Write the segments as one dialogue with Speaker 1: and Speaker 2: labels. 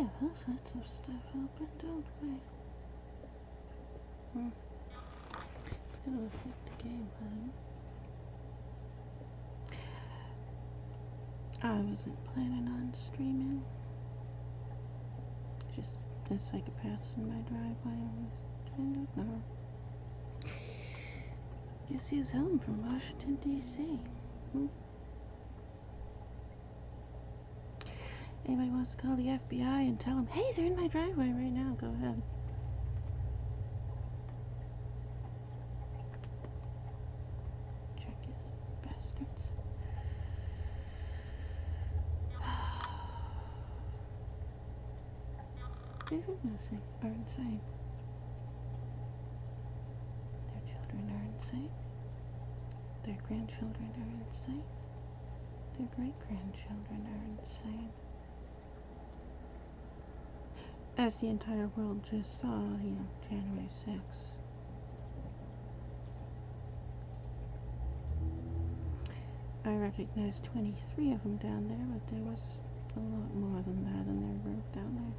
Speaker 1: have all sorts of stuff open, don't we? It'll affect the game, huh? I wasn't planning on streaming. Just the psychopaths in my driveway was trying to ignore. Guess he's home from Washington, D.C. Anybody wants to call the FBI and tell them, hey, they're in my driveway right now, go ahead. Check his bastards. They're missing, are insane. Their children are insane. Their grandchildren are insane. Their great-grandchildren are insane. As the entire world just saw, January 6th. I recognized 23 of them down there, but there was a lot more than that in their group down there.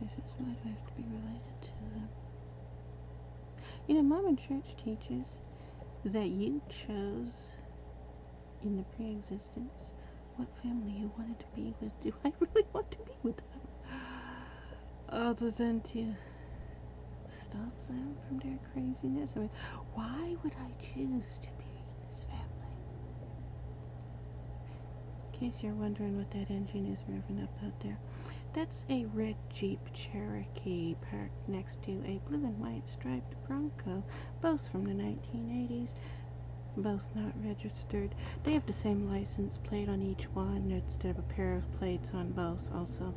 Speaker 1: This is why I have to be related to them. Mormon Church teaches that you chose in the pre-existence what family you wanted to be with. Do I really want to be with them? Other than to stop them from their craziness? I mean, why would I choose to be in this family? In case you're wondering what that engine is revving up out there, that's a red Jeep Cherokee parked next to a blue and white striped Bronco, both from the 1980s, both not registered. They have the same license plate on each one instead of a pair of plates on both, also.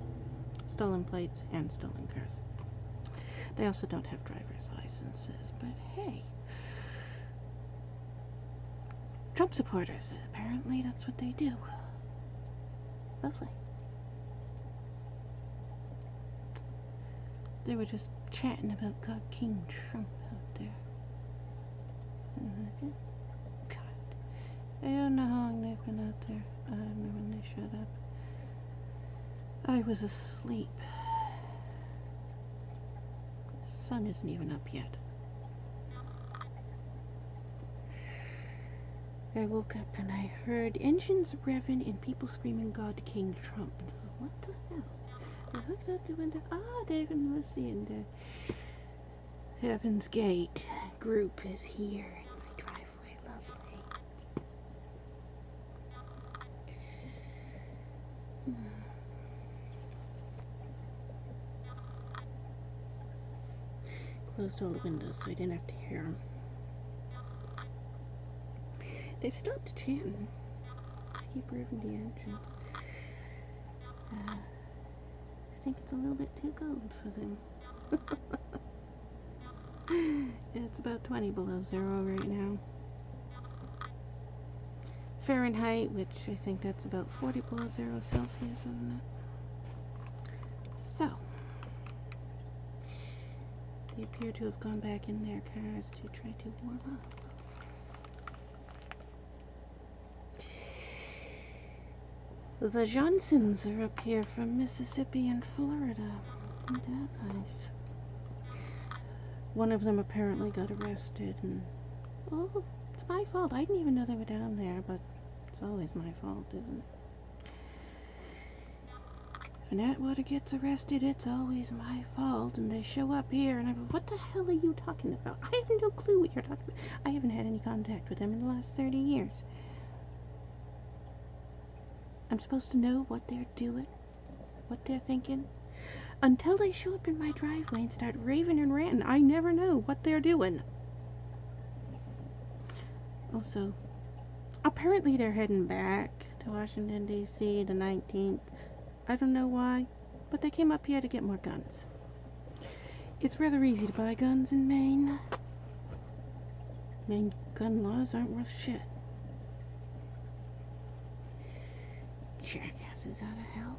Speaker 1: Stolen plates and stolen cars. They also don't have driver's licenses, but hey. Trump supporters, apparently that's what they do. Lovely. They were just chatting about God King Trump out there. God. I don't know how long they've been out there. I don't know when they showed up. I was asleep. The sun isn't even up yet. I woke up and I heard engines revving and people screaming God King Trump. And I thought, what the hell? I looked out the window. David and Lucy and the Heaven's Gate group is here in my driveway. Lovely. Closed all the windows so I didn't have to hear them. They've stopped chanting. Just keep revving the engines. I think it's a little bit too cold for them. It's about 20 below zero right now. Fahrenheit, which I think that's about 40 below zero Celsius, isn't it? So, they appear to have gone back in their cars to try to warm up. The Johnsons are up here from Mississippi and Florida. Isn't that nice? One of them apparently got arrested and... Oh, it's my fault. I didn't even know they were down there, but it's always my fault, isn't it? If an Atwater gets arrested, it's always my fault, and they show up here, and I go, what the hell are you talking about? I have no clue what you're talking about. I haven't had any contact with them in the last 30 years. I'm supposed to know what they're doing, what they're thinking. Until they show up in my driveway and start raving and ranting, I never know what they're doing. Also, apparently they're heading back to Washington, D.C. the 19th. I don't know why, but they came up here to get more guns. It's rather easy to buy guns in Maine. Maine gun laws aren't worth shit. Jackasses out of hell.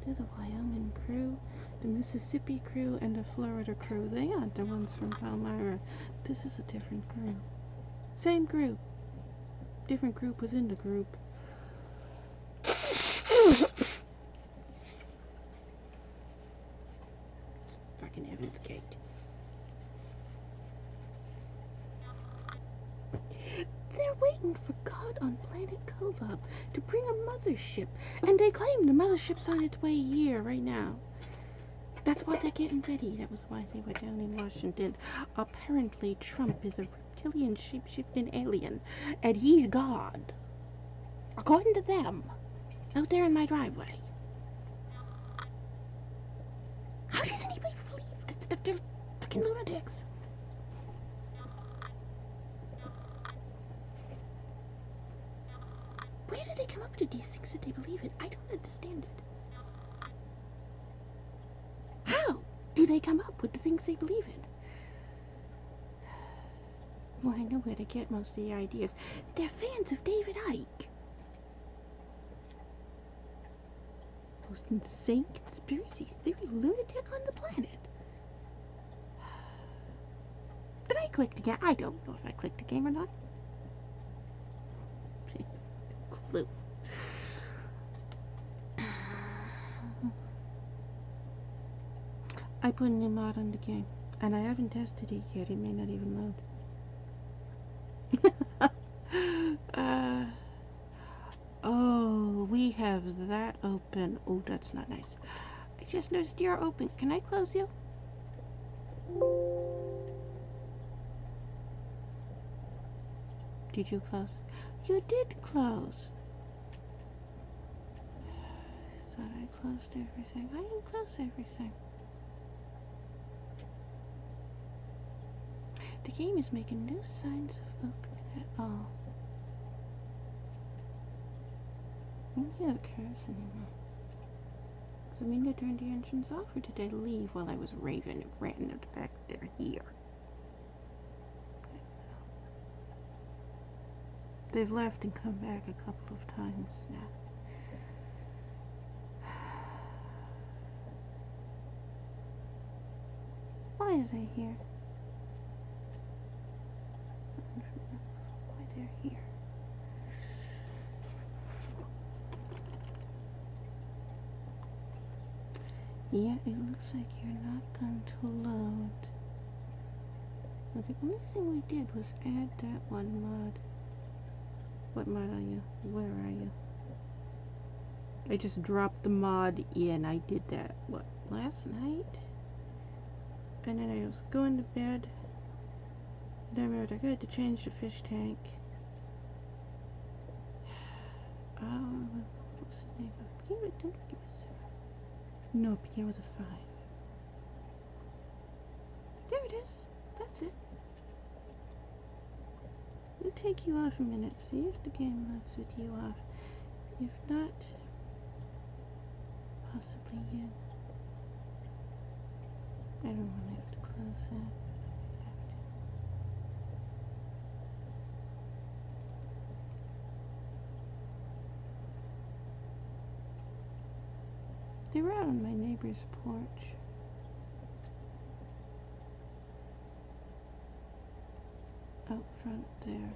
Speaker 1: They're the Wyoming crew. The Mississippi crew and the Florida crew, they aren't the ones from Palmyra. This is a different group. Same group. Different group within the group. Fucking Heaven's Gate. They're waiting for God on planet Kolob to bring a mothership, and they claim the mothership's on its way here right now. That's why they're getting ready. That was why they were down in Washington. Apparently, Trump is a reptilian shape-shifting alien, and he's God. According to them. Out there in my driveway. How does anybody believe that they're fucking lunatics? Where do they come up with these things that they believe in? I don't understand it. How do they come up with the things they believe in? Well, I know where to get most of the ideas. They're fans of David Icke. Most insane conspiracy theory lunatic on the planet. Did I click the game? I don't know if I clicked the game or not. Clue. I put a new mod on the game, and I haven't tested it yet. It may not even load. Oh, we have that open. Oh, that's not nice. I just noticed you're open. Can I close you? Did you close? You did close. I thought I closed everything. I didn't close everything. The game is making no signs of opening at all. I don't hear the cars anymore. Does it mean they turned the engines off, or did they leave while I was raving and ranting at the fact that they're here? They've left and come back a couple of times now. Why are they here? Why they're here? Yeah, it looks like you're not going to load. Well, the only thing we did was add that one mod. What mod are you? Where are you? I just dropped the mod in. I did that, what, last night? And then I was going to bed. And I remembered I had to change the fish tank. What's the name of it? Begin with, don't give me a 7. No, begin with a 5. There it is. That's it. It'll take you off a minute. See if the game loads with you off. If not, possibly you. I don't want to have to close that. They were out on my neighbor's porch. Out front there.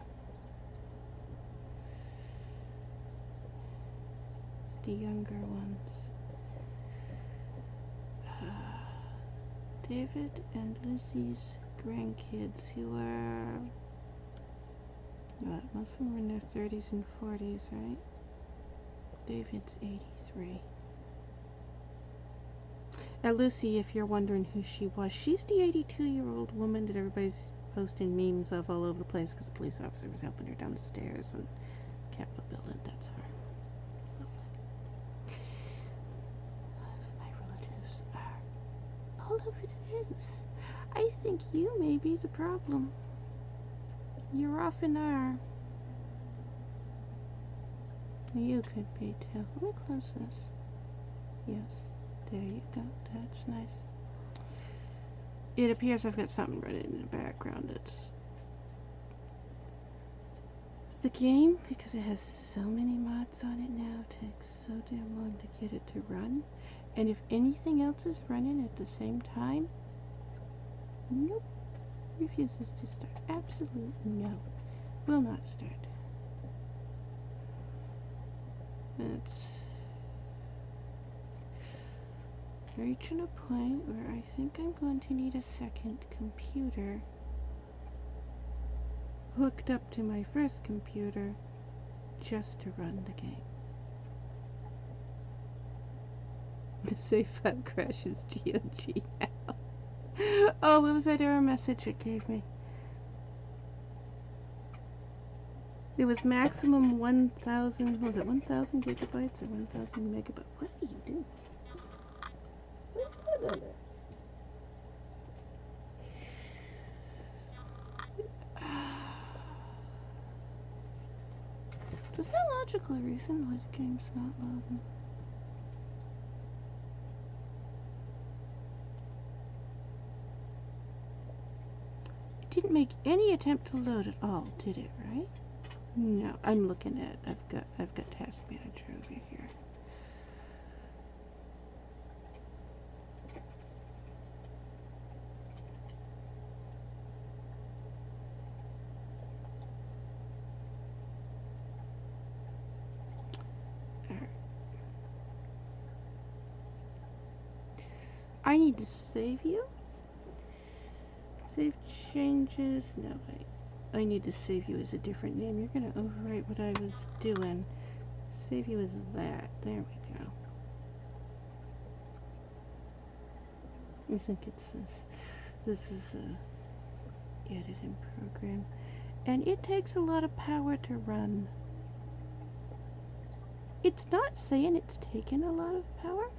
Speaker 1: The younger ones. David and Lucy's grandkids, who are, what, most of them were in their 30s and 40s, right? David's 83. Now Lucy, if you're wondering who she was, she's the 82-year-old woman that everybody's posting memes of all over the place because the police officer was helping her down the stairs in the Capitol building. That's her. Lovely. My relatives are all over the news. I think you may be the problem. You often are. You could be too. Let me close this. Yes. There you go. That's nice. It appears I've got something running in the background. It's the game, because it has so many mods on it now, takes so damn long to get it to run. And if anything else is running at the same time, nope, refuses to start. Absolute no, will not start. It's reaching a point where I think I'm going to need a second computer hooked up to my first computer just to run the game. The save file crashes GOG now. Oh, what was that error message it gave me? It was maximum 1,000, was it 1,000 gigabytes or 1,000 megabytes? What do you do? Is there a logical reason why the game's not loading? It didn't make any attempt to load at all, did it, right? No, I'm looking at, I've got Task Manager over here. I need to save you. Save changes. No, I need to save you as a different name. You're going to overwrite what I was doing. Save you as that. There we go. I think it's this. This is a editing program. And it takes a lot of power to run. It's not saying it's taking a lot of power.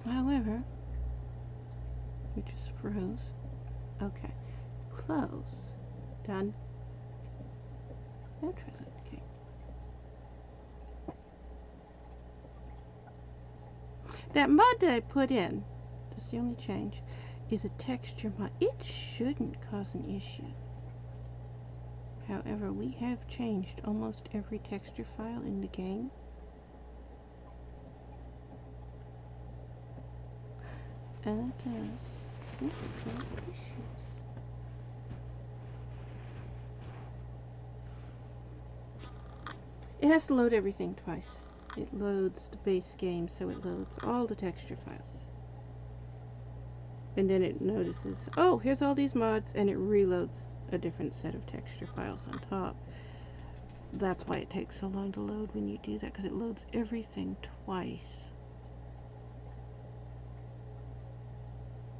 Speaker 1: However, we just froze. Okay. Close. Done. Now try that again. That mod that I put in, that's the only change, is a texture mod. It shouldn't cause an issue. However, we have changed almost every texture file in the game. And it does cause issues. It has to load everything twice. It loads the base game, so it loads all the texture files. And then it notices, oh, here's all these mods, and it reloads a different set of texture files on top. That's why it takes so long to load when you do that, because it loads everything twice.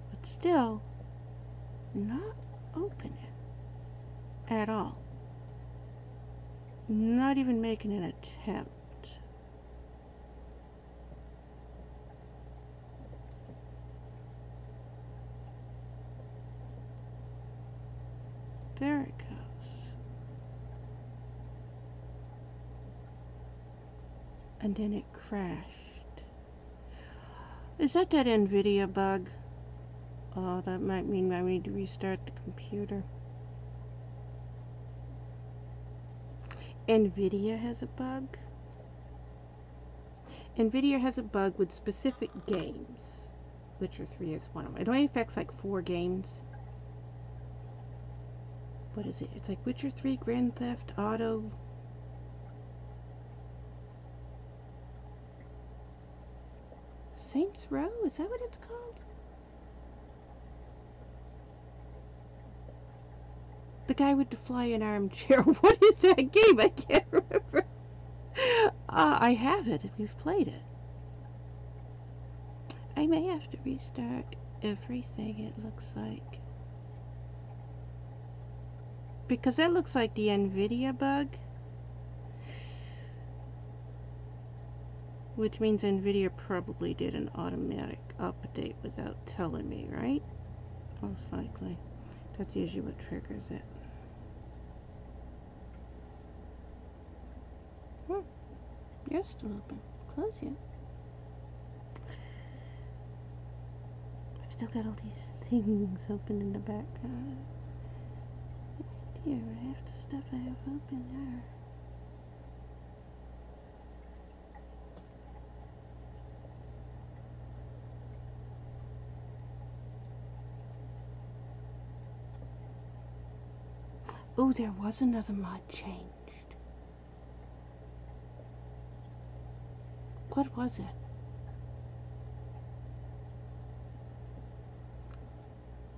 Speaker 1: But still, not open it at all. Not even making an attempt. There it goes. And then it crashed. Is that NVIDIA bug? Oh, that might mean I need to restart the computer. NVIDIA has a bug. NVIDIA has a bug with specific games. Witcher 3 is one of them. It only affects like 4 games. What is it? It's like Witcher 3, Grand Theft Auto. Saints Row? Is that what it's called? The guy with the flying armchair. What is that game? I can't remember. I have it if we've played it. I may have to restart everything, it looks like. Because that looks like the NVIDIA bug. Which means NVIDIA probably did an automatic update without telling me, right? Most likely. That's usually what triggers it. Hmm. You're still open. Close you. I've still got all these things open in the background. Dear, half the stuff I have open there. Oh, there was another mod changed. What was it?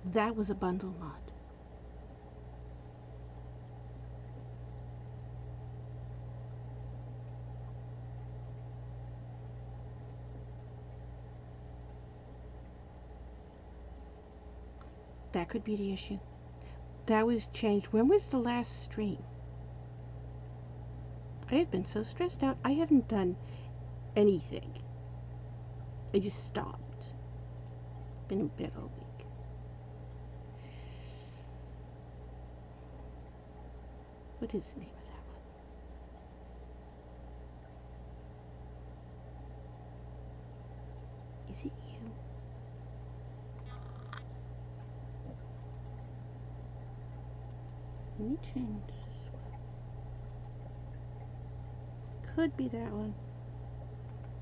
Speaker 1: That was a bundle mod. That could be the issue. That was changed. When was the last stream? I have been so stressed out. I haven't done anything. I just stopped. Been in bed all week. What is the name of that one? Is it you? Let me change this one. Could be that one.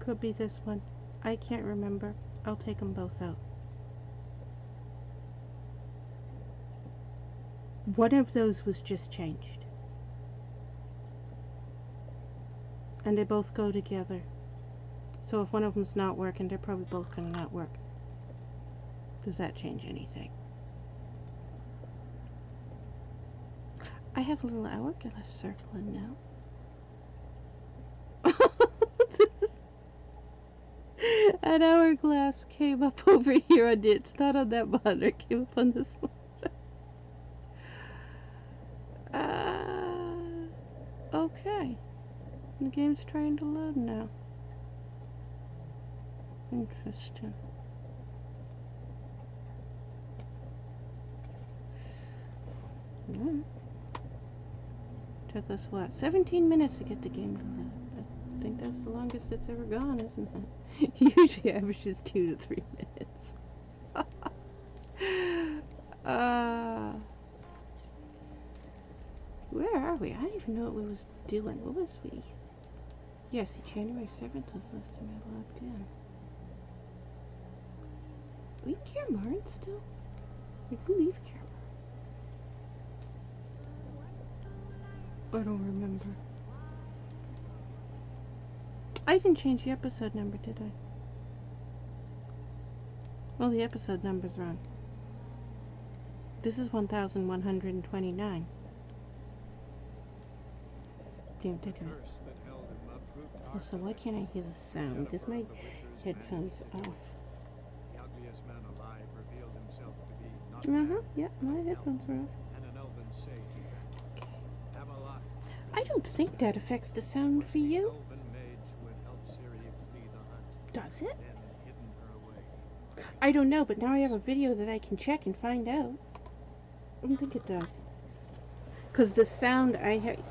Speaker 1: Could be this one. I can't remember. I'll take them both out. One of those was just changed. And they both go together. So if one of them's not working, they're probably both gonna not work. Does that change anything? I have a little hourglass circling now. An hourglass came up over here on it. It's not on that monitor. It came up on this monitor. Okay. The game's trying to load now. Interesting. Took us what? 17 minutes to get the game to load. I think that's the longest it's ever gone, isn't it? Usually averages 2 to 3 minutes. Where are we? I don't even know what we was doing. What was we? Yes, January 7th was last time I logged in. Are we in Cairn still? Did we leave Cairn? I don't remember. I didn't change the episode number, did I? Well, the episode number's wrong. This is 1129. Damn, take it. Also, why can't I hear the sound? Is my headphones off? Yeah, my headphones are off. I don't think that affects the sound for you. Does it? I don't know, but now I have a video that I can check and find out. I don't think it does. Because the sound I have...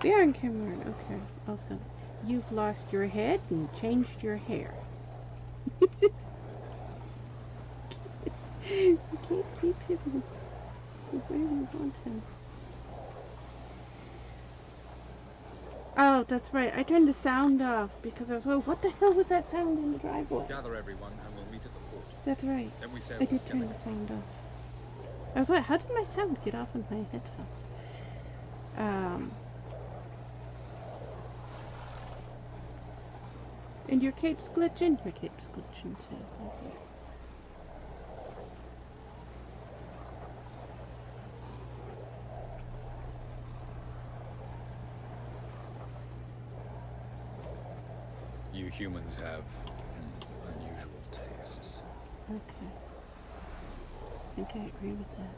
Speaker 1: We are in Cameron, okay. Also, you've lost your head and changed your hair. You can't keep him where you want him. Oh, that's right. I turned the sound off because I was like, what the hell was that sound in the driveway?
Speaker 2: Gather everyone and we'll meet at the port.
Speaker 1: That's right.
Speaker 2: Then we sail
Speaker 1: I did turn the sound off. I was like, how did my sound get off of my headphones? And your cape's glitching? Your cape's glitching too. Okay.
Speaker 2: You humans have unusual tastes.
Speaker 1: Okay. I think I agree with that.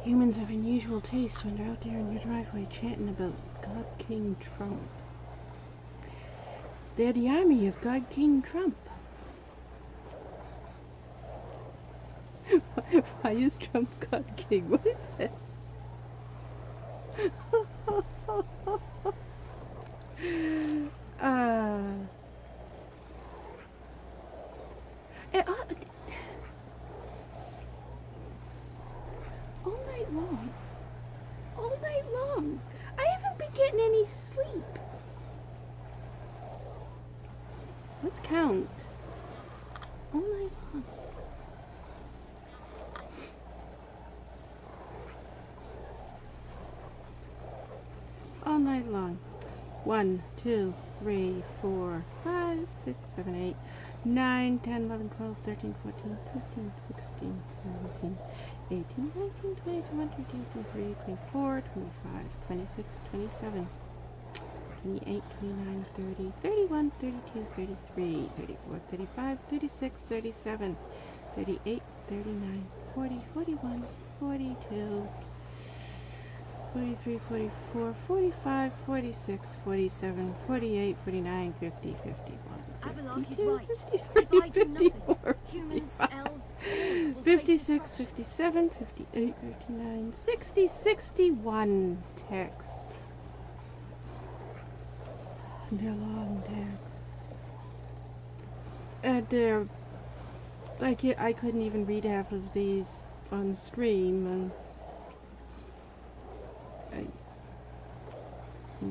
Speaker 1: Humans have unusual tastes when they're out there in your driveway chanting about God King Trump. They're the army of God King Trump. Why is Trump God King? What is that? All night long. I haven't been getting any sleep. Let's count. All night long. long. 1, 2, 3, 4, 5, 6, 7, 8, 9, 10, 11, 12, 13, 14, 15, 16, 17, 18, 19, 20, 21, 22, 23, 24, 25, 26, 27, 28, 29, 30, 31, 32, 33, 34, 35, 36, 37, 38, 39, 40, 41, 42, 43, 44, 45, 46, 47, 48, 49, 50, 51,
Speaker 3: Avallac'h is right.
Speaker 1: 53,
Speaker 3: If I do nothing,
Speaker 1: 54,
Speaker 3: humans,
Speaker 1: 55,
Speaker 3: elves, all will
Speaker 1: 56,
Speaker 3: face destruction.
Speaker 1: 57, 58, 59, 60, 61 texts. They're long texts. And they're... I couldn't even read half of these on stream, and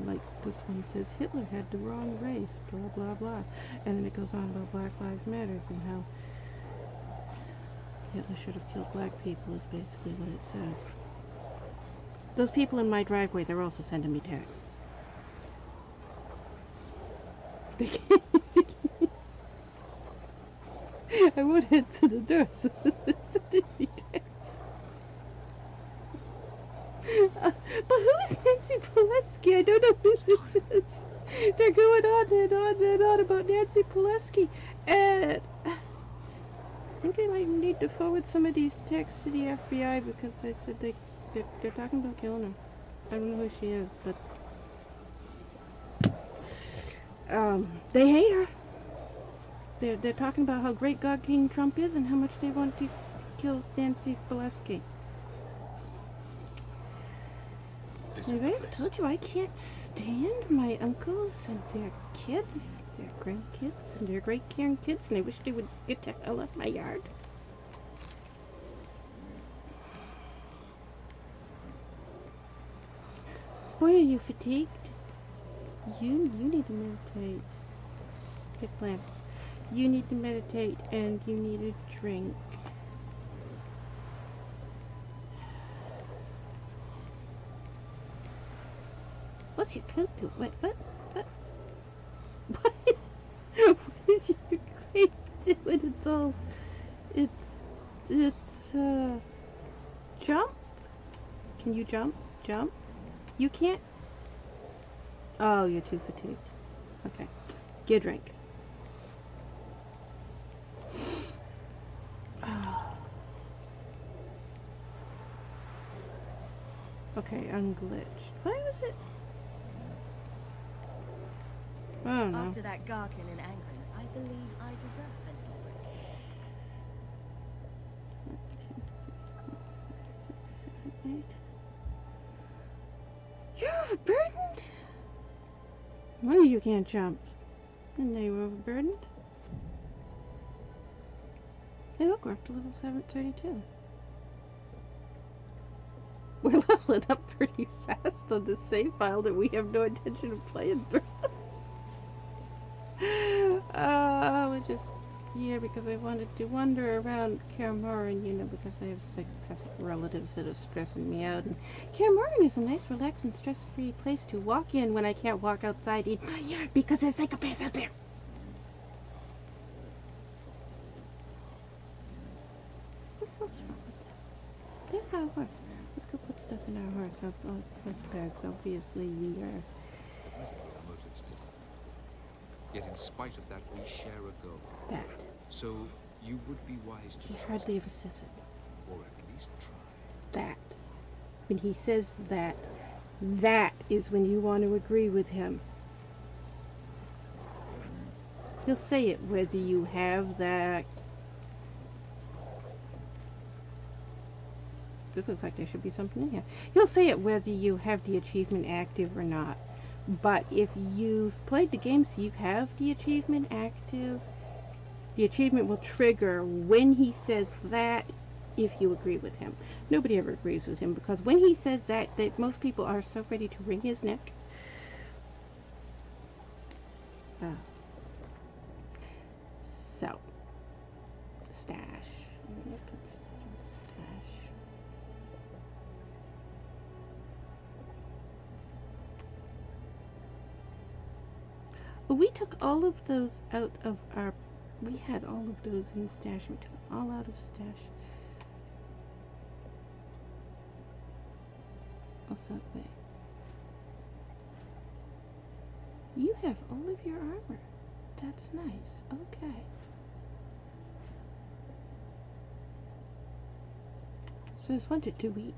Speaker 1: like this one says Hitler had the wrong race, blah blah blah, and then it goes on about Black Lives Matters and how Hitler should have killed black people is basically what it says. Those people in my driveway, they're also sending me texts. I won't head to the door, so they're sending me texts. But who is Nancy Pileski? I don't know who this is. They're going on and on and on about Nancy Pileski, and I think I might need to forward some of these texts to the FBI because they said they're talking about killing her. I don't know who she is, but they hate her. They're talking about how great God King Trump is and how much they want to kill Nancy Pileski.
Speaker 2: This
Speaker 1: Have
Speaker 2: is
Speaker 1: I
Speaker 2: the
Speaker 1: ever
Speaker 2: place.
Speaker 1: told you I can't stand my uncles and their kids, their grandkids, and their great-grandkids, and I wish they would get the hell out of my yard? Boy, are you fatigued? You need to meditate. Pick lamps. You need to meditate, and you need a drink. What's your coat doing? Wait, what? What? What is your coat doing? It's all... It's... Jump? Can you jump? Jump? You can't... Oh, you're too fatigued. Okay. Get a drink. Okay, unglitched. Why was it? I don't know.
Speaker 3: After that Garkin and Angren, I believe I deserve a little rest.
Speaker 1: 1, 2, 3, 4, 5, 6, 7, 8. You're overburdened? One of you can't jump. And they were overburdened? Hey look, we're up to level 732. We're leveling up pretty fast on this save file that we have no intention of playing through. We're just... Yeah, because I wanted to wander around Kaer you know, because I have psychopathic relatives that are stressing me out. And Kaer is a nice, relaxing, stress-free place to walk in when I can't walk outside in my yard because there's psychopaths out there. What else wrong with that? There's our horse. Let's go put stuff in our horse. Horse bags, obviously, we are...
Speaker 4: Yet in spite of that, we share a goal.
Speaker 1: That.
Speaker 4: So you would be wise to
Speaker 1: He
Speaker 4: trust
Speaker 1: hardly ever says it.
Speaker 4: or at least try.
Speaker 1: That. When he says that, that is when you want to agree with him. He'll say it whether you have that... This looks like there should be something in here. He'll say it whether you have the achievement active or not. But if you've played the game so you have the achievement active, the achievement will trigger when he says that, if you agree with him. Nobody ever agrees with him, because when he says that most people are so ready to wring his neck. So, stash. I'm gonna put stuff in the stash. We took all of those out of our... We had all of those in stash. We took them all out of stash. What's that way? You have all of your armor. That's nice. Okay. So just wanted to we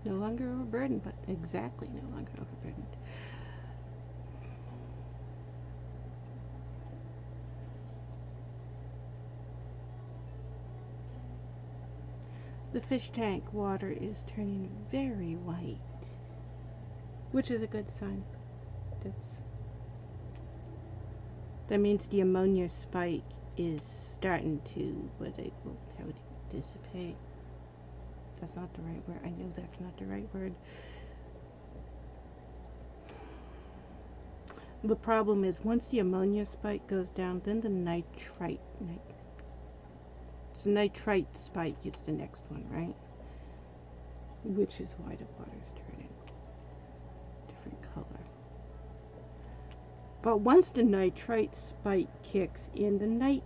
Speaker 1: no longer overburdened, but exactly no longer overburdened. The fish tank water is turning very white, which is a good sign. That means the ammonia spike is starting to how would you dissipate? That's not the right word. I know that's not the right word. The problem is once the ammonia spike goes down, then the nitrite spike is the next one, right? Which is why the water's turning different color. But once the nitrite spike kicks in,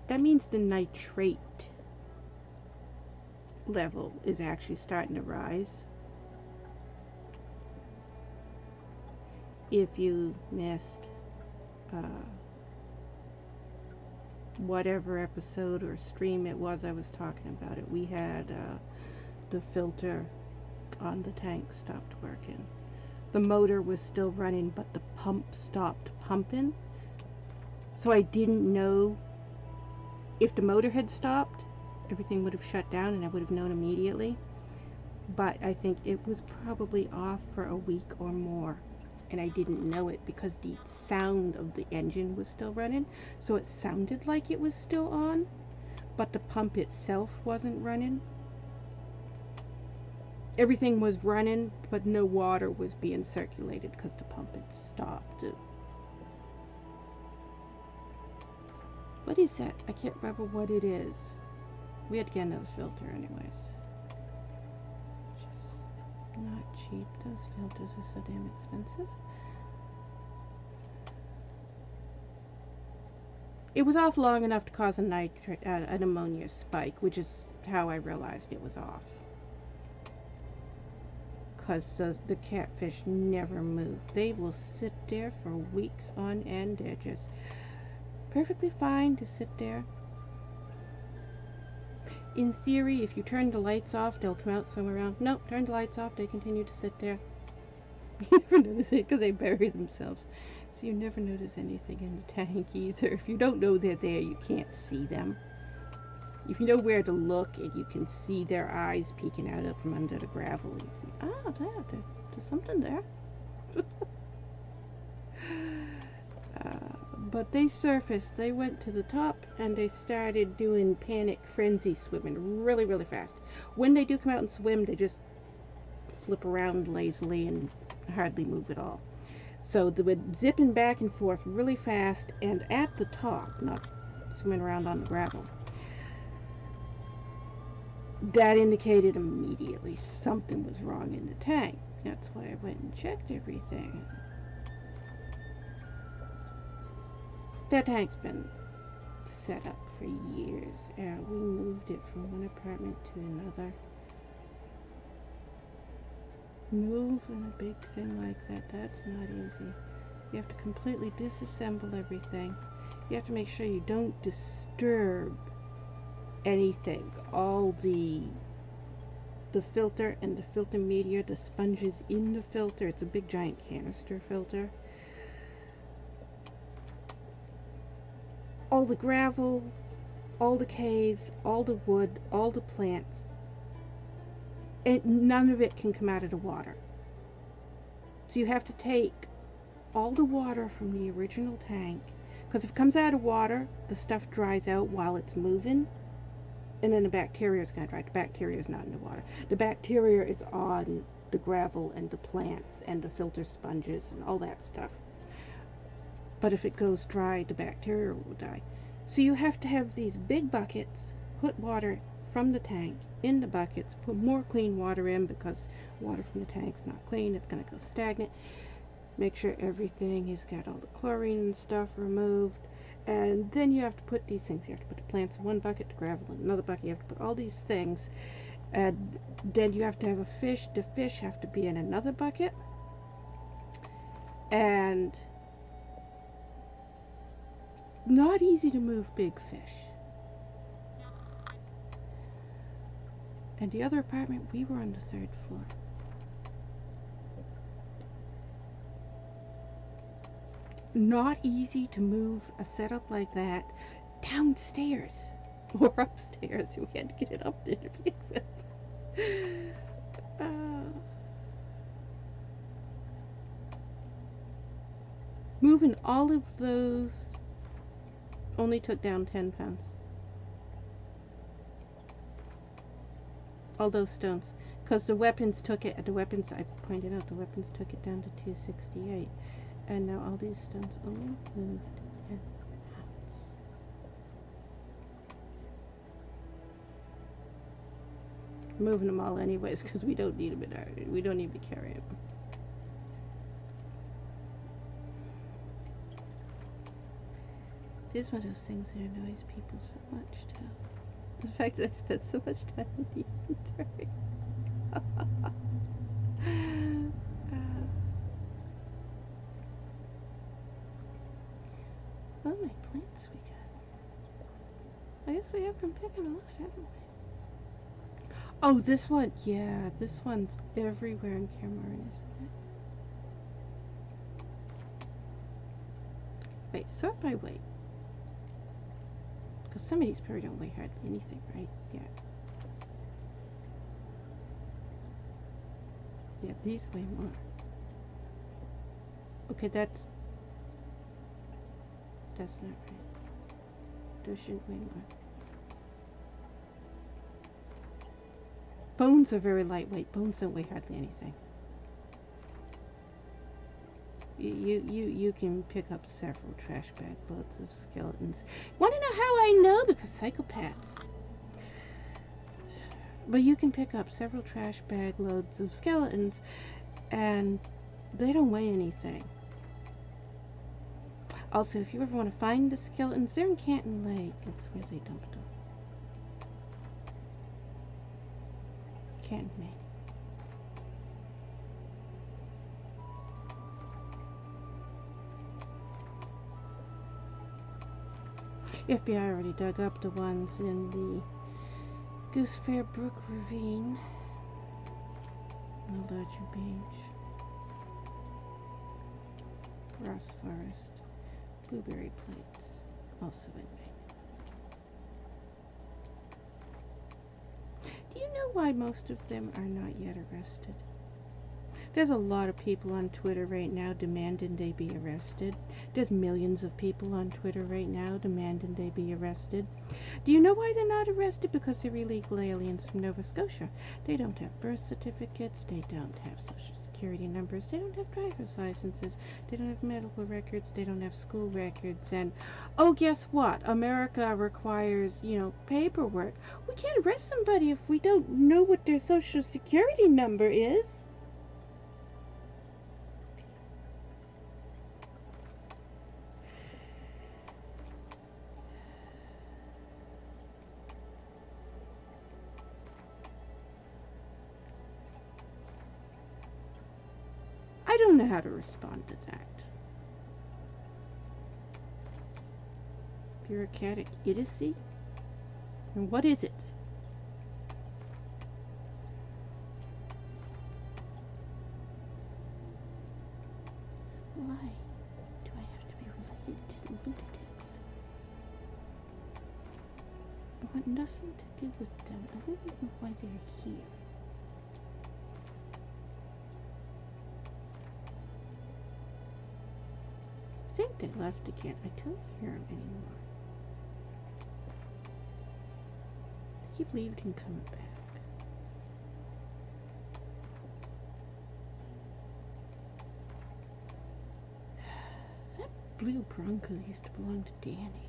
Speaker 1: that means the nitrate level is actually starting to rise. If you missed whatever episode or stream it was I was talking about it, we had the filter on the tank stopped working. The motor was still running, but the pump stopped pumping. So I didn't know if the motor had stopped, everything would have shut down and I would have known immediately. But I think it was probably off for a week or more. And I didn't know it because the sound of the engine was still running. So it sounded like it was still on, but the pump itself wasn't running. Everything was running, but no water was being circulated because the pump had stopped. What is that? I can't remember what it is. We had to get another filter anyways. Just not cheap. Those filters are so damn expensive. It was off long enough to cause an ammonia spike, which is how I realized it was off. Because the catfish never move. They will sit there for weeks on end. They're just perfectly fine to sit there. In theory, if you turn the lights off, they'll come out somewhere around. Nope, turn the lights off, they continue to sit there. You never notice it because they bury themselves. So you never notice anything in the tank either. If you don't know they're there, you can't see them. If you know where to look and you can see their eyes peeking out from under the gravel, you can, there's something there. But they surfaced, they went to the top, and they started doing panic frenzy swimming really, really fast. When they do come out and swim, they just flip around lazily and hardly move at all. So they were zipping back and forth really fast, and at the top, not swimming around on the gravel. That indicated immediately something was wrong in the tank. That's why I went and checked everything. That tank's been set up for years. We moved it from one apartment to another. Moving a big thing like that, that's not easy. You have to completely disassemble everything. You have to make sure you don't disturb anything. All the filter and the filter media, the sponges in the filter. It's a big giant canister filter. All the gravel, all the caves, all the wood, all the plants, and none of it can come out of the water. So you have to take all the water from the original tank, because if it comes out of water, the stuff dries out while it's moving, and then the bacteria is going to dry. The bacteria is not in the water. The bacteria is on the gravel and the plants and the filter sponges and all that stuff. But if it goes dry, the bacteria will die. So you have to have these big buckets, put water from the tank in the buckets, put more clean water in because water from the tank's not clean, it's going to go stagnant. Make sure everything has got all the chlorine and stuff removed. And then you have to put these things. You have to put the plants in one bucket, the gravel in another bucket. You have to put all these things. And then you have to have a fish. The fish have to be in another bucket. And not easy to move big fish. And the other apartment, we were on the 3rd floor. Not easy to move a setup like that downstairs or upstairs. We had to get it up there to begin with. Moving all of those only took down 10 pounds. All those stones. Because the weapons took it, the weapons, I pointed out, the weapons took it down to 268. And now all these stones only moved 10 pounds. Moving them all anyways, because we don't need them in our, we don't need to carry them. This is one of those things that annoys people so much too. The fact that I spent so much time in the inventory. Oh, my plants we got. I guess we have been picking a lot, haven't we? Oh, this one. Yeah, this one's everywhere in Cameroon, isn't it? Wait, sort by weight. Because some of these probably don't weigh hardly anything, right? Yeah. Yeah, these weigh more. Okay, that's not right. Those shouldn't weigh more. Bones are very lightweight. Bones don't weigh hardly anything. You can pick up several trash bag loads of skeletons. Want to know how I know? Because psychopaths. But you can pick up several trash bag loads of skeletons, and they don't weigh anything. Also, if you ever want to find the skeletons, they're in Canton Lake. That's where they dumped them. Canton Lake. FBI already dug up the ones in the Goose Fair Brook Ravine. No Dodger Beach. Ross Forest. Blueberry plates. Also in Maine. Do you know why most of them are not yet arrested? There's a lot of people on Twitter right now demanding they be arrested. There's millions of people on Twitter right now demanding they be arrested. Do you know why they're not arrested? Because they're illegal aliens from Nova Scotia. They don't have birth certificates. They don't have social security numbers. They don't have driver's licenses. They don't have medical records. They don't have school records. And, oh, guess what? America requires, paperwork. We can't arrest somebody if we don't know what their social security number is. I don't know how to respond to that. Bureaucratic idiocy? And what is it? Why do I have to be related to the lunatics? I want nothing to do with them. I don't even know why they're here. I think they left again. I don't hear them anymore. They keep leaving and coming back. That blue Bronco used to belong to Danny.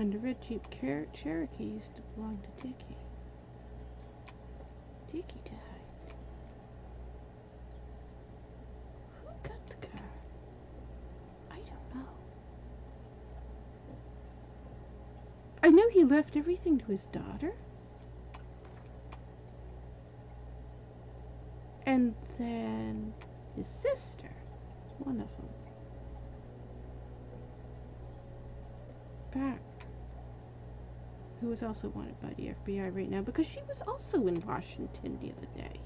Speaker 1: And the red Jeep Cherokee used to belong to Dickie. Dickie died. Who got the car? I don't know. I know he left everything to his daughter. And then his sister, one of them. Back. Who is also wanted by the FBI right now because she was also in Washington the other day.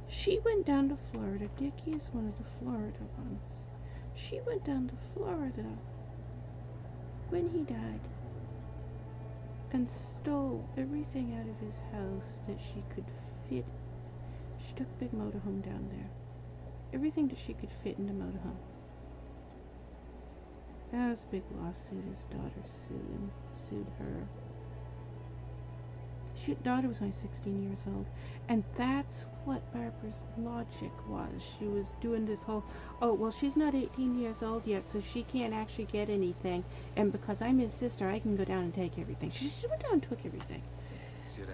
Speaker 1: She went down to Florida. Dickie is one of the Florida ones. She went down to Florida when he died and stole everything out of his house that she could fit. She took a big motorhome down there. Everything that she could fit in the motorhome. That was a big lawsuit. His daughter sued her. Daughter was only 16 years old. And that's what Barbara's logic was. She was doing this whole, oh, well, she's not 18 years old yet, so she can't actually get anything. And because I'm his sister, I can go down and take everything. She just went down and took everything.
Speaker 4: Siren,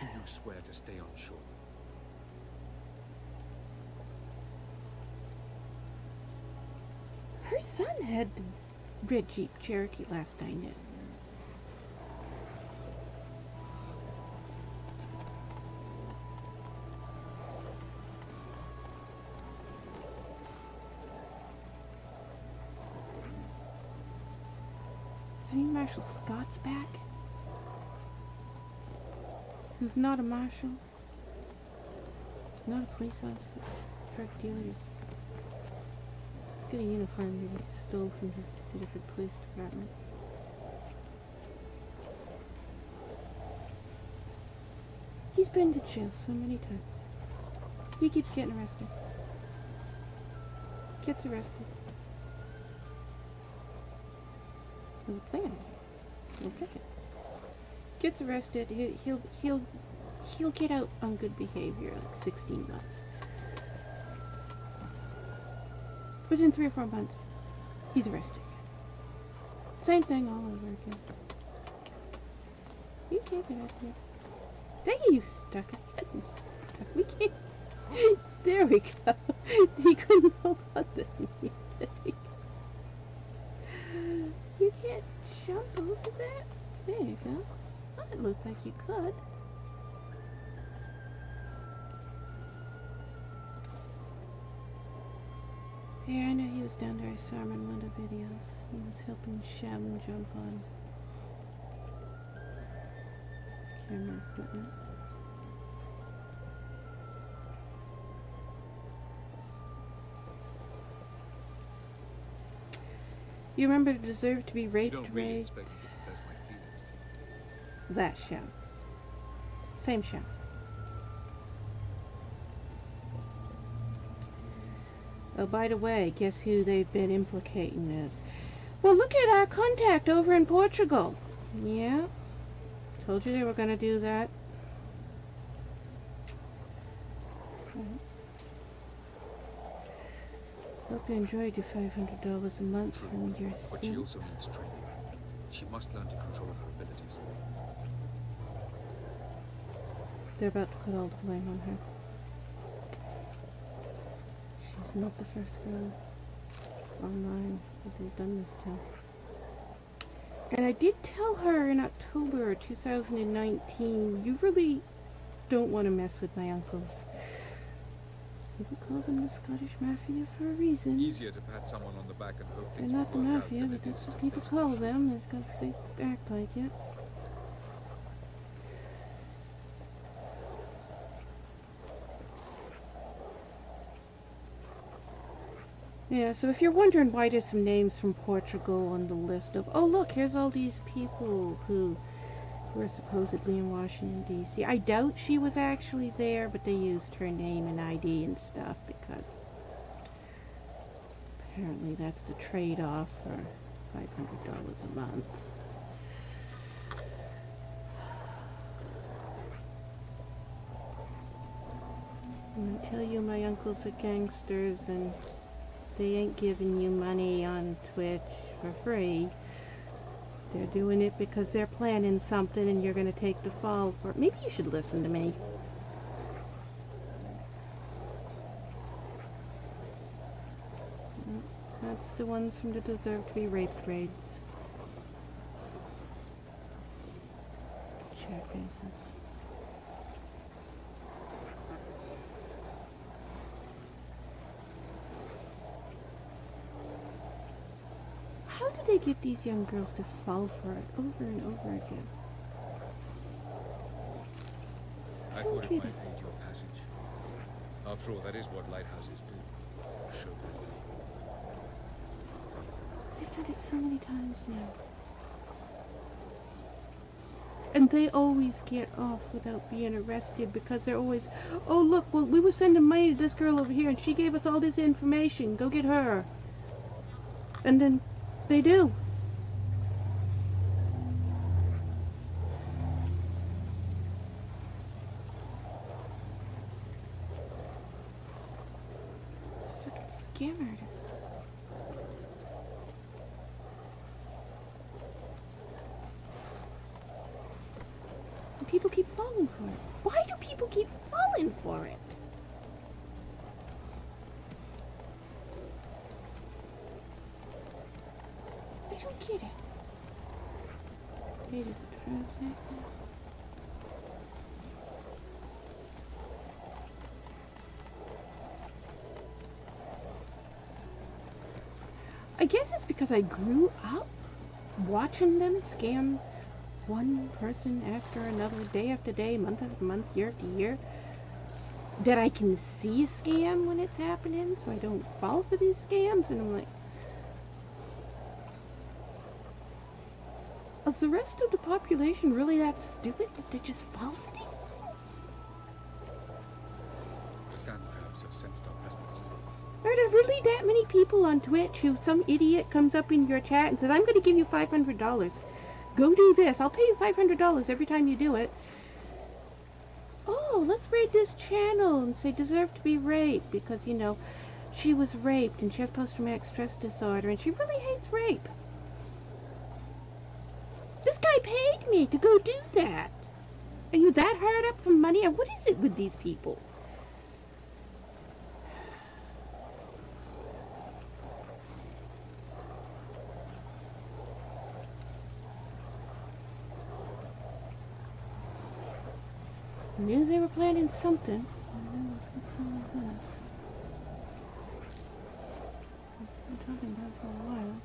Speaker 4: do you swear to stay on shore?
Speaker 1: Her son had the red Jeep Cherokee last I knew. Does that mean Marshal Scott's back? Who's not a marshal? Not a police officer. Drug dealers. Get a uniform that he stole from the different police department. He's been to jail so many times. He keeps getting arrested. Gets arrested. There's a plan. Okay. Gets arrested. He'll get out on good behavior, like 16 months. Within 3 or 4 months, he's arrested. Same thing all over again. You can't get out here. There you stuck it. Stuck. We can't. There we go. He couldn't hold on to anything. You can't jump over that. There you go. Thought it looked like you could. Yeah, I know he was down there. I saw him in one of the videos. He was helping Shem jump on camera equipment. You remember to deserve to be raped,
Speaker 4: You don't really
Speaker 1: raped?
Speaker 4: expect me to confess my feelings to you.
Speaker 1: That Shem. Same Shem. Oh, by the way, guess who they've been implicating this? Well, look at our contact over in Portugal. Yeah. Told you they were going to do that. Hope you enjoyed your $500 a month from your
Speaker 4: But she
Speaker 1: son.
Speaker 4: also needs training. She must learn to control her abilities.
Speaker 1: They're about to put all the blame on her. She's not the first girl online that they've done this to. And I did tell her in October 2019, you really don't want to mess with my uncles. People call them the Scottish Mafia for a reason.
Speaker 4: Easier to pat someone on the back and hope
Speaker 1: They're
Speaker 4: things
Speaker 1: not the
Speaker 4: will work out
Speaker 1: Mafia,
Speaker 4: than
Speaker 1: but
Speaker 4: it
Speaker 1: that's
Speaker 4: is
Speaker 1: what
Speaker 4: to
Speaker 1: people
Speaker 4: face
Speaker 1: call
Speaker 4: the
Speaker 1: them because they act like it. Yeah, so if you're wondering why there's some names from Portugal on the list of, oh look, here's all these people who were supposedly in Washington, D.C. I doubt she was actually there, but they used her name and ID and stuff because apparently that's the trade-off for $500 a month. And I tell you my uncles are gangsters and they ain't giving you money on Twitch for free. They're doing it because they're planning something and you're going to take the fall for it. Maybe you should listen to me. That's the ones from the Deserve to be Raped raids. Chair faces. How do they get these young girls to fall for it over and over again?
Speaker 2: I thought it might aid your passage. After all, that is what lighthouses do. Show them.
Speaker 1: They've done it so many times now. And they always get off without being arrested because they're always, oh look, well we were sending money to this girl over here and she gave us all this information. Go get her. And then they do. Fucking scam artists. And people keep falling for it. Why do people keep falling for it? I don't get it. Wait, is it true? I guess it's because I grew up watching them scam one person after another, day after day, month after month, year after year, that I can see a scam when it's happening, so I don't fall for these scams, and I'm like, is the rest of the population really that stupid that they just fall for these things?
Speaker 2: The sand crabs have sensed our presence.
Speaker 1: Are there really that many people on Twitch who some idiot comes up in your chat and says, I'm going to give you $500. Go do this. I'll pay you $500 every time you do it. Oh, let's raid this channel and say deserve to be raped because, you know, she was raped and she has post-traumatic stress disorder and she really hates rape. This guy paid me to go do that. Are you that hard up for money? Or what is it with these people? I knew they were planning something. I knew it was something like this. I've been talking about it for a while.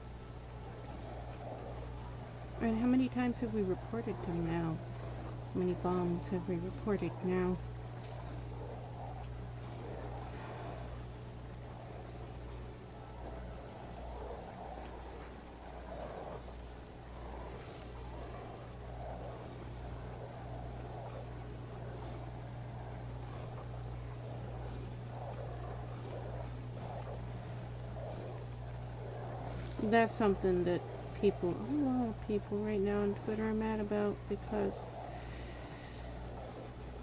Speaker 1: And how many times have we reported them now? How many bombs have we reported now? That's something that people, a lot of people right now on Twitter are mad about because,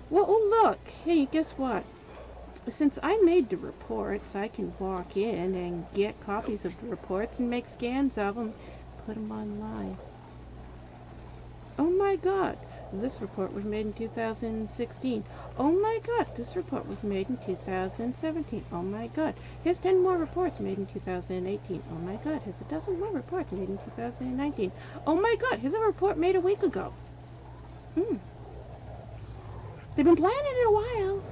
Speaker 1: well, oh look, hey, guess what? Since I made the reports, I can walk in and get copies of the reports and make scans of them, put them online. Oh my god, this report was made in 2016. Oh my god, this report was made in 2017. Oh my god, here's 10 more reports made in 2018. Oh my god, here's a dozen more reports made in 2019. Oh my god, here's a report made a week ago. They've been planning it a while.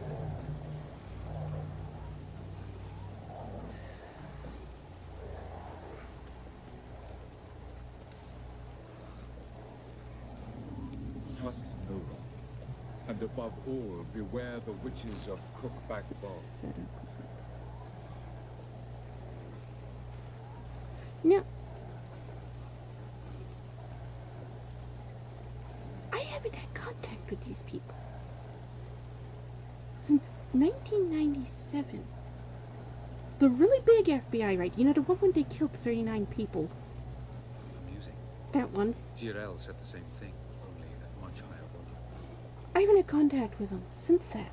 Speaker 5: Trust no one. And above all, beware the witches of Crookback Bog.
Speaker 1: Now, I haven't had contact with these people since 1997. The really big FBI raid, you know, the one when they killed 39 people.
Speaker 2: Amusing.
Speaker 1: That one.
Speaker 2: GRL said the same thing, only at much higher volume.
Speaker 1: I haven't had contact with them since that.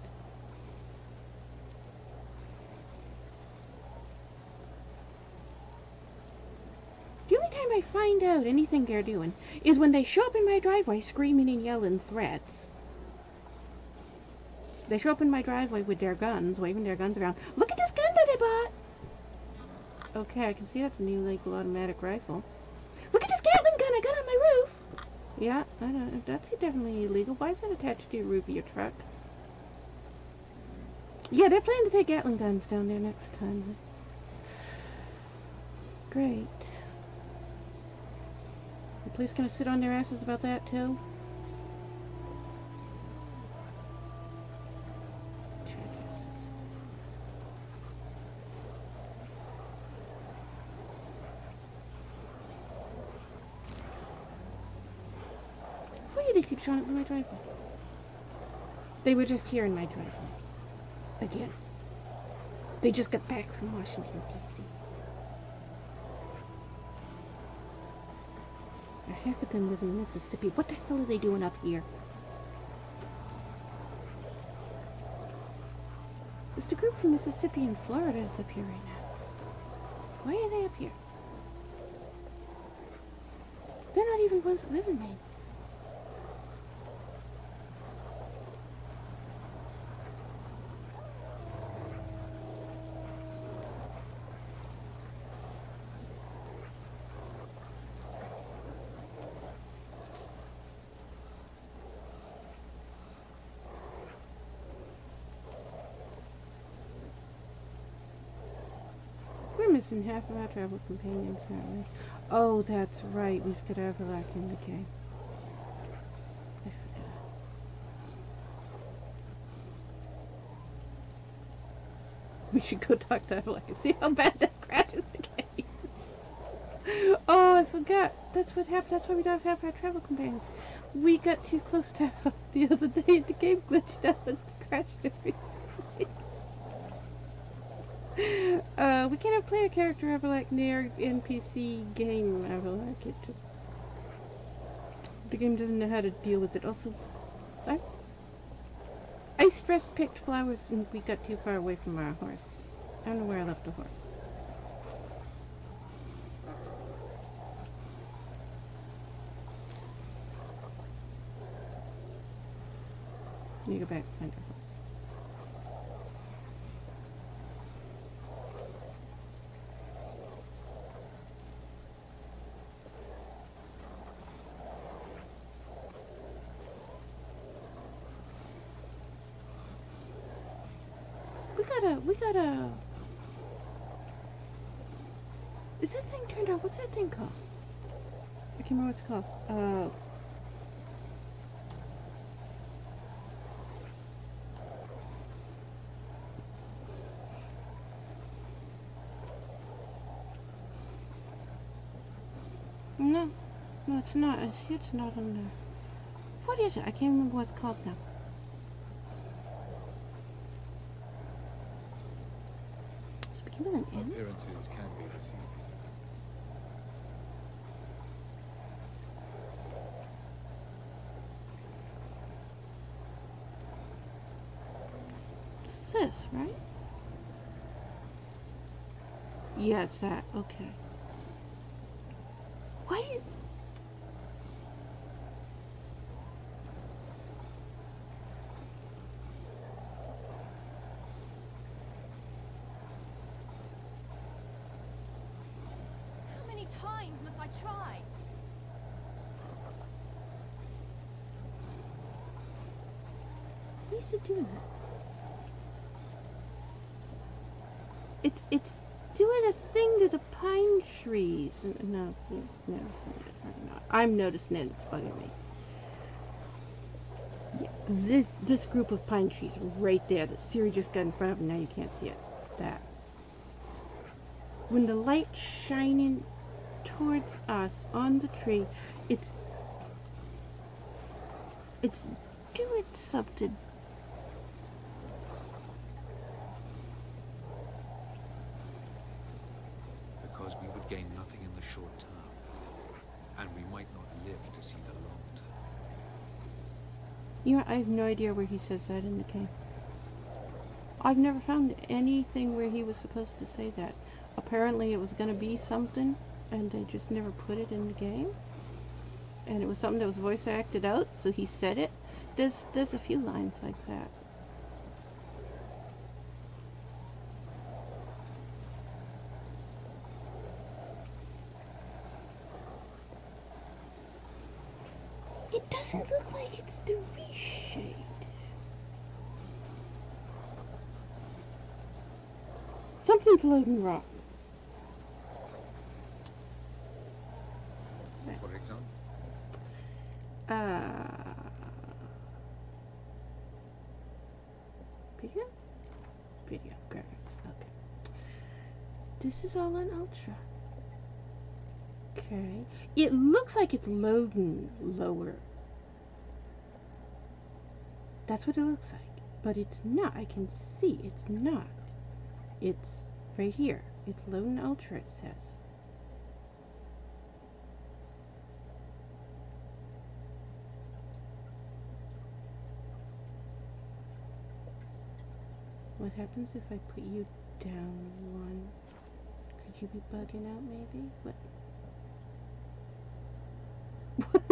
Speaker 1: time I find out anything they're doing is when they show up in my driveway screaming and yelling threats. They show up in my driveway with their guns, waving their guns around. Look at this gun that I bought! Okay, I can see that's a new legal automatic rifle. Look at this Gatling gun I got on my roof! Yeah, I don't, that's definitely illegal. Why is that attached to your roof of your truck? Yeah, they're planning to take Gatling guns down there next time. Great. The police gonna sit on their asses about that too? Jackasses. Why do they keep showing up in my driveway? They were just here in my driveway. Again. They just got back from Washington, D.C. Half of them live in Mississippi. What the hell are they doing up here? It's the group from Mississippi and Florida that's up here right now. Why are they up here? They're not even ones that live in Maine. We're missing half of our travel companions, aren't we? Oh, that's right. We've got Avallac'h in the game. I forgot. We should go talk to Avallac'h and see how bad that crashes the game. Oh, I forgot. That's what happened. That's why we don't have our travel companions. We got too close to Avallac'h the other day and the game glitched out and crashed everything. We can't have player character Avallac'h near NPC game Avallac'h. It just... the game doesn't know how to deal with it. Also, I stress picked flowers and we got too far away from our horse. I don't know where I left the horse. You go back and find our horse. We gotta... Is that thing turned on? What's that thing called? I can't remember what it's called. No, it's not. I see it's not on there. What is it? I can't remember what it's called now. Speaking with an N?
Speaker 2: Appearances can be deceiving.
Speaker 1: It's this, right? Yeah, it's that. Okay. Why?
Speaker 3: How many times must I try?
Speaker 1: Why is it doing that? It's doing a thing to the pine trees. No, no, I'm noticing it. It's bugging me. Yeah, this group of pine trees right there that Siri just got in front of, and now you can't see it. That. When the light's shining towards us on the tree, it's doing something.
Speaker 4: Because we would gain nothing in the short term, and we might not live to see the long term.
Speaker 1: You know, I have no idea where he says that in the game. I've never found anything where he was supposed to say that. Apparently it was going to be something, and they just never put it in the game. And it was something that was voice acted out, so he said it. There's a few lines like that. It doesn't look like it's the reshade. Something's loading wrong.
Speaker 2: For example?
Speaker 1: Video? Video graphics, okay. This is all on Ultra. Okay. It looks like it's loading lower. That's what it looks like. But it's not. I can see it's not. It's right here. It's loading Ultra, it says. What happens if I put you down one? Could you be bugging out maybe? What? What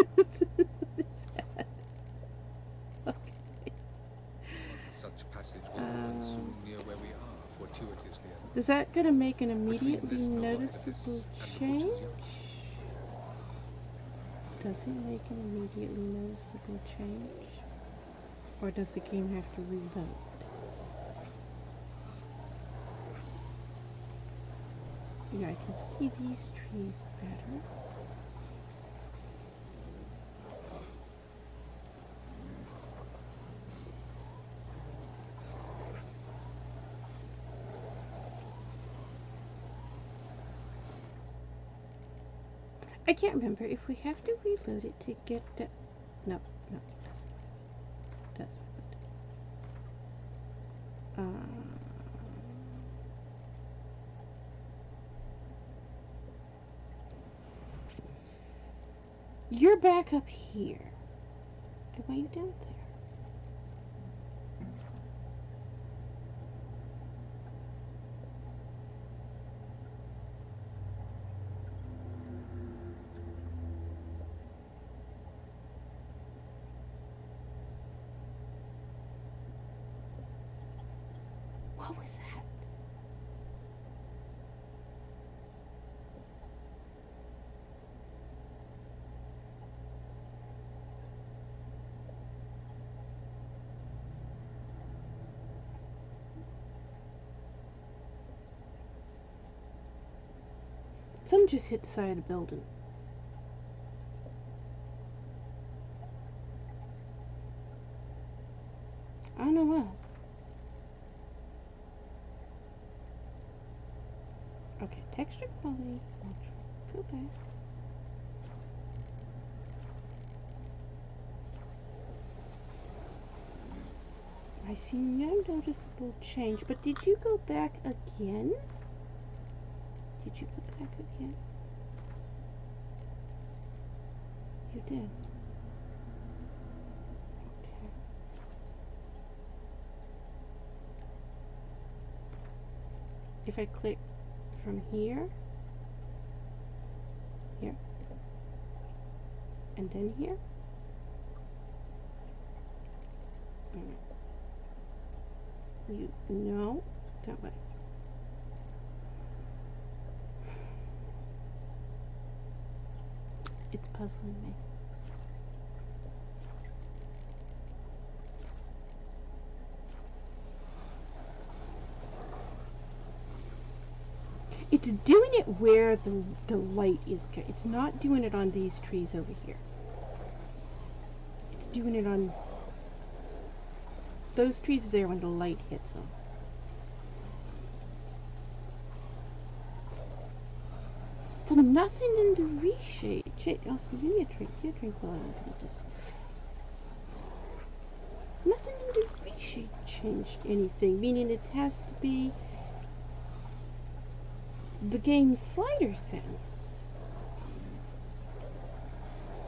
Speaker 1: is that? Okay.
Speaker 2: Such passage will open soon near where we are, fortuitously enough.
Speaker 1: Is that going to make an
Speaker 2: Between
Speaker 1: immediately
Speaker 2: this
Speaker 1: noticeable
Speaker 2: and the
Speaker 1: change?
Speaker 2: butcher's yard.
Speaker 1: Does it make an immediately noticeable change? Or does the game have to reload? Yeah, I can see these trees better. I can't remember if we have to reload it to get the... No, that's good. You're back up here. I want you down there. What was that? Some just hit the side of the building. I don't know what. Okay, texture quality, ultra. Okay. I see no noticeable change, but did you go back again? Did you go back again? You did. Okay. If I click from here, and then here, no, that way. It's puzzling me. It's doing it where the light is. It's not doing it on these trees over here. It's doing it on those trees there when the light hits them. But nothing in the reshade. Also, you need a drink. You drink while I'm looking at this. Nothing in the reshade changed anything, meaning it has to be the game's slider sounds.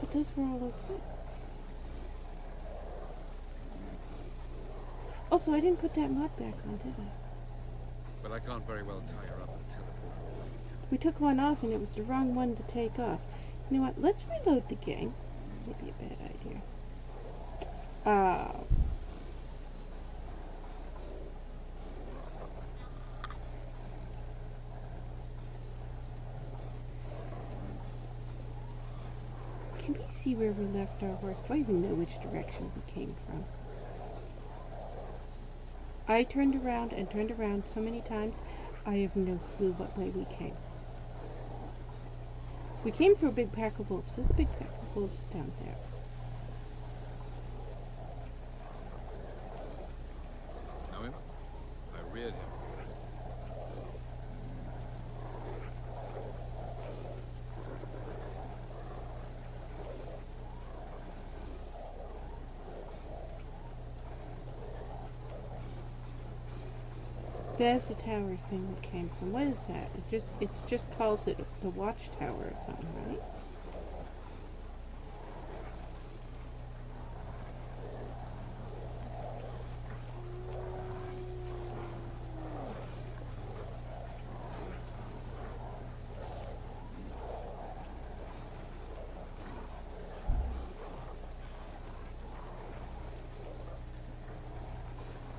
Speaker 1: But those were all okay. Also, I didn't put that mud back on, did I?
Speaker 2: Well, I can't very well tie her up and teleport her away.
Speaker 1: We took one off and it was the wrong one to take off. You know what? Let's reload the game. Maybe a bad idea. Can we see where we left our horse? Do I even know which direction we came from? I turned around and turned around so many times, I have no clue what way we came. We came through a big pack of wolves. There's a big pack of wolves down there.
Speaker 2: Know him? I reared him.
Speaker 1: There's the tower thing we came from. What is that? It just calls it the watchtower or something, right?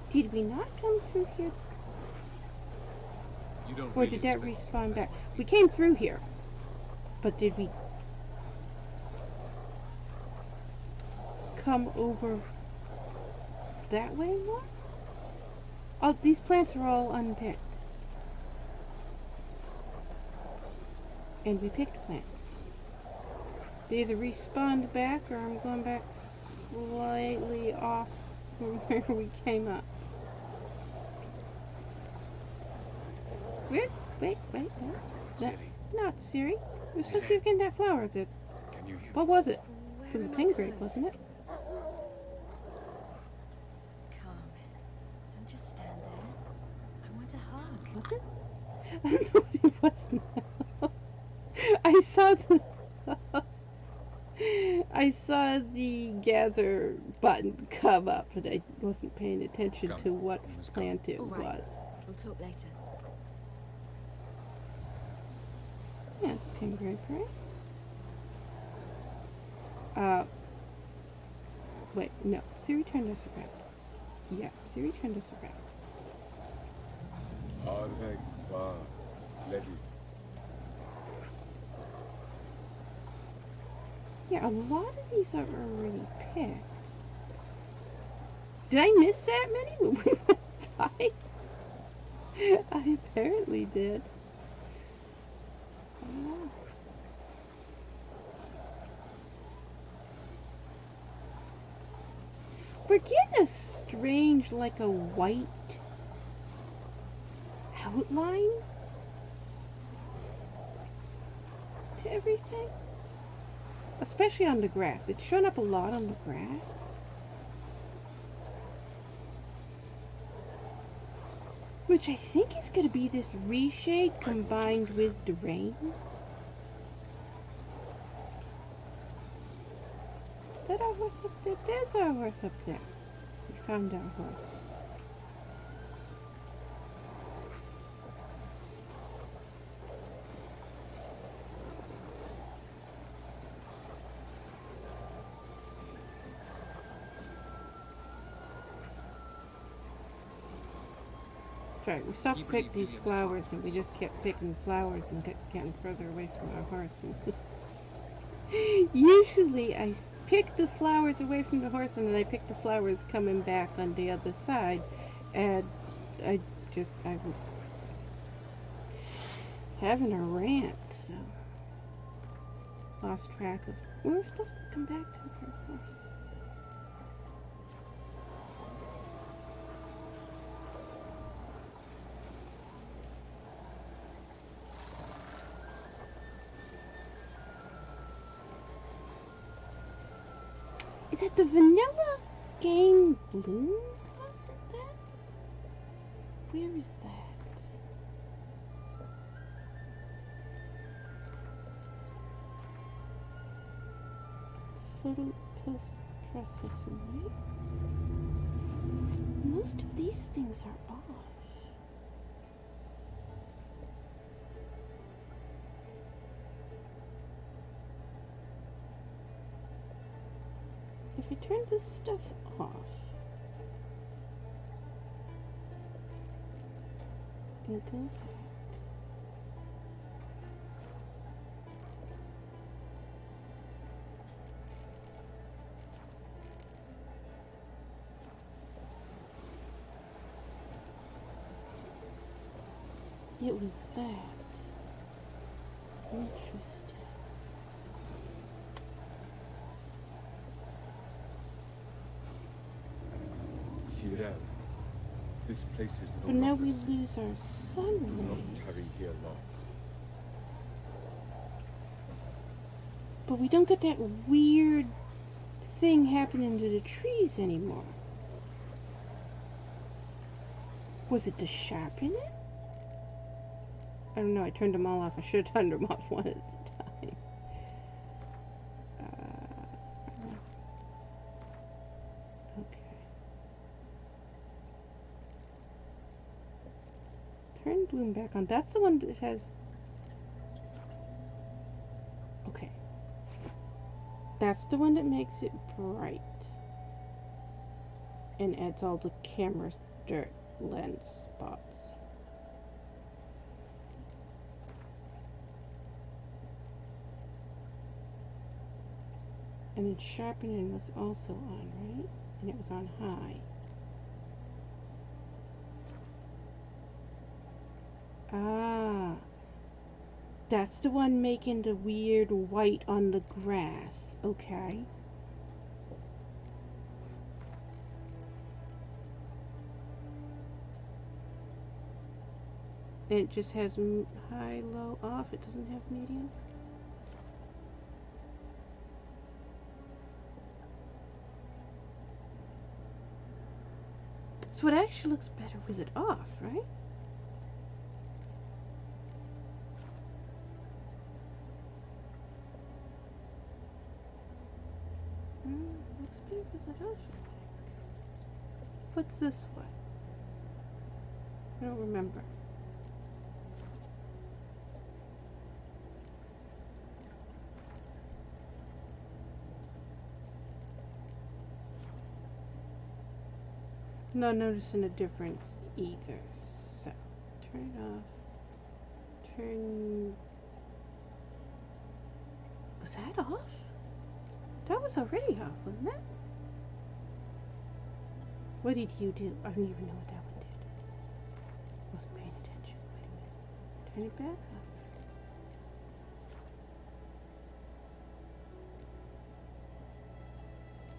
Speaker 1: Did we not come through here?
Speaker 2: You don't
Speaker 1: Or
Speaker 2: really
Speaker 1: did that
Speaker 2: expect
Speaker 1: respawn
Speaker 2: to
Speaker 1: back?
Speaker 2: mess with
Speaker 1: We
Speaker 2: me.
Speaker 1: came through here. But did we come over that way more? Oh, these plants are all unpicked. And we picked plants. They either respawned back or I'm going back slightly off from where we came up. Wait. No,
Speaker 2: Silly.
Speaker 1: not Siri. We're supposed to be getting that flower.
Speaker 2: Can you hear me?
Speaker 1: What was it?
Speaker 3: Where
Speaker 1: It was a
Speaker 3: are my
Speaker 1: pengrape,
Speaker 3: colours?
Speaker 1: wasn't it?
Speaker 3: Come. Don't just stand there. I want a hug.
Speaker 1: Was it? I don't know what it was now. I saw the I saw the gather button come up, but I wasn't paying attention
Speaker 2: Come.
Speaker 1: to what
Speaker 2: You must
Speaker 1: plant it
Speaker 3: All right.
Speaker 1: was.
Speaker 3: We'll talk later.
Speaker 1: Yeah, it's a pengrape, right? Wait, no. Siri turned us around. Yes, Siri turned us around.
Speaker 5: Avallac'h va lady.
Speaker 1: Yeah, a lot of these are already picked. Did I miss that many when we went by? I apparently did. Oh. We're getting a strange, like a white outline to everything. Especially on the grass. It's shown up a lot on the grass. Which I think is going to be this reshade combined with the rain. Is that our horse up there? There's our horse up there. We found our horse. Right, we stopped to
Speaker 2: Keep
Speaker 1: pick
Speaker 2: it
Speaker 1: these
Speaker 2: Gideon's
Speaker 1: flowers
Speaker 2: path.
Speaker 1: and we just kept picking flowers and getting further away from our horse. And usually I pick the flowers away from the horse and then I pick the flowers coming back on the other side. And I was having a rant, so lost track of. We were supposed to come back to our horse. Is that the vanilla game bloom? Was it that? Where is that? Photo post processing, right? Most of these things are off. If I turn this stuff off and go back, it was that. Interesting.
Speaker 5: Shirel, this place is no
Speaker 1: But now
Speaker 5: longer
Speaker 1: we
Speaker 5: safe.
Speaker 1: lose our
Speaker 5: Do
Speaker 1: sun
Speaker 5: not
Speaker 1: rays.
Speaker 5: tarry here long.
Speaker 1: But we don't get that weird thing happening to the trees anymore. Was it to sharpen it? I don't know, I turned them all off. I should have turned them off one at a time. Okay. Turn bloom back on. That's the one that has... Okay. That's the one that makes it bright. And adds all the camera dirt lens spots. And its sharpening was also on, right? And it was on high. Ah. That's the one making the weird white on the grass. Okay. And it just has high, low, off. It doesn't have medium. So it actually looks better with it off, right? Looks better with it off, I think. What's this one? I don't remember. Not noticing a difference either. So, turn it off. Turn... Was that off? That was already off, wasn't it? What did you do? I don't even know what that one did. Wasn't paying attention. Wait a minute. Turn it back up.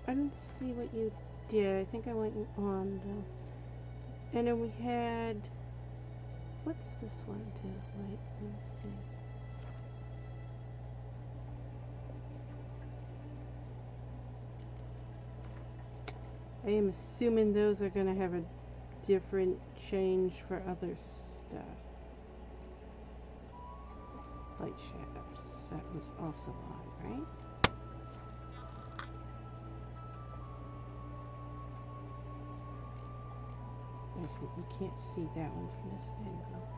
Speaker 1: I didn't see what you did. I think I went on though. And then we had... What's this one do? Wait, let me see. I am assuming those are going to have a different change for other stuff. Light shadows. That was also on, right? Actually, we can't see that one from this angle.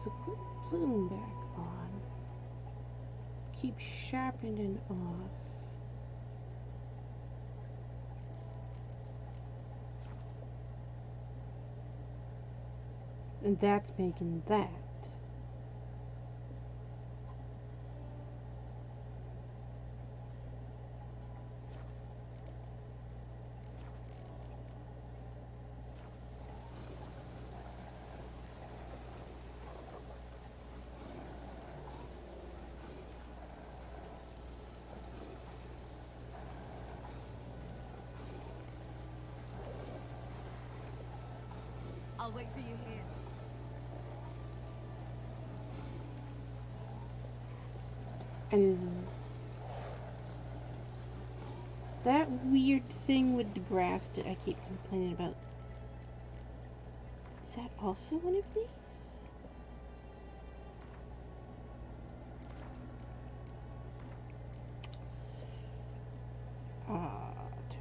Speaker 1: So put bloom back on. Keep sharpening off. And that's making that.
Speaker 3: I'll wait for you here.
Speaker 1: And is that weird thing with the grass that I keep complaining about, is that also one of these?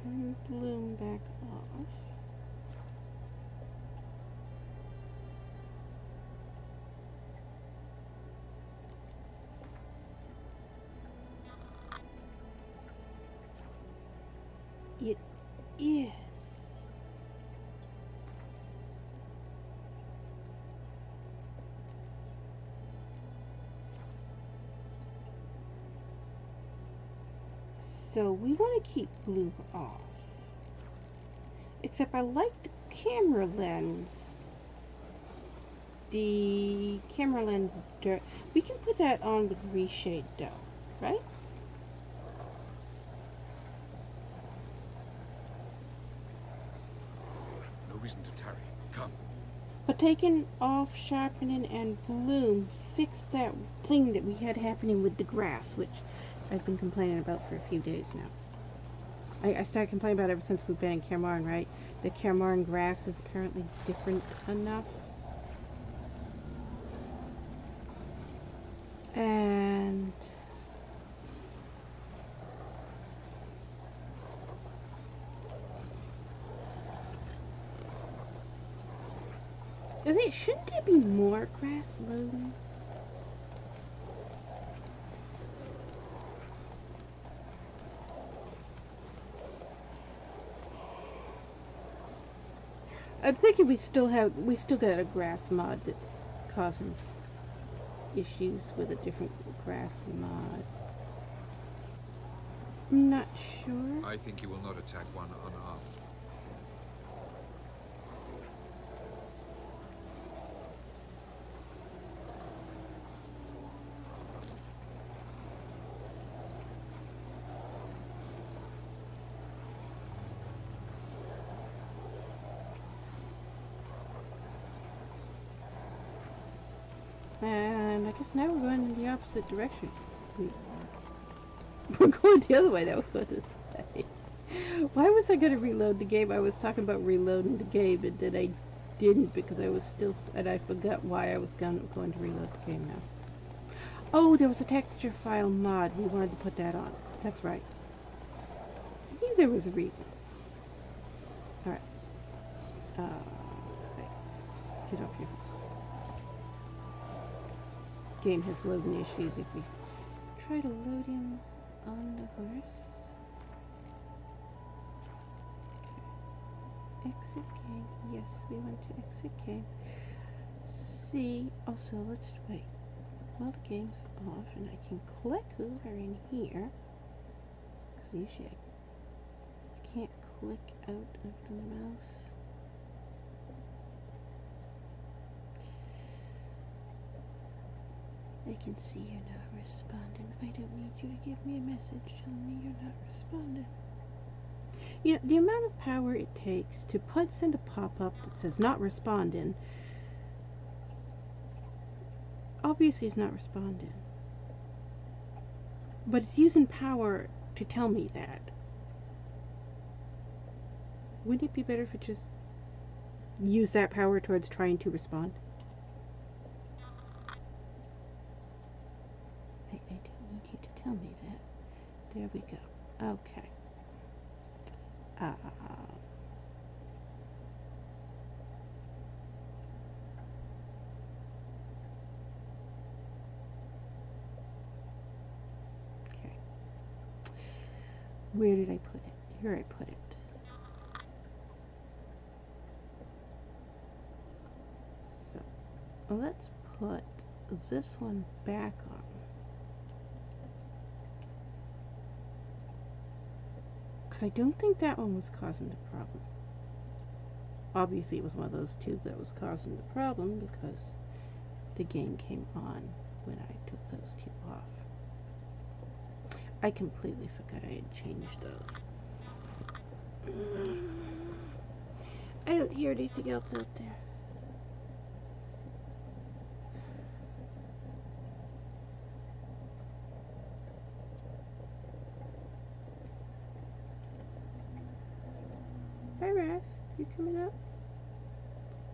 Speaker 1: Turn bloom back off. it is. So we want to keep blue off. Except I like the camera lens. The camera lens dirt. We can put that on with reshade though, right?
Speaker 2: No reason to tarry. Come.
Speaker 1: But taking off sharpening and bloom fixed that thing that we had happening with the grass, which I've been complaining about for a few days now. I started complaining about it ever since we've been in Cairmarn, right? The Cairmarn grass is apparently different enough. And shouldn't there be more grass loading? I'm thinking we still got a grass mod that's causing issues with a different grass mod. I'm not sure.
Speaker 4: I think you will not attack one unarmed.
Speaker 1: And I guess now we're going in the opposite direction. We're going the other way, that was what to say. Why was I going to reload the game? I was talking about reloading the game, and then I didn't because I was still, and I forgot why I was going to reload the game now. Oh, there was a texture file mod. We wanted to put that on. That's right. I knew there was a reason. Alright. Get off your horse. Game has loading issues if we try to load him on the horse. Okay. Exit game. Yes, we want to exit game. See, also let's wait. While the game's off and I can click over in here. Because usually I can't click out of the mouse. I can see you're not responding. I don't need you to give me a message telling me you're not responding. You know, the amount of power it takes to send a pop-up that says not responding, obviously it's not responding. But it's using power to tell me that. Wouldn't it be better if it just used that power towards trying to respond? I don't need you to tell me that. There we go. Okay. Okay. Where did I put it? Here I put it. So, let's put this one back on. Because I don't think that one was causing the problem. Obviously it was one of those two that was causing the problem because the game came on when I took those two off. I completely forgot I had changed those. I don't hear anything else out there. Hi, Ras. You coming up?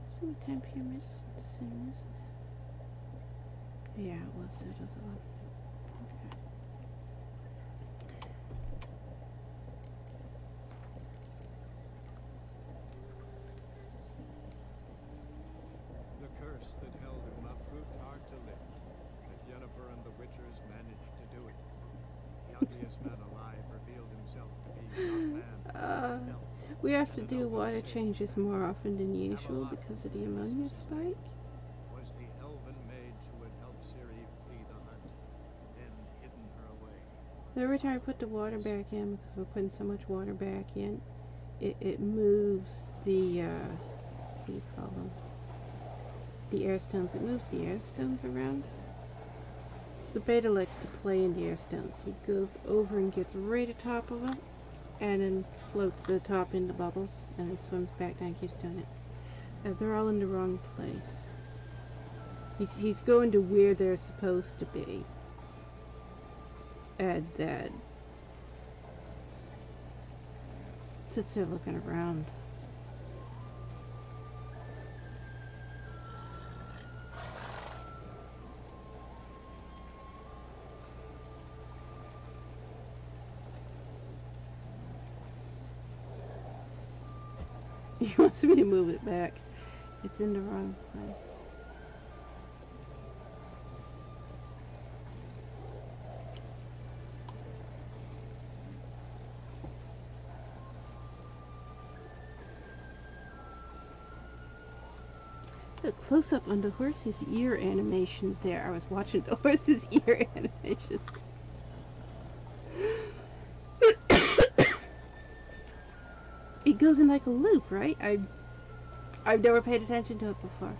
Speaker 1: It's any time for your medicine soon, isn't it? Yeah, it was. It was 11. Okay.
Speaker 6: The curse that held him up proved hard to lift, but Yennefer and the Witchers managed to do it. The ugliest man alive revealed himself to be not man.
Speaker 1: We have to do water changes more often than usual because of the ammonia spike.
Speaker 6: Was the elven mage who had helped Ciri flee the hunt, then hidden her away.
Speaker 1: So every time I put the water back in, because we're putting so much water back in, it moves the, what do you call them? The air stones. It moves the air stones around. The beta likes to play in the air stones. He goes over and gets right atop of them, and then floats the top into bubbles, and then swims back down and keeps doing it. They're all in the wrong place. He's going to where they're supposed to be. And then sits there looking around. He wants me to move it back. It's in the wrong place. A close up on the horse's ear animation there. I was watching the horse's ear animation. It goes in like a loop, right? I've never paid attention to it before.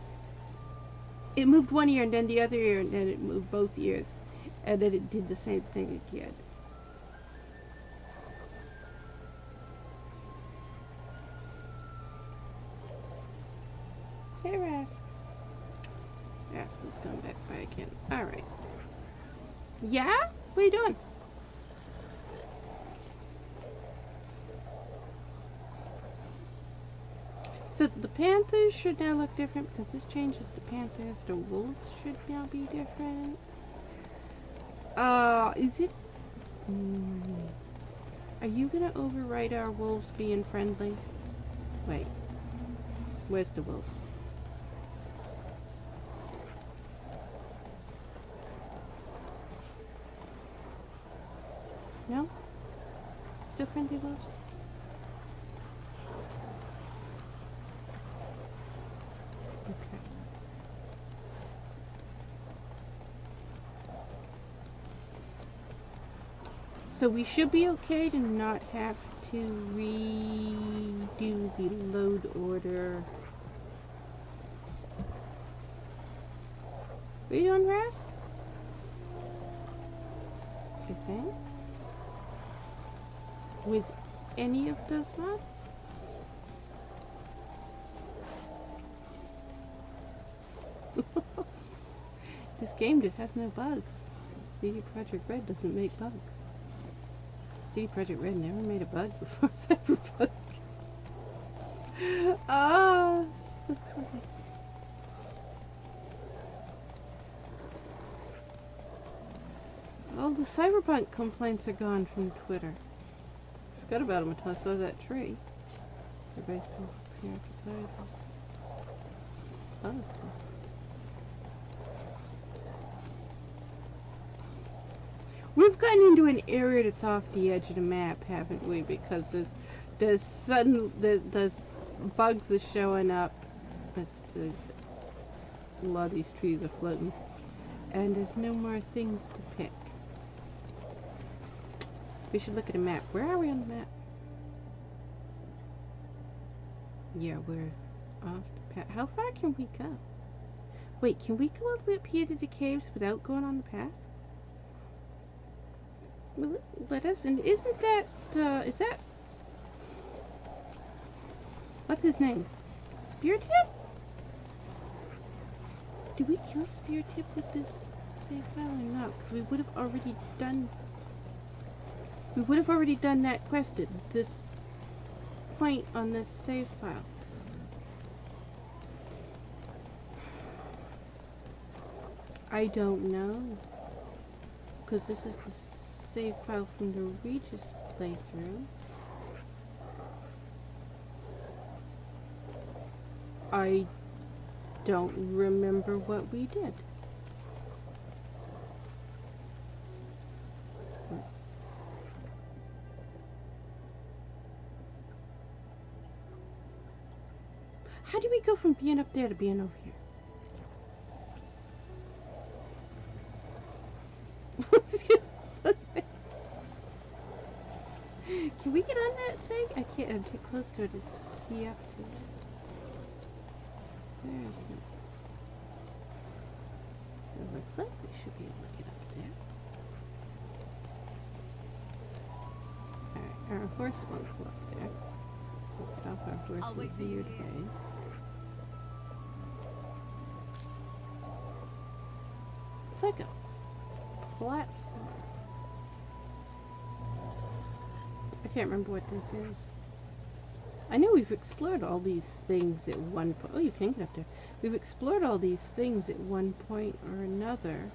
Speaker 1: It moved one ear and then the other ear and then it moved both ears. And then it did the same thing again. Hey, Rask. Rask is coming back by again. Alright. Yeah? What are you doing? So the panthers should now look different because this changes the panthers. The wolves should now be different. Is it... Are you gonna override our wolves being friendly? Wait. Where's the wolves? No? Still friendly wolves? Okay. So we should be okay to not have to redo the load order. What are you doing, Rask? I think. With any of those mods? This game just has no bugs. CD Projekt Red doesn't make bugs. CD Projekt Red never made a bug before Cyberpunk. Oh, so funny. All the Cyberpunk complaints are gone from Twitter. Forgot about them until I saw that tree. Everybody's preoccupied with other stuff. We've gotten into an area that's off the edge of the map, haven't we? Because there's bugs are showing up. A lot of these trees are floating, and there's no more things to pick. We should look at a map. Where are we on the map? Yeah, we're off the path. How far can we go? Wait, can we go all the way up here to the caves without going on the path? Well, let us, and isn't that, is that, what's his name? Speartip? Did we kill Speartip with this save file or not? Because we would have already done that quest at this point on this save file. I don't know. Because this is the save file from the Regis playthrough. I don't remember what we did. How do we go from being up there to being over here? Can we get on that thing? I can't. I'm too close to it to see up to it. There's no. It looks like we should be able to get up there. Alright, our horse won't go up there. We'll get off our horse
Speaker 3: I'll wait for
Speaker 1: in
Speaker 3: you
Speaker 1: weird
Speaker 3: here.
Speaker 1: ways. It's like a platform. I can't remember what this is. I know we've explored all these things at one point. Oh, you can get up there. We've explored all these things at one point or another.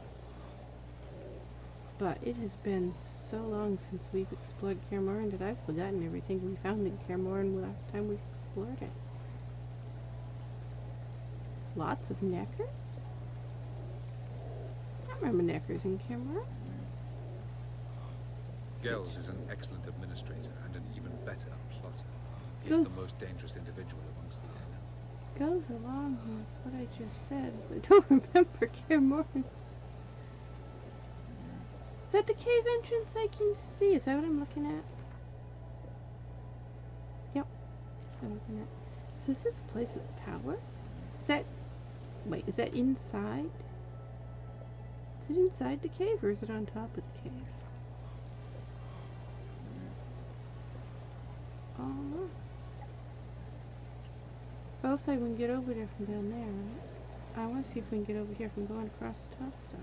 Speaker 1: But it has been so long since we've explored Kaer Morhen that I've forgotten everything we found in Kaer Morhen last time we explored it. Lots of neckers? I remember neckers in Kaer Morhen.
Speaker 4: Gels is an excellent administrator and an even better plotter. He's
Speaker 1: Goes-
Speaker 4: the most dangerous individual amongst the enemy.
Speaker 1: Goes along with what I just said, is I don't remember Kaer Morhen. Is that the cave entrance I can see? Is that what I'm looking at? Yep. That's what I'm looking at. So is this a place of power? Is that... Wait, is that inside? Is it inside the cave or is it on top of the cave? Oh, look. Also, we can get over there from down there, right? I want to see if we can get over here from going across the top, though.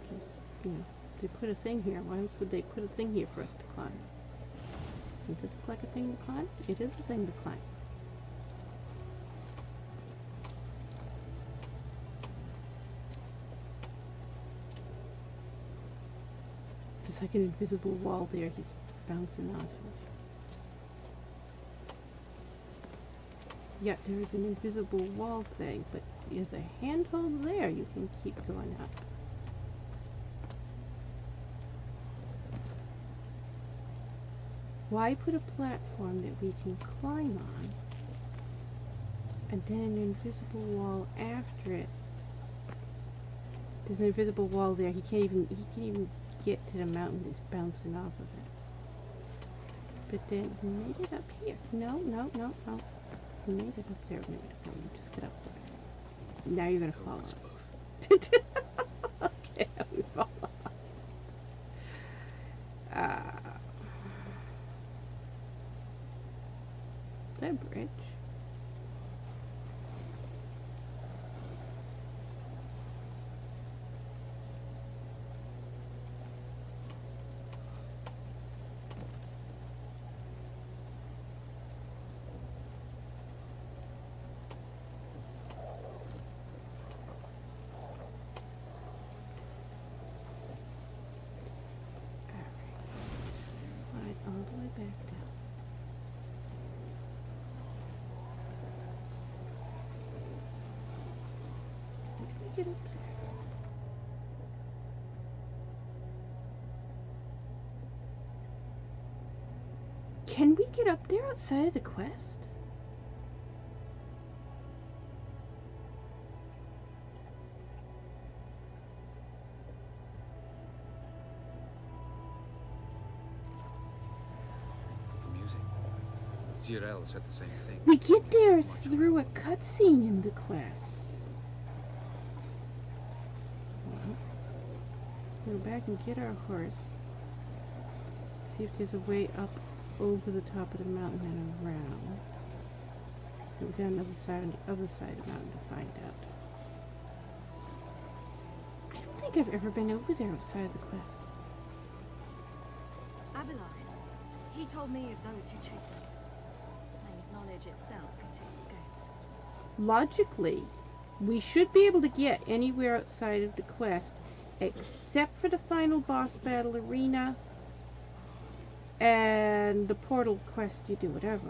Speaker 1: Because, you know, they put a thing here. Why else would they put a thing here for us to climb? Doesn't this look like a thing to climb? It is a thing to climb. There's like an invisible wall there he's bouncing off of. Yeah, there is an invisible wall thing, but there's a handhold there you can keep going up. Why put a platform that we can climb on and then an invisible wall after it? There's an invisible wall there. He can't even get to the mountain that's bouncing off of it. But then he made it up here. No. He made it up there a minute ago. You just get up there. Now you're gonna fall
Speaker 4: It's
Speaker 1: off.
Speaker 4: both.
Speaker 1: Okay, we fall off. Is that a bridge? Slide all the way back down. How do we get up there? Can we get up there outside of the quest?
Speaker 4: Amusing. GRL said the same thing.
Speaker 1: We get there
Speaker 4: Much
Speaker 1: through a cutscene in the quest. Go back and get our horse. See if there's a way up over the top of the mountain and around. Go down the other side on the other side of the mountain to find out. I don't think I've ever been over there outside of the quest.
Speaker 3: Avallac'h. He told me of those who chase us. Claims knowledge itself can tip the scales.
Speaker 1: Logically, we should be able to get anywhere outside of the quest except for the final boss battle arena and the portal quest you do whatever.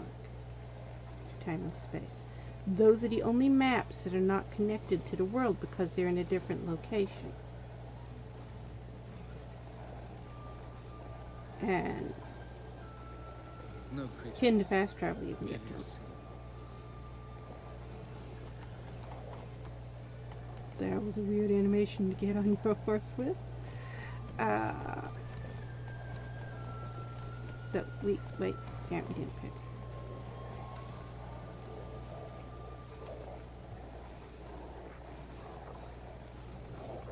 Speaker 1: Time and space. Those are the only maps that are not connected to the world because they're in a different location. And
Speaker 2: No creature.
Speaker 1: Kin to fast travel, you can
Speaker 2: in
Speaker 1: get to.
Speaker 2: his sea.
Speaker 1: That was a weird animation to get on your horse with. So we wait. Yeah, we didn't pick.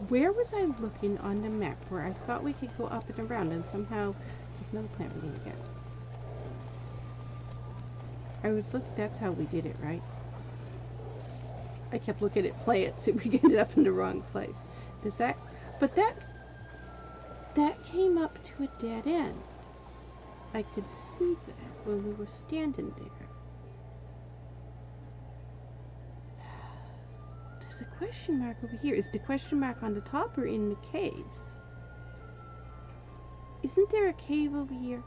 Speaker 1: Where was I looking on the map where I thought we could go up and around, and somehow there's another plant we didn't get? I was looking. That's how we did it, right? I kept looking at plants and we ended up in the wrong place. Does that? But that came up to a dead end. I could see that when we were standing there. There's a question mark over here. Is the question mark on the top or in the caves? Isn't there a cave over here?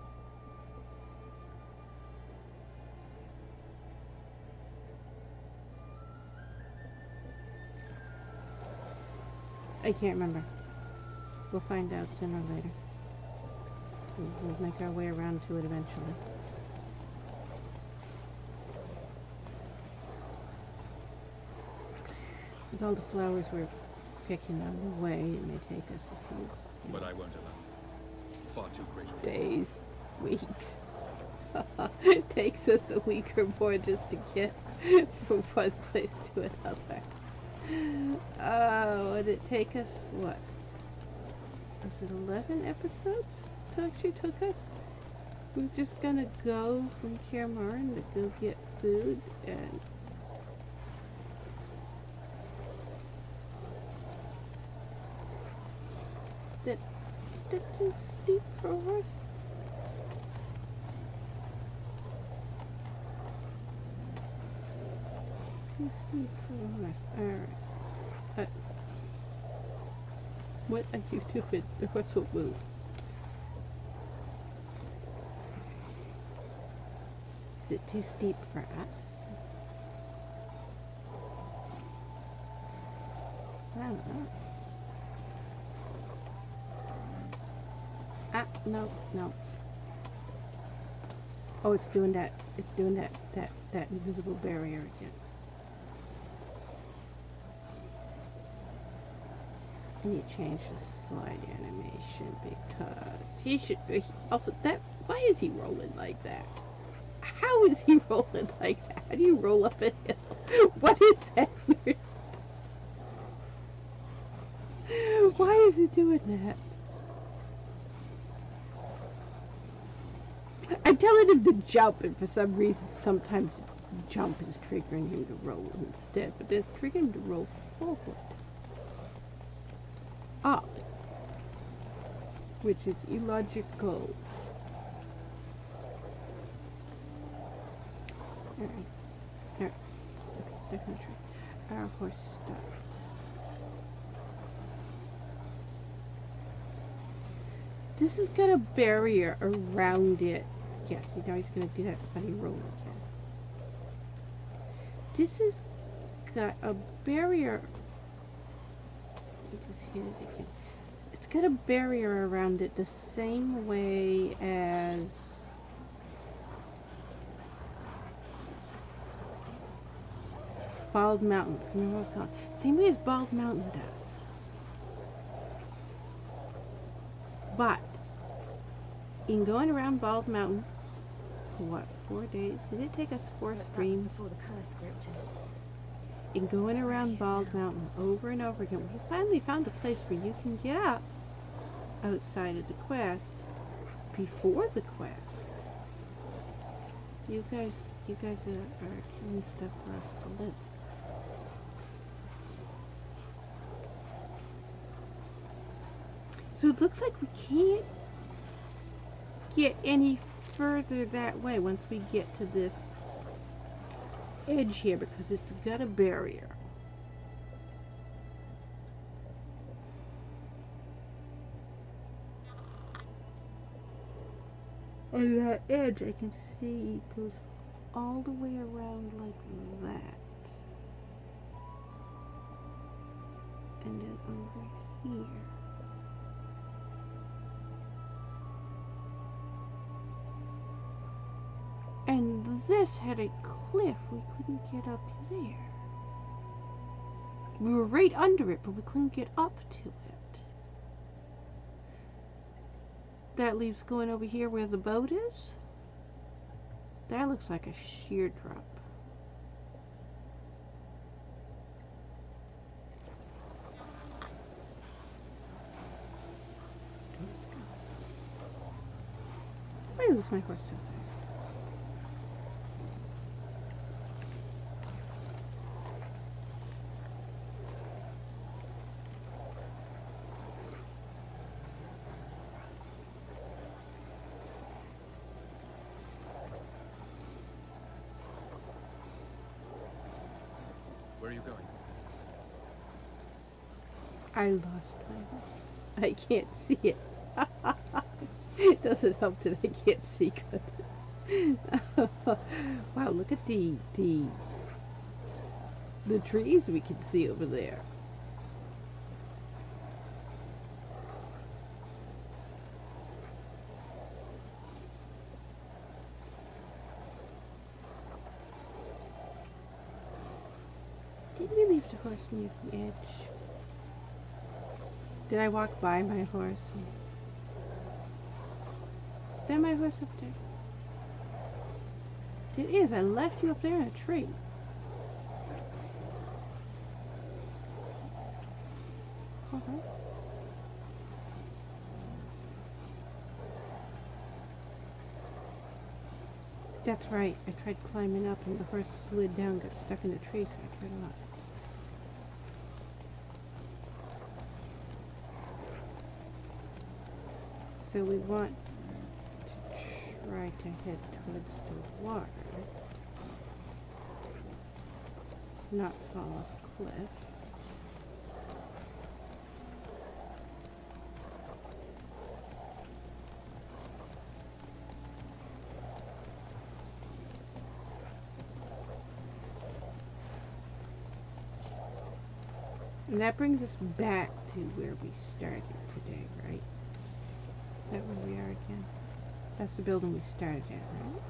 Speaker 1: I can't remember. We'll find out sooner or later. We'll make our way around to it eventually. With all the flowers we're picking on the way, it may take us a few
Speaker 2: But I won't allow. Far too great a risk.
Speaker 1: days, weeks. It takes us a week or more just to get from one place to another. Oh, would it take us, what? Was it 11 episodes it actually took us? We're just gonna go from Cameron to go get food and... That too steep for us? Too steep for us. Alright. What are you doing? The horse will move. Is it too steep for us? I don't know. Ah, no, no. Oh, it's doing that. It's doing that invisible barrier again. I need to change the slide animation because he should also that. Why is he rolling like that? How is he rolling like that? How do you roll up a hill? What is that weird? Why is he doing that? I'm telling him to jump, and for some reason, sometimes jump is triggering him to roll instead, but it's triggering him to roll forward. Up. Which is illogical. Alright. Alright. It's okay, stuck in the tree. Our horse stuck. This has got a barrier around it. Yes, now he's going to do that funny roll again. This has got a barrier. Just hit it again. It's got a barrier around it the same way as Bald Mountain. I remember what it's called. Same way as Bald Mountain does. But in going around Bald Mountain, what, 4 days? Did it take us 4 streams?
Speaker 3: Before the curse script.
Speaker 1: In going around Bald Mountain over and over again, we finally found a place where you can get up outside of the quest before the quest. You guys are killing stuff for us to live. So it looks like we can't get any further that way once we get to this edge here because it's got a barrier. On that edge I can see it goes all the way around like that. And then over here. this had a cliff. We couldn't get up there. We were right under it, but we couldn't get up to it. That leaves going over here where the boat is. That looks like a sheer drop. Let's go. I lose my horse so fast.
Speaker 2: Where are you going?
Speaker 1: I lost my horse. I can't see it. It doesn't help that I can't see good. Wow, look at the trees we can see over there. Did we leave the horse near the edge? Did I walk by my horse? Is that my horse up there? It is. I left you up there in a tree. Horse. That's right. I tried climbing up and the horse slid down, got stuck in a tree, so I tried off. So we want to try to head towards the water, not fall off a cliff. And that brings us back to where we started today, right? Is that where we are again? That's the building we started at, right?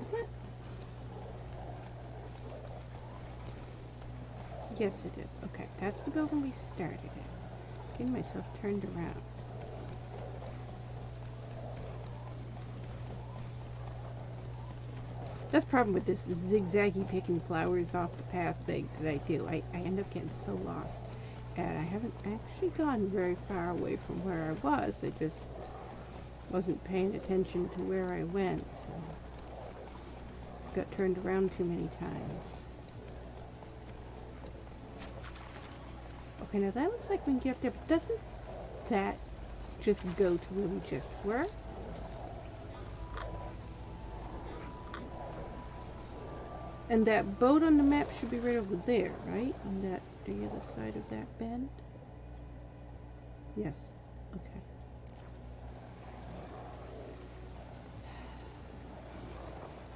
Speaker 1: Is it? Yes, it is. Okay, that's the building we started at. Getting myself turned around. That's the problem with this zigzaggy picking flowers off the path thing that I do. I end up getting so lost. And I haven't actually gone very far away from where I was. I just wasn't paying attention to where I went. So got turned around too many times. Okay, now that looks like we can get up there, but doesn't that just go to where we just were? And that boat on the map should be right over there, right? On that, the other side of that bend? Yes. Okay.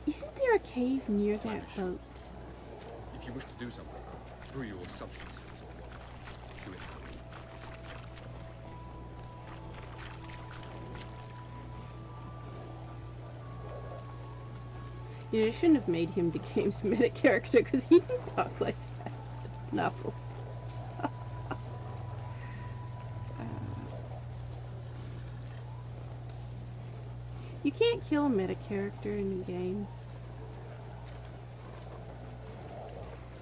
Speaker 1: Isn't there a cave near that boat?
Speaker 2: If you wish to do something, through your substances or what, do it now.
Speaker 1: Yeah, I shouldn't have made him the game's meta character because he didn't talk like that in novels. You can't kill a meta character in games.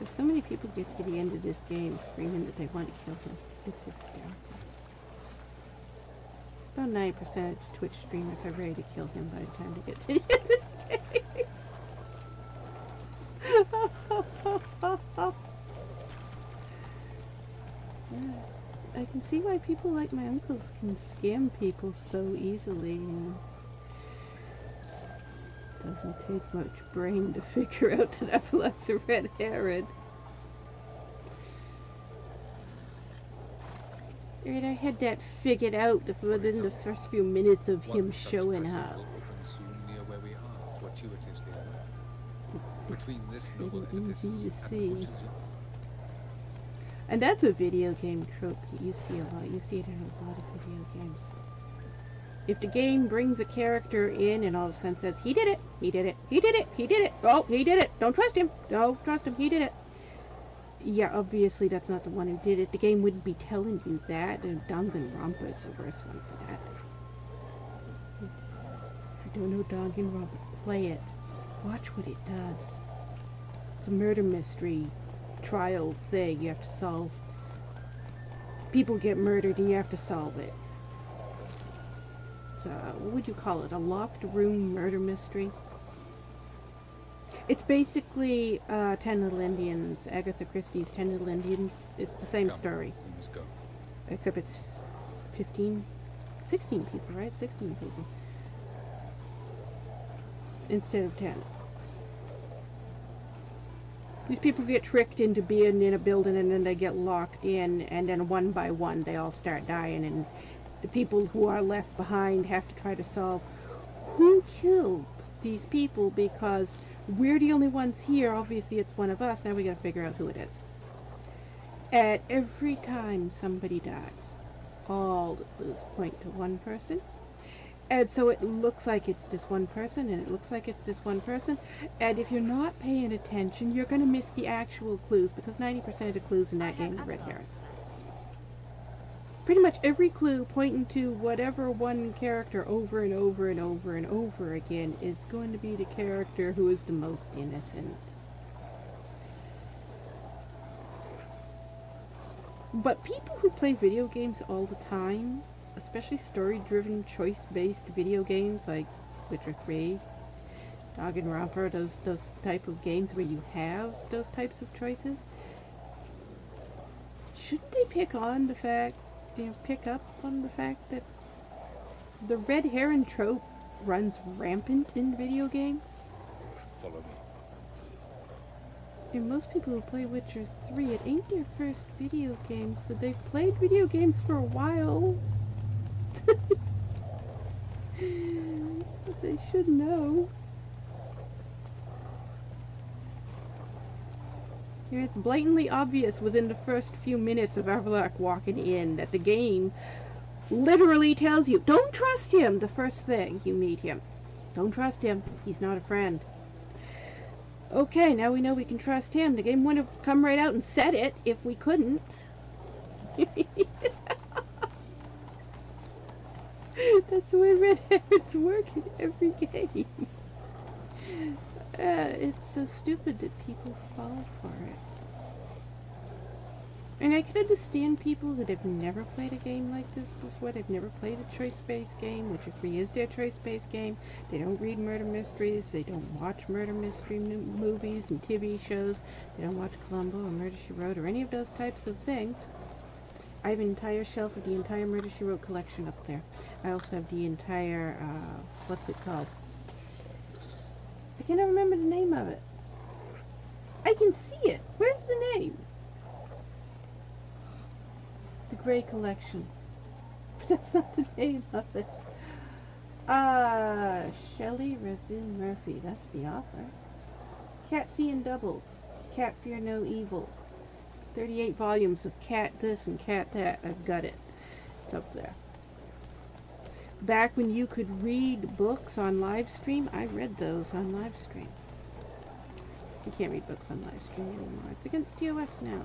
Speaker 1: So many people get to the end of this game screaming that they want to kill him. It's hysterical. About 90% of Twitch streamers are ready to kill him by the time they get to the end of the game. I can see why people like my uncles can scam people so easily. You know. Doesn't take much brain to figure out that Avallac'h's a red herring. Alright, I had that figured out within the first few minutes of him showing up.
Speaker 4: Will open soon near where we are, fortuitously enough. Between this noble
Speaker 1: pretty easy
Speaker 4: edifice
Speaker 1: to
Speaker 4: and
Speaker 1: see.
Speaker 4: the butcher's yard.
Speaker 1: And that's a video game trope that you see a lot. You see it in a lot of video games. If the game brings a character in and all of a sudden says, he did it, he did it, he did it, he did it, oh, he did it, don't trust him, don't trust him, he did it. Yeah, obviously that's not the one who did it. The game wouldn't be telling you that. Danganronpa is the worst one for that. If you don't know Danganronpa, play it. Watch what it does. It's a murder mystery trial thing you have to solve. People get murdered and you have to solve it. It's what would you call it? A locked room murder mystery? It's basically 10 Little Indians, Agatha Christie's 10 Little Indians. It's the same story.
Speaker 2: We must go.
Speaker 1: Except it's 16 people, right? 16 people. Instead of 10. These people get tricked into being in a building and then they get locked in, and then one by one they all start dying, and the people who are left behind have to try to solve who killed these people, because we're the only ones here. Obviously it's one of us. Now we gotta figure out who it is. And every time somebody dies, all the clues point to one person. And so it looks like it's this one person, and it looks like it's this one person. And if you're not paying attention, you're going to miss the actual clues, because 90% of the clues in that game are red herrings. Pretty much every clue pointing to whatever one character over and over and over and over again is going to be the character who is the most innocent. But people who play video games all the time, especially story-driven, choice-based video games like Witcher 3, Danganronpa, those type of games where you have those types of choices, shouldn't they pick up on the fact that the red herring trope runs rampant in video games?
Speaker 2: Follow me.
Speaker 1: And most people who play Witcher 3, it ain't their first video game, so they've played video games for a while. But they should know. Here, it's blatantly obvious within the first few minutes of Avallac'h walking in that the game literally tells you, don't trust him the first thing you meet him. Don't trust him. He's not a friend. Okay, now we know we can trust him. The game wouldn't have come right out and said it if we couldn't. That's the way red herrings work in every game. It's so stupid that people fall for it. And I can understand people that have never played a game like this before. They've never played a choice-based game, which is their choice-based game. They don't read murder mysteries. They don't watch murder mystery movies and TV shows. They don't watch Columbo or Murder, She Wrote or any of those types of things. I have an entire shelf of the entire Murder, She Wrote collection up there. I also have the entire, what's it called? I can't remember the name of it. I can see it. Where's the name? The Grey Collection. That's not the name of it. Shelley Razoo Murphy. That's the author. Cat Seeing Double. Cat Fear No Evil. 38 volumes of Cat This and Cat That. I've got it. It's up there. Back when you could read books on live stream, I read those on live stream. You can't read books on live stream anymore. It's against TOS now.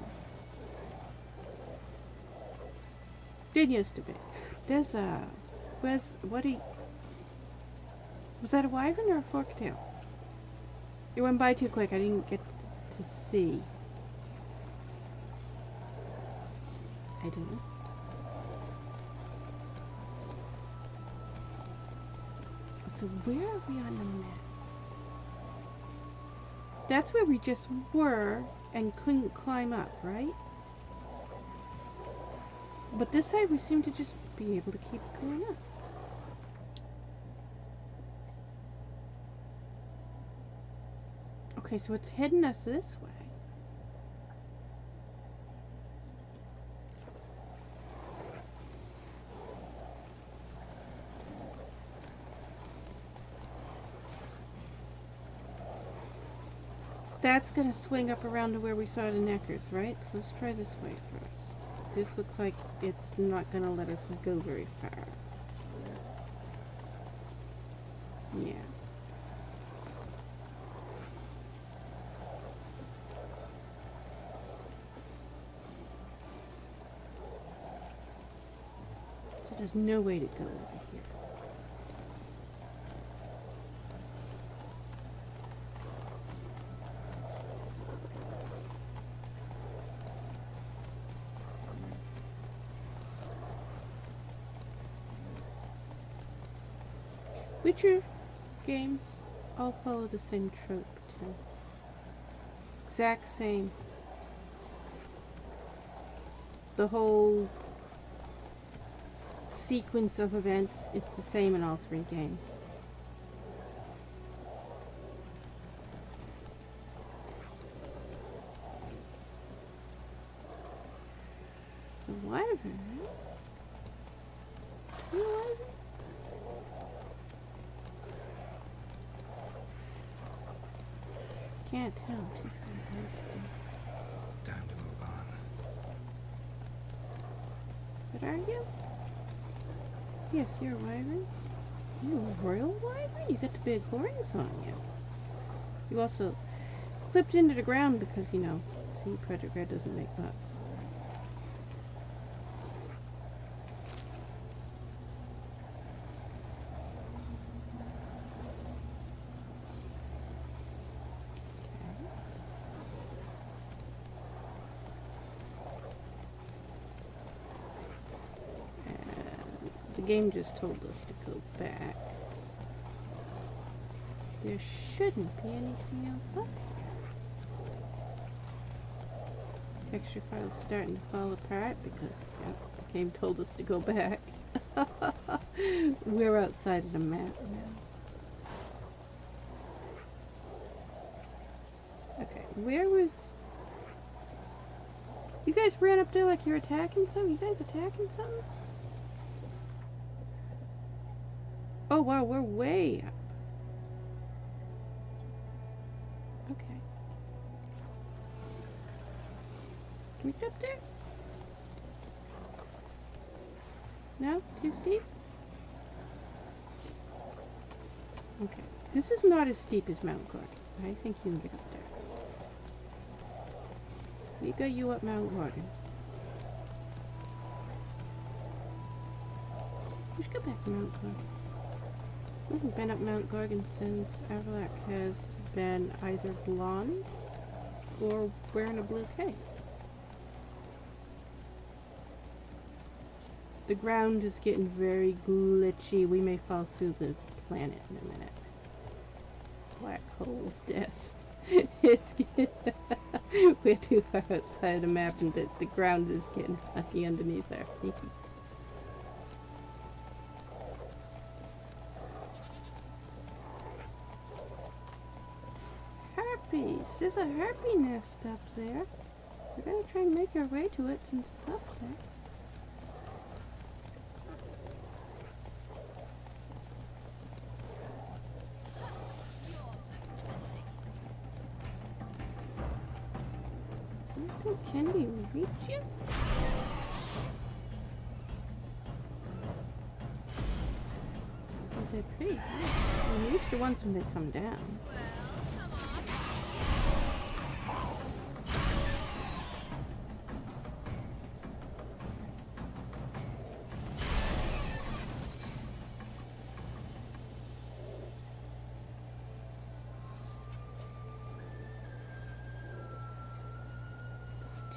Speaker 1: Did used to be. There's a... was that a wyvern or a forktail? It went by too quick. I didn't get to see. I don't know. So where are we on the map? That's where we just were and couldn't climb up, right? But this side we seem to just be able to keep going up. Okay, so it's heading us this way. That's gonna swing up around to where we saw the neckers, right? So let's try this way first. This looks like it's not gonna let us go very far. Yeah. So there's no way to go over here. Witcher games all follow the same trope too. Exact same. The whole sequence of events, it's the same in all three games. The wyvern, right? The wyvern? Can't tell too fast.
Speaker 2: Time to move on.
Speaker 1: What are you? Yes, you're a wyvern. You're a royal wyvern? You got the big horns on you. You also clipped into the ground because, you know, see, Project Red doesn't make bucks. The game just told us to go back. There shouldn't be anything else up here. Texture file's starting to fall apart because the game told us to go back. We're outside of the map now. Okay, where was... You guys ran up there like you're attacking something? You guys attacking something? Oh wow, we're way up. Okay. Can we get up there? No? Too steep? Okay. This is not as steep as Mount Gordon. I think you can get up there. We got you up Mount Gordon. We should go back to Mount Gordon. I haven't been up Mount Gorgon since Avallac'h has been either blonde or wearing a blue cape. The ground is getting very glitchy. We may fall through the planet in a minute. Black hole of death. It's getting... We're too far outside the map and the ground is getting funky underneath our feet. There's a harpy nest up there. We're gonna try and make our way to it since it's up there. Can we reach you? Well, they're pretty high. We reach the ones when they come down.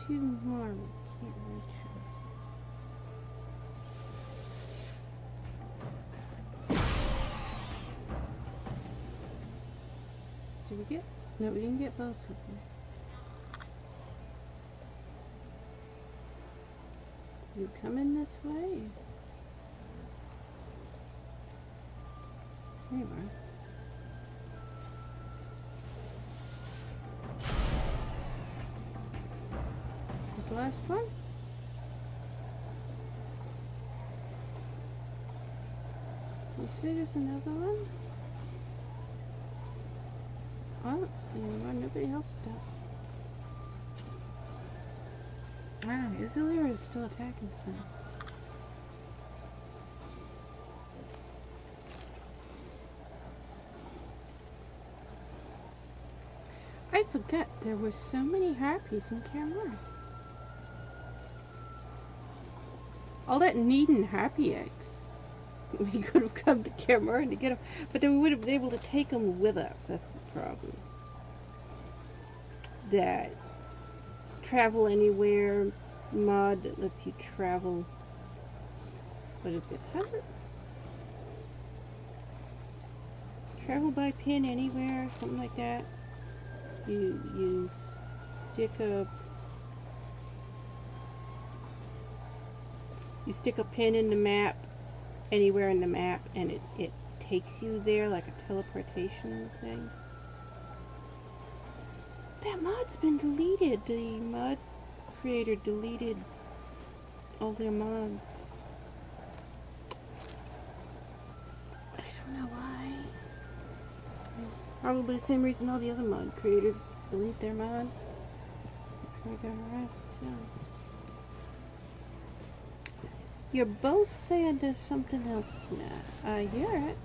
Speaker 1: Two more, we can't reach them. Did we get? No, we didn't get both of them. You coming this way? There you are. The last one? You see there's another one? I don't see anymore. Nobody else does. Ah, Isilira is still attacking some. I forgot there were so many harpies in Karamar. All that needing harpy eggs. We could have come to Karamar to get them, but then we would have been able to take them with us. That's the problem. That travel anywhere mod that lets you travel. What is it? Travel by pin anywhere, something like that. You stick a pin in the map, anywhere in the map, and it takes you there like a teleportation thing. That mod's been deleted. The mod creator deleted all their mods. I don't know why. Probably the same reason all the other mod creators delete their mods. We're gonna rest too. You're both saying there's something else now. I hear it.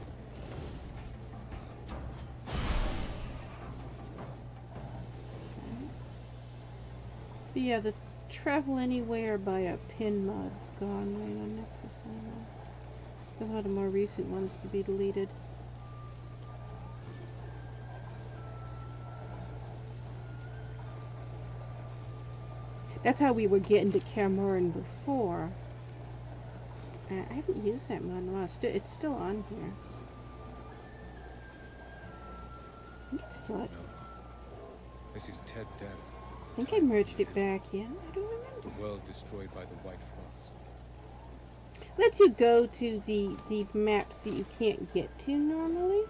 Speaker 1: But yeah, the travel anywhere by a pin mod's gone right on Nexus anymore. There's a lot of more recent ones to be deleted. That's how we were getting to Cameron before. I haven't used that mod in a while. It's still on here. I think it's still.
Speaker 2: No. This is Ted Data.
Speaker 1: I think I merged it back in. I don't remember.
Speaker 2: The world destroyed by the White Frost.
Speaker 1: Lets you go to the maps that you can't get to normally.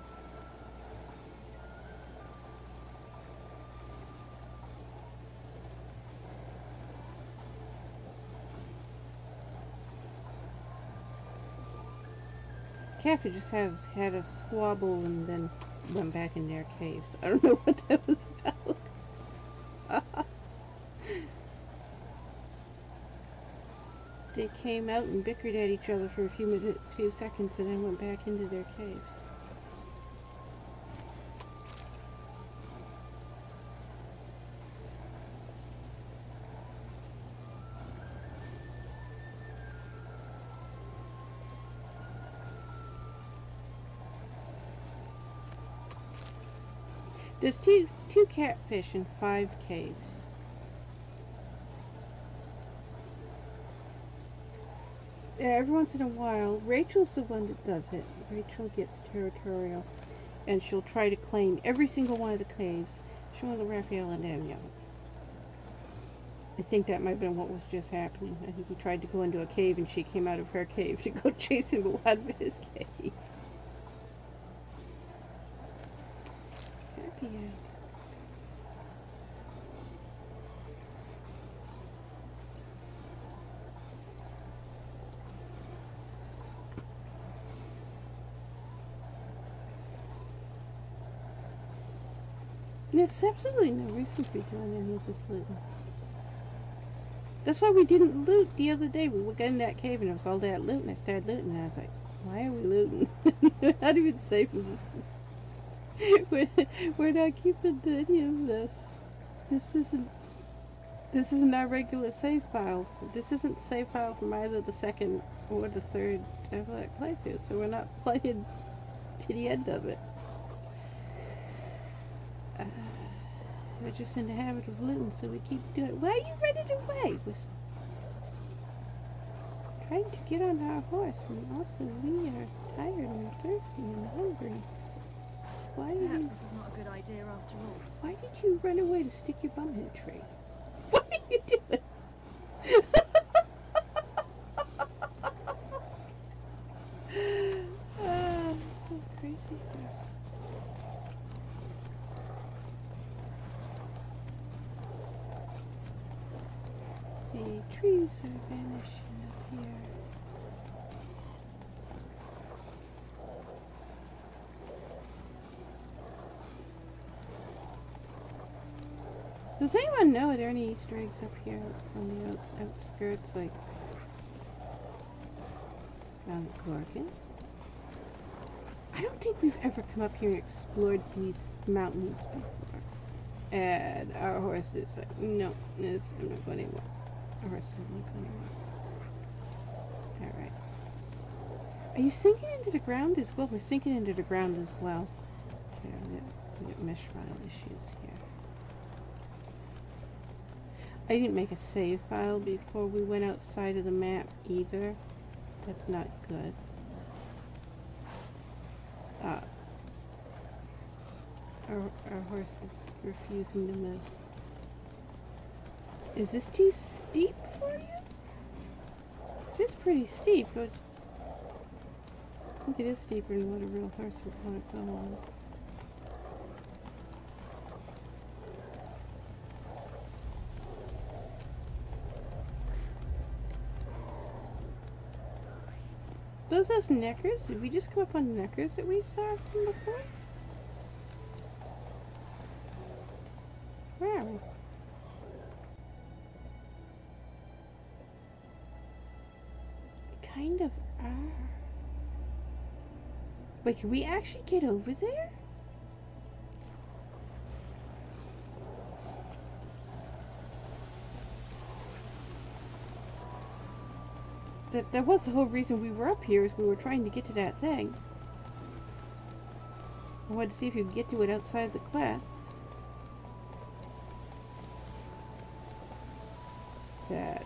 Speaker 1: Cafe just had a squabble and then went back in their caves. I don't know what that was about. They came out and bickered at each other for a few seconds, and then went back into their caves. There's two catfish and 5 caves. Every once in a while, Rachel's the one that does it. Rachel gets territorial, and she'll try to claim every single one of the caves. Showing Raphael and Daniel. I think that might have been what was just happening. I think he tried to go into a cave, and she came out of her cave to go chase him out of his cave. Happy end. There's absolutely no reason to be doing any of this looting. That's why we didn't loot the other day. We got in that cave and it was all that loot, and I started looting, and I was like, why are we looting? We're not even safe in this. We're not keeping any of this. This isn't our regular save file. This isn't the save file from either the second or the third Avallac'h playthrough, so we're not playing to the end of it. We're just in the habit of looting, so we keep doing it. Why are you running away? We're trying to get on our horse, and also we are tired and thirsty and hungry. Why
Speaker 3: Perhaps this was not a good idea after all.
Speaker 1: Why did you run away to stick your bum in a tree? What are you doing? Crazy face. The trees are vanishing up here. Does anyone know, are there any Easter eggs up here on the outskirts, like around the Gorgon? I don't think we've ever come up here and explored these mountains before. And our horse is like, no, this, I'm not going anywhere. Our horse is not going anywhere. Alright. Are you sinking into the ground as well? We're sinking into the ground as well. Okay, we got mishmash issues here. I didn't make a save file before we went outside of the map either. That's not good. Our horse is refusing to move. Is this too steep for you? It's pretty steep, but I think it is steeper than what a real horse would want to go on. Those neckers? Did we just come up on neckers that we saw from before? Where are we? Kind of are. Wait, can we actually get over there? That was the whole reason we were up here, is we were trying to get to that thing. I wanted to see if you could get to it outside the quest. That...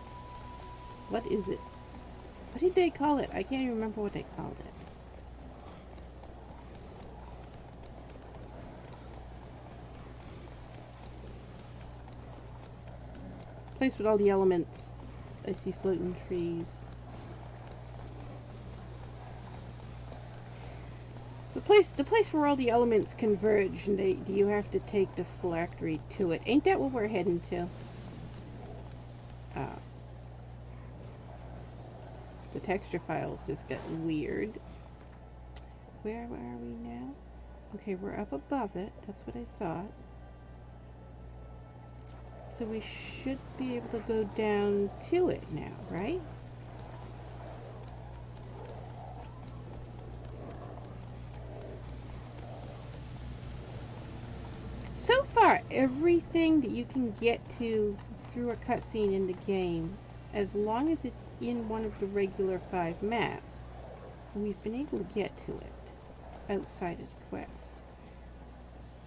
Speaker 1: What is it? What did they call it? I can't even remember what they called it. Place with all the elements. I see floating trees. The place where all the elements converge, and you have to take the phylactery to it. Ain't that what we're heading to? The texture files just got weird. Where are we now? Okay, we're up above it. That's what I thought. So we should be able to go down to it now, right? So far, everything that you can get to through a cutscene in the game, as long as it's in one of the regular 5 maps, we've been able to get to it outside of the quest.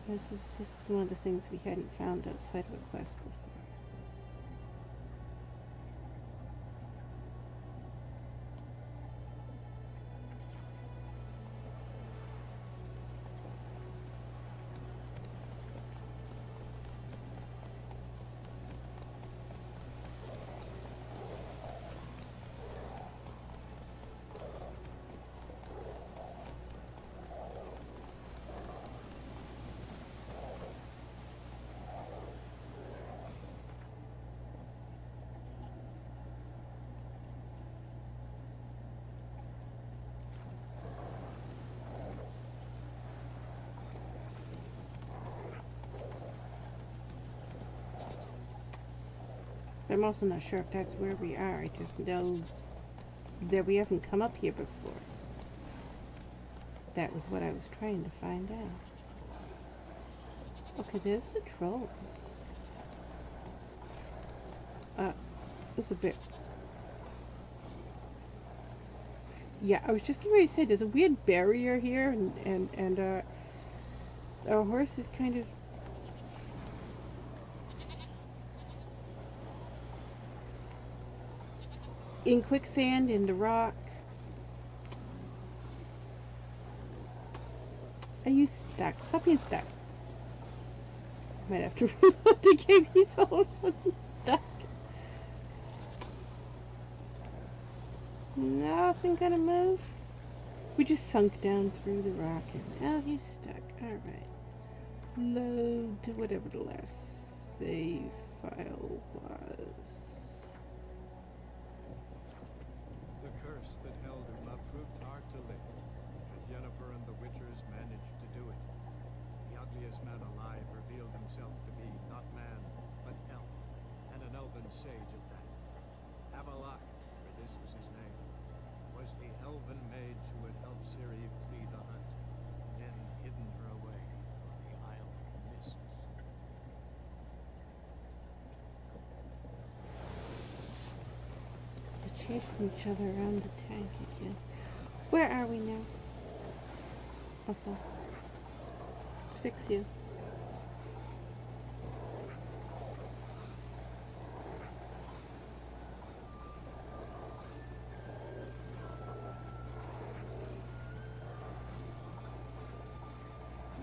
Speaker 1: This is one of the things we hadn't found outside of a quest before. I'm also not sure if that's where we are. I just know that we haven't come up here before. That was what I was trying to find out. Okay, there's the trolls. There's a bit... Yeah, I was just getting ready to say, there's a weird barrier here, and our horse is kind of... in quicksand, in the rock. Are you stuck? Stop being stuck. Might have to reload the game. He's all of a sudden stuck. Nothing gonna move. We just sunk down through the rock and now he's stuck. Alright. Load to whatever the last save file was.
Speaker 6: The curse that held him up proved hard to lift, but Yennefer and the Witchers managed to do it. The ugliest man alive revealed himself to be not man, but Ciri flee the hunt, then hidden her away on the Isle of Mists.
Speaker 1: They're chasing each other around the tank again. Where are we now? Also, let's fix you.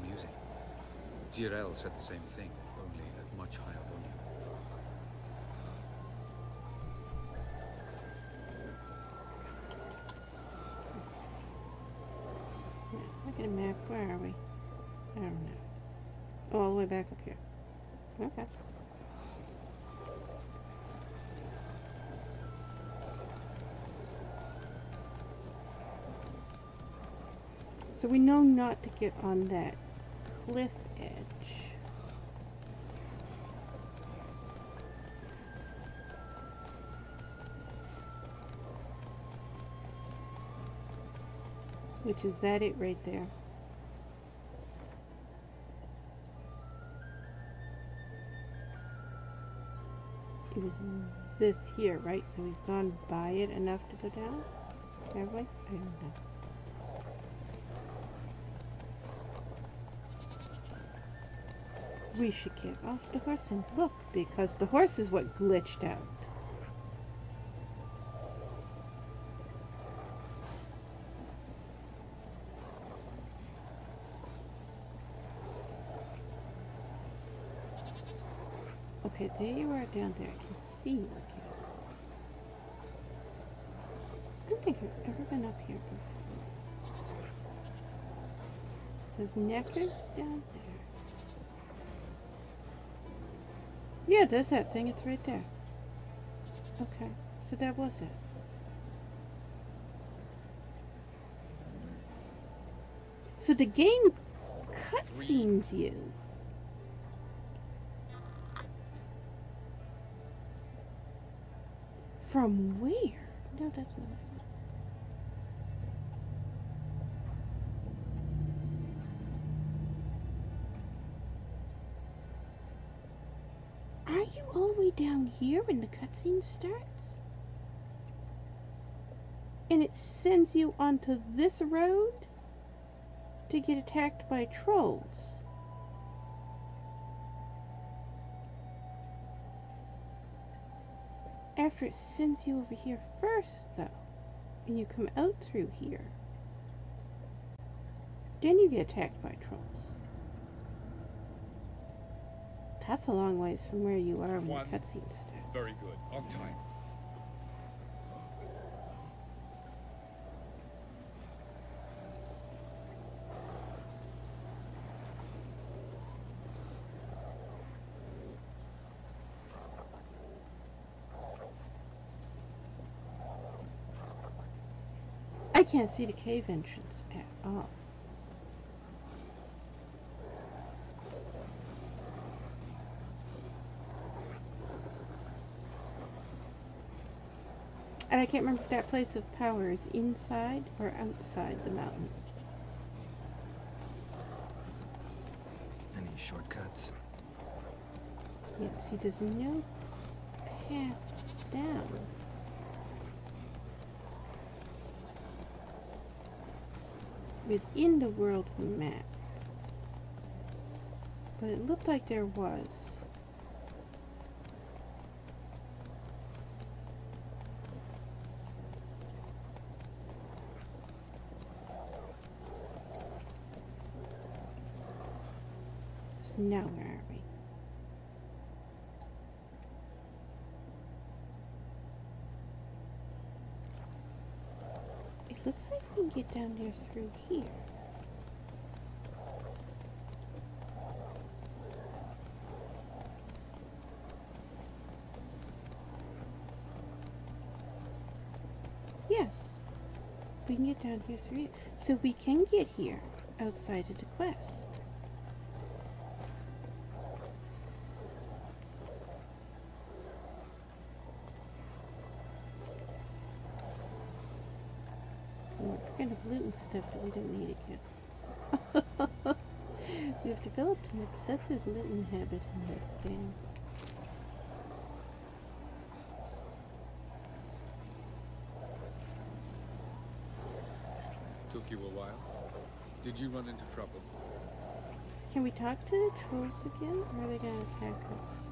Speaker 4: Amusing. Jirel said the same thing, only at much higher volume.
Speaker 1: Look at a map. Where are we? I don't know. Oh, all the way back up here. Okay. So we know not to get on that cliff edge. Which is that it right there. It was this here, right? So we've gone by it enough to go down? Have we? I don't know. We should get off the horse and look, because the horse is what glitched out. Okay, there you are down there. I can see you again. I don't think I've ever been up here before. There's Nectar's down there. Yeah, there's that thing. It's right there. Okay, so that was it. So the game cutscenes you. From where? No, that's not it. Are you all the way down here when the cutscene starts? And it sends you onto this road to get attacked by trolls. After it sends you over here first, though, and you come out through here, then you get attacked by trolls. That's a long ways from where you are when the cutscene starts.
Speaker 2: Very good. On time.
Speaker 1: I can't see the cave entrance at all. And I can't remember if that place of power is inside or outside the mountain.
Speaker 7: Any shortcuts?
Speaker 1: Yeah, see, there's no path down. Within the world map. But it looked like there was. So now where are we? It looks like we can get down there through here. Yes, we can get down here through here. So we can get here outside of the quest. We're going to of loot and stuff that we don't need again. We've developed an obsessive looting habit in this game.
Speaker 2: Took you a while. Did you run into trouble?
Speaker 1: Can we talk to the trolls again, or are they gonna attack us?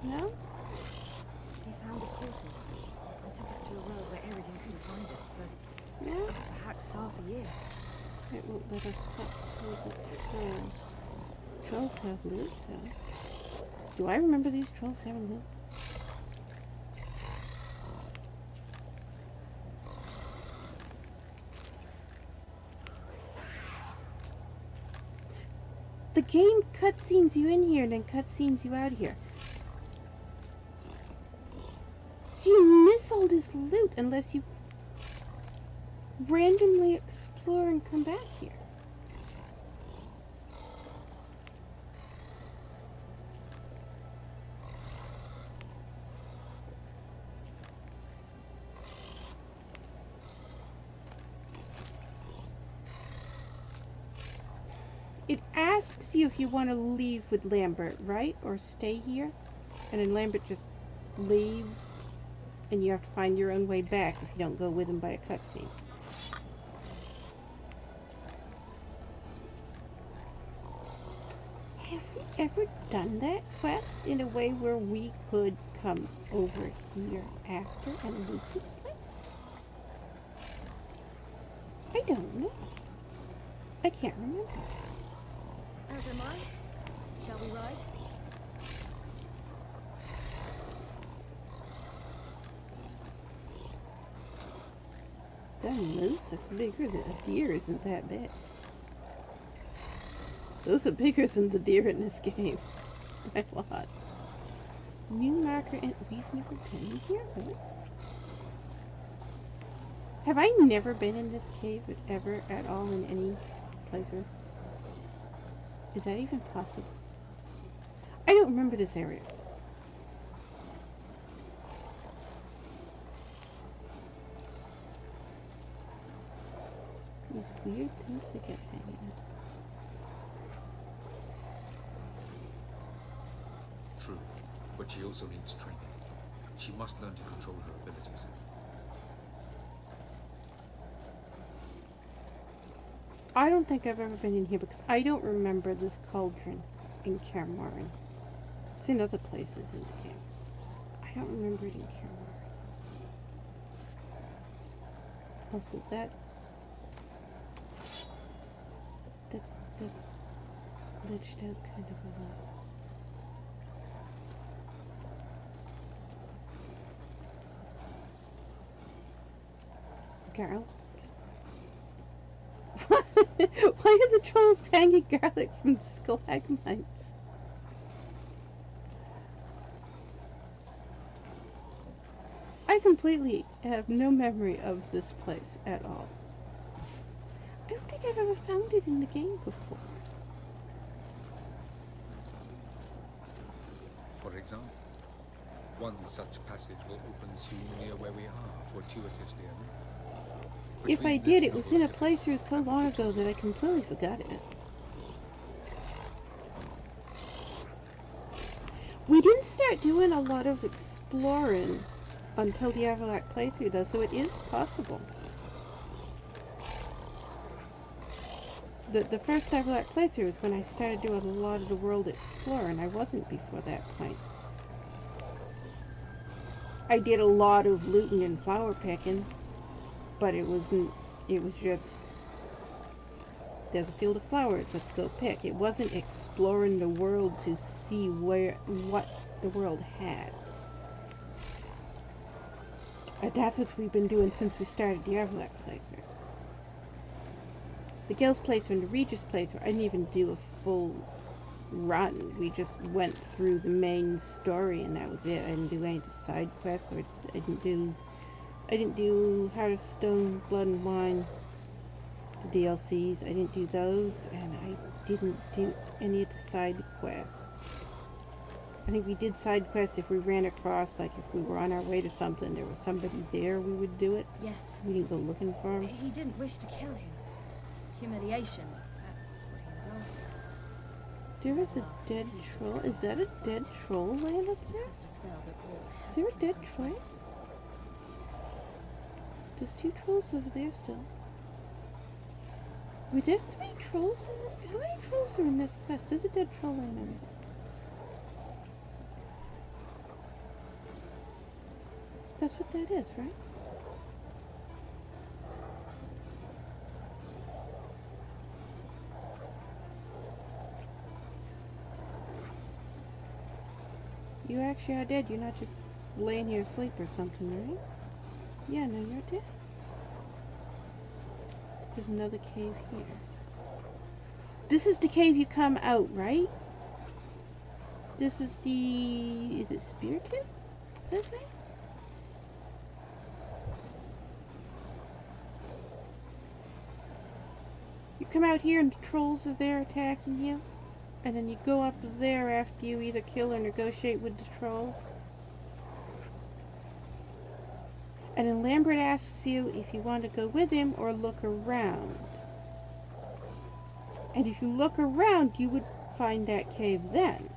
Speaker 1: No?
Speaker 3: He found a portal and took us to a world where Eridan couldn't find us for
Speaker 1: No?
Speaker 3: perhaps half a year.
Speaker 1: It won't let us talk to the trolls. Trolls have loot, though. Do I remember these trolls having loot? The game cutscenes you in here and then cutscenes you out here. So you miss all this loot unless you randomly explore and come back here. It asks you if you want to leave with Lambert, right? Or stay here. And then Lambert just leaves. And you have to find your own way back if you don't go with him by a cutscene. Have we ever done that quest in a way where we could come over here after and loot this place? I don't know. I can't remember.
Speaker 3: As am I. Shall we ride?
Speaker 1: That moose, that's bigger than a deer, isn't that big? Those are bigger than the deer in this game. By a lot. New marker, and we've never been here, right? Have I never been in this cave ever at all in any playthrough? Is that even possible? I don't remember this area. These weird things that get hanging out.
Speaker 4: True, but she also needs training. She must learn to control her abilities.
Speaker 1: I don't think I've ever been in here because I don't remember this cauldron in Kaer Morhen. It's in other places in the game. I don't remember it in Kaer Morhen. Also, that's glitched out kind of a lot. Garlic? Why are the trolls hanging garlic from stalagmites? I completely have no memory of this place at all. I don't think I've ever found it in the game before.
Speaker 2: For example, one such passage will open soon near where we are, fortuitously enough.
Speaker 1: If I did, it was in a playthrough so long ago that I completely forgot it. We didn't start doing a lot of exploring until the Avallac'h playthrough, though, so it is possible. The first Avallac'h playthrough is when I started doing a lot of the world exploring. I wasn't before that point. I did a lot of looting and flower picking, but it was just, there's a field of flowers, let's go pick. It wasn't exploring the world to see what the world had. And that's what we've been doing since we started the Avallac'h playthrough. The Gills playthrough and the Regis playthrough, I didn't even do a full run. We just went through the main story and that was it. I didn't do any side quests, or I didn't do Hearthstone, Blood and Wine, the DLCs. I didn't do those, and I didn't do any of the side quests. I think we did side quests if we ran across, like if we were on our way to something, there was somebody there, we would do it.
Speaker 3: Yes.
Speaker 1: We didn't go looking for him.
Speaker 3: He didn't wish to kill him. Humiliation, that's what he was after.
Speaker 1: There is a dead troll. Is that a dead troll laying up there?
Speaker 3: Cast a spell that brought
Speaker 1: Is there a dead
Speaker 3: his
Speaker 1: troll?
Speaker 3: ways.
Speaker 1: There's 2 trolls over there still. Were there 3 trolls in this? How many trolls are in this quest? There's a dead troll laying over there. That's what that is, right? You actually are dead. You're not just laying here asleep or something, right? Yeah, no, you're dead. There's another cave here. This is the cave you come out, right? This is the... Is it Spear Cave? This thing? You come out here and the trolls are there attacking you. And then you go up there after you either kill or negotiate with the trolls. And then Lambert asks you if you want to go with him or look around. And if you look around, you would find that cave then.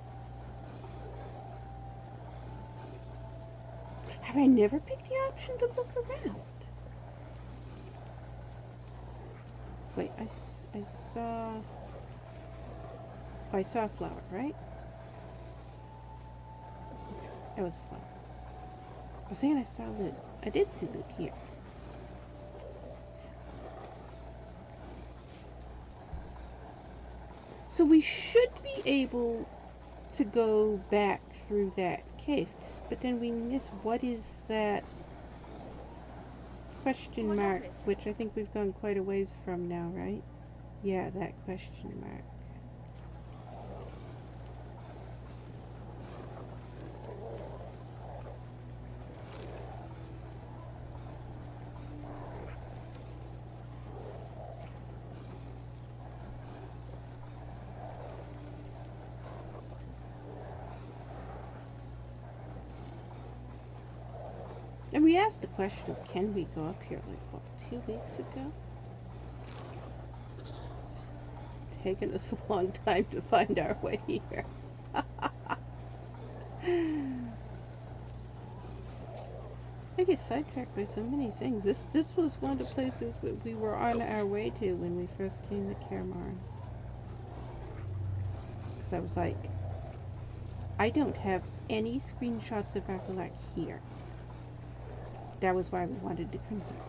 Speaker 1: Have I never picked the option to look around? Wait, I saw... Oh, I saw a flower, right? That was a flower. I was thinking I saw loot. I did see loot here. So we should be able to go back through that cave. But then we miss, what is that question
Speaker 3: What of
Speaker 1: mark,
Speaker 3: it?
Speaker 1: which I think we've gone quite a ways from now, right? Yeah, that question mark. And we asked the question of, can we go up here, like, what, 2 weeks ago? It's taken us a long time to find our way here. I get sidetracked by so many things. This was one of the places that we were on our way to when we first came to Karamar. Because I was like, I don't have any screenshots of Avallac'h here. That was why we wanted to come here.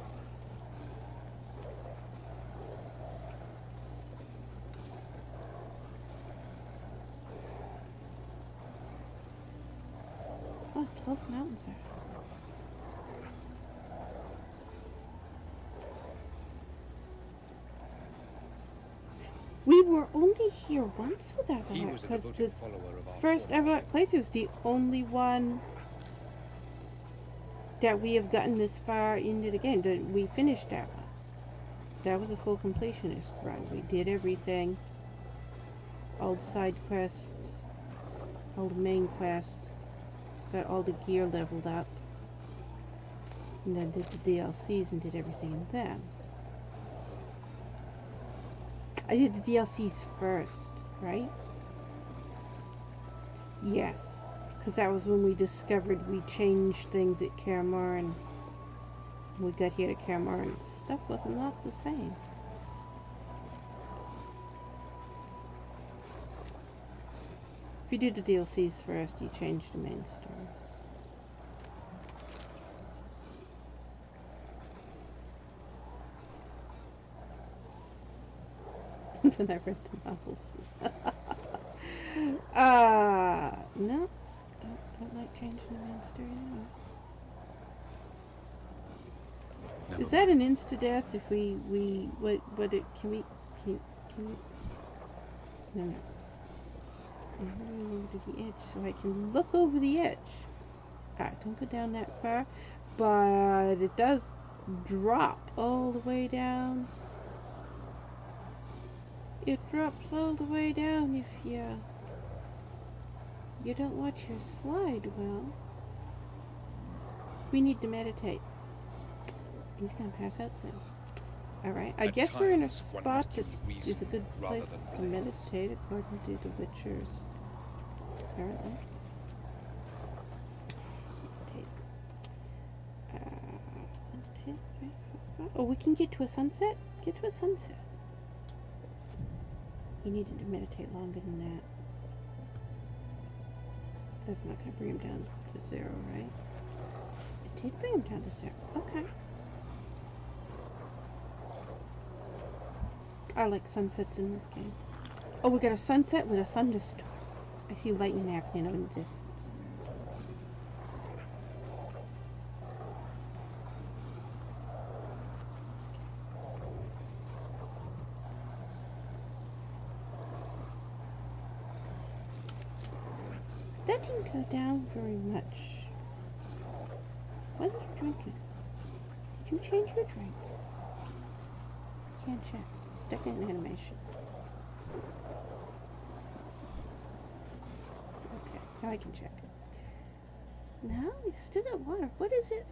Speaker 1: Oh, 12 mountains there. We were only here once with
Speaker 2: He
Speaker 1: Avallac'h,
Speaker 2: was a
Speaker 1: because the
Speaker 2: devoted follower of our
Speaker 1: first
Speaker 2: form.
Speaker 1: Avallac'h playthrough is the only one that we have gotten this far into the game. We finished that one. That was a full completionist run. We did everything. All the side quests, all the main quests, got all the gear leveled up, and then did the DLCs and did everything in them. I did the DLCs first, right? Yes. Because that was when we discovered we changed things at Karamar, and we got here to Karamar and stuff was not the same. If you do the DLCs first, you change the main story. Then I read the novels. No. Don't like changing the main story anyway. Is that an insta-death if we can we, no. I'm moving over to the edge so I can look over the edge. Alright, don't go down that far. But it does drop all the way down. It drops all the way down if you don't watch your slide well. We need to meditate. He's gonna pass out soon. Alright, I guess we're in a spot that is a good place to meditate according to the Witchers. Apparently. Meditate. Oh, we can get to a sunset? Get to a sunset. He needed to meditate longer than that. That's not going to bring him down to 0, right? It did bring him down to 0. Okay. I like sunsets in this game. Oh, we got a sunset with a thunderstorm. I see lightning happening in the distance. That didn't go down very much. What are you drinking? Did you change your drink? Can't check. Stuck in animation. Okay, now I can check. No, we still got water. What is it?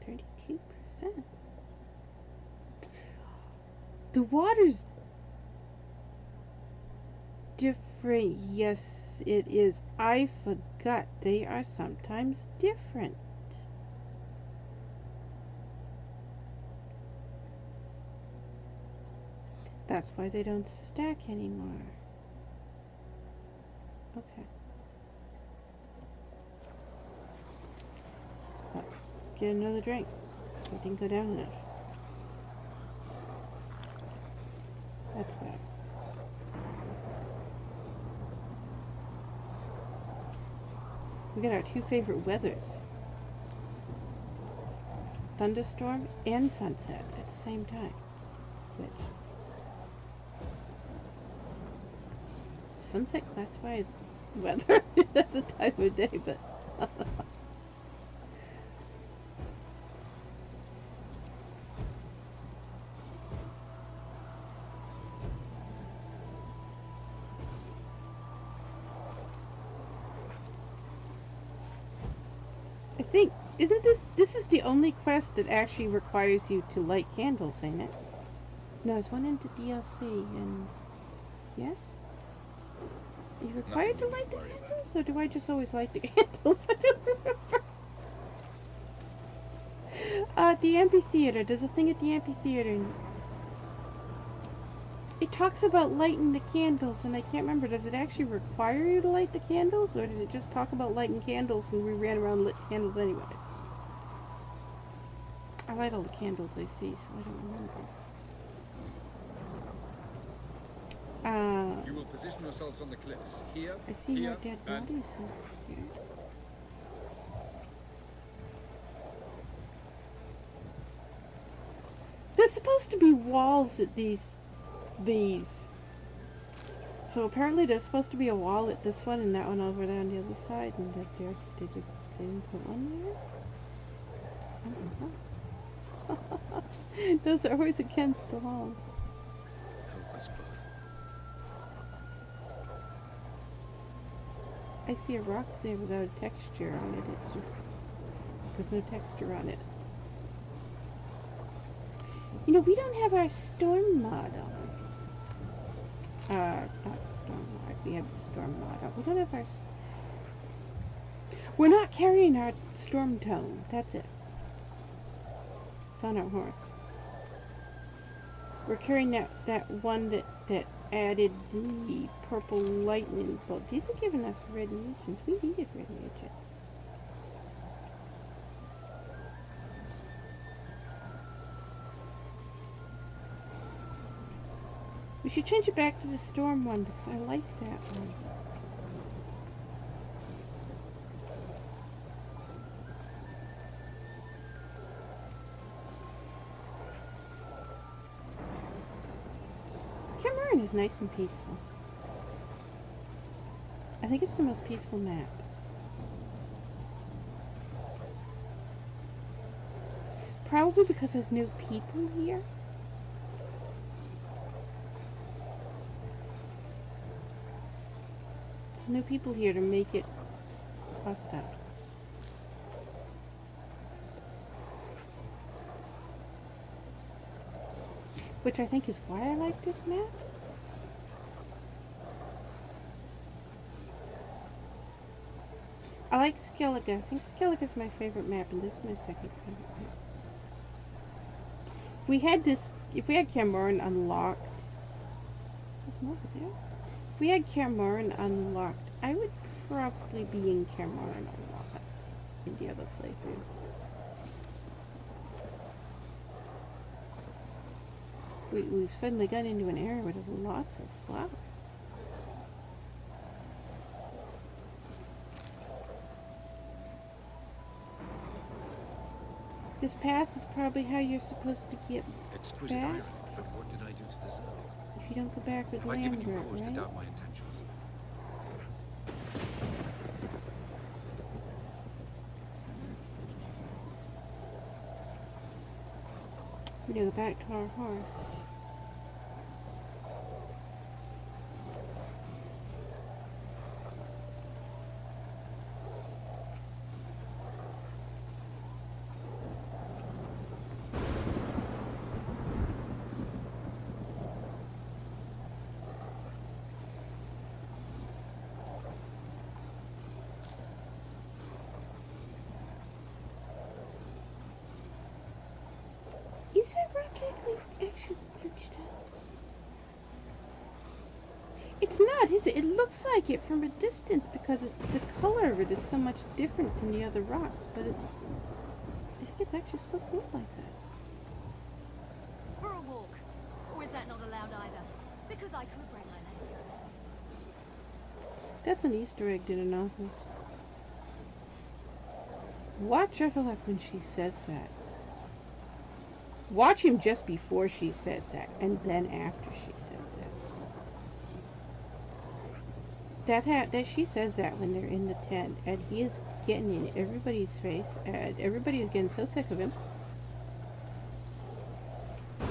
Speaker 1: 32%. The water's different. Yes, it is. I forgot. They are sometimes different. That's why they don't stack anymore. Okay. Oh, get another drink. It didn't go down enough. That's bad. We got our two favorite weathers. Thunderstorm and sunset at the same time. Which sunset classifies as weather? That's a time of day, but I think, isn't this is the only quest that actually requires you to light candles, ain't it? No, there's one in the DLC, and yes? Are you required to light the candles, or do I just always light the candles? I don't remember. The amphitheater, there's a thing at the amphitheater, and it talks about lighting the candles, and I can't remember, does it actually require you to light the candles, or did it just talk about lighting candles and we ran around lit candles anyways? I light all the candles I see, so I don't remember.
Speaker 2: You will position yourselves on the cliffs. Here,
Speaker 1: I see
Speaker 2: here,
Speaker 1: more dead
Speaker 2: and
Speaker 1: bodies in here. There's supposed to be walls at these. So apparently there's supposed to be a wall at this one and that one over there on the other side, and that they didn't put one there? I don't know. Those are always against the walls.
Speaker 4: Help us both.
Speaker 1: I see a rock there without a texture on it. It's just, there's no texture on it. You know, we don't have our storm mod on. Not storm mod. We have the storm mod on. We don't have our... We're not carrying our storm tone. That's it. It's on our horse. We're carrying that one that added the purple lightning bolt. These are giving us red regions. We needed red regions. We should change it back to the storm one because I like that one. Cameron is nice and peaceful. I think it's the most peaceful map. Probably because there's new people here. There's new people here to make it hostile. Which I think is why I like this map. I like Skellige. I think Skellige is my favorite map, and this is my second favorite map. If we had Cameron unlocked, there's more there. If we had Cameron unlocked, I would probably be in Cameron unlocked in the other playthrough. We've suddenly got into an area where there's lots of flowers. This path is probably how you're supposed to get
Speaker 4: Exquisite
Speaker 1: back.
Speaker 4: irony, but what did I do to deserve it?
Speaker 1: If you don't go back with
Speaker 4: Have I given you
Speaker 1: Lambert,
Speaker 4: cause to
Speaker 1: right?
Speaker 4: doubt my intentions?
Speaker 1: We gotta go back to our horse. Is that rock actually reached out? It's not, is it? It looks like it from a distance because it's the color of it is so much different than the other rocks, but I think it's actually supposed to look like that.
Speaker 3: For a walk. Or is that not allowed either? Because I could break my leg.
Speaker 1: That's an Easter egg, did an office. Watch Avallac'h when she says that. Watch him just before she says that, and then after she says that. That she says that when they're in the tent, and he is getting in everybody's face, and everybody is getting so sick of him.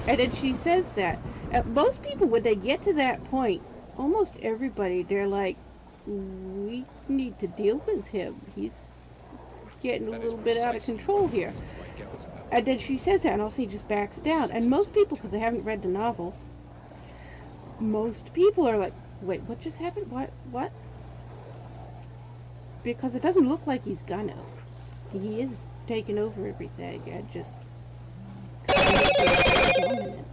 Speaker 1: And then she says that. Most people, when they get to that point, almost everybody, they're like, we need to deal with him. He's getting a little bit out of control here. And then she says that, and also he just backs down. And most people, because they haven't read the novels, most people are like, wait, what just happened? What? Because it doesn't look like he's gonna. He is taking over everything and just dominant.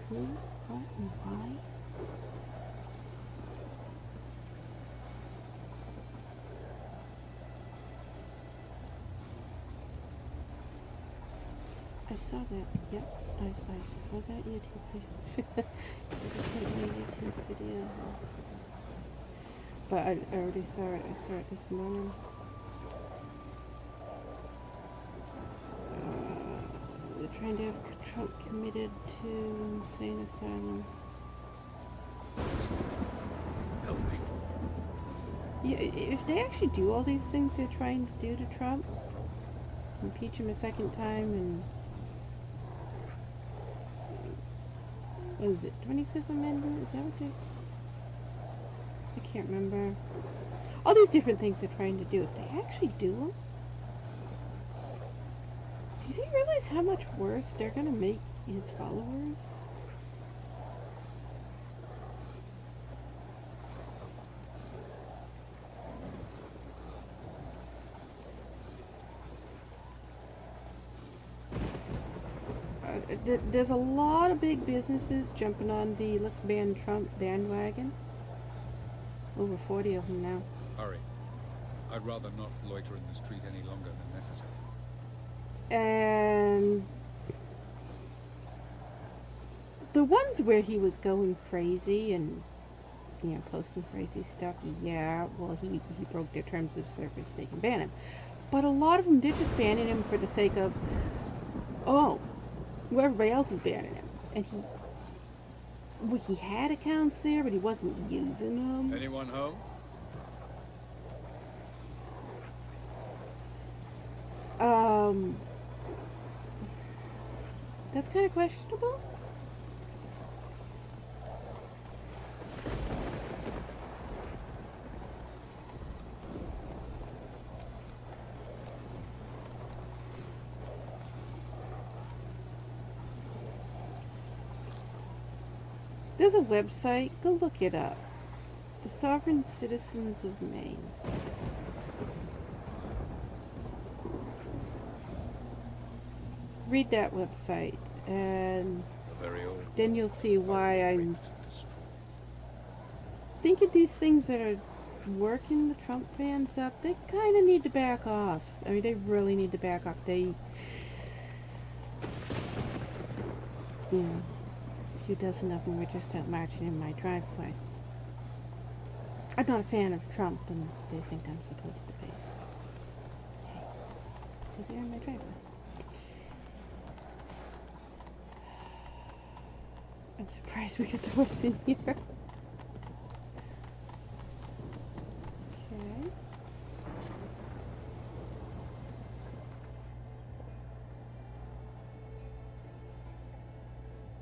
Speaker 1: Who, what, and why? I saw that. Yep, I saw that YouTube video. I just sent me a YouTube video. But I already saw it. I saw it this morning. They're trying to have Trump committed to insane asylum.
Speaker 4: Help me.
Speaker 1: Yeah, if they actually do all these things they're trying to do to Trump, impeach him a second time and what is it, 25th Amendment? Is that what they... I can't remember. All these different things they're trying to do. If they actually do them, do you realize how much worse they're going to make his followers? There's a lot of big businesses jumping on the let's ban Trump bandwagon. Over 40 of them now.
Speaker 2: Hurry. I'd rather not loiter in the street any longer than necessary.
Speaker 1: And the ones where he was going crazy and, you know, posting crazy stuff, yeah, well, he broke their terms of service, they can ban him. But a lot of them, they're just banning him for the sake of, oh, well, everybody else is banning him. And well, he had accounts there, but he wasn't using them.
Speaker 2: Anyone home?
Speaker 1: That's kind of questionable. There's a website, go look it up. The Sovereign Citizens of Maine. Read that website, and
Speaker 2: Very old.
Speaker 1: then you'll see why I'm thinking these things that are working the Trump fans up, they kind of need to back off. I mean, they really need to back off. They, you know, a few dozen of them were just out marching in my driveway. I'm not a fan of Trump, and they think I'm supposed to be, so. Hey, so they're in my driveway. I'm surprised we got the horse in here. Okay.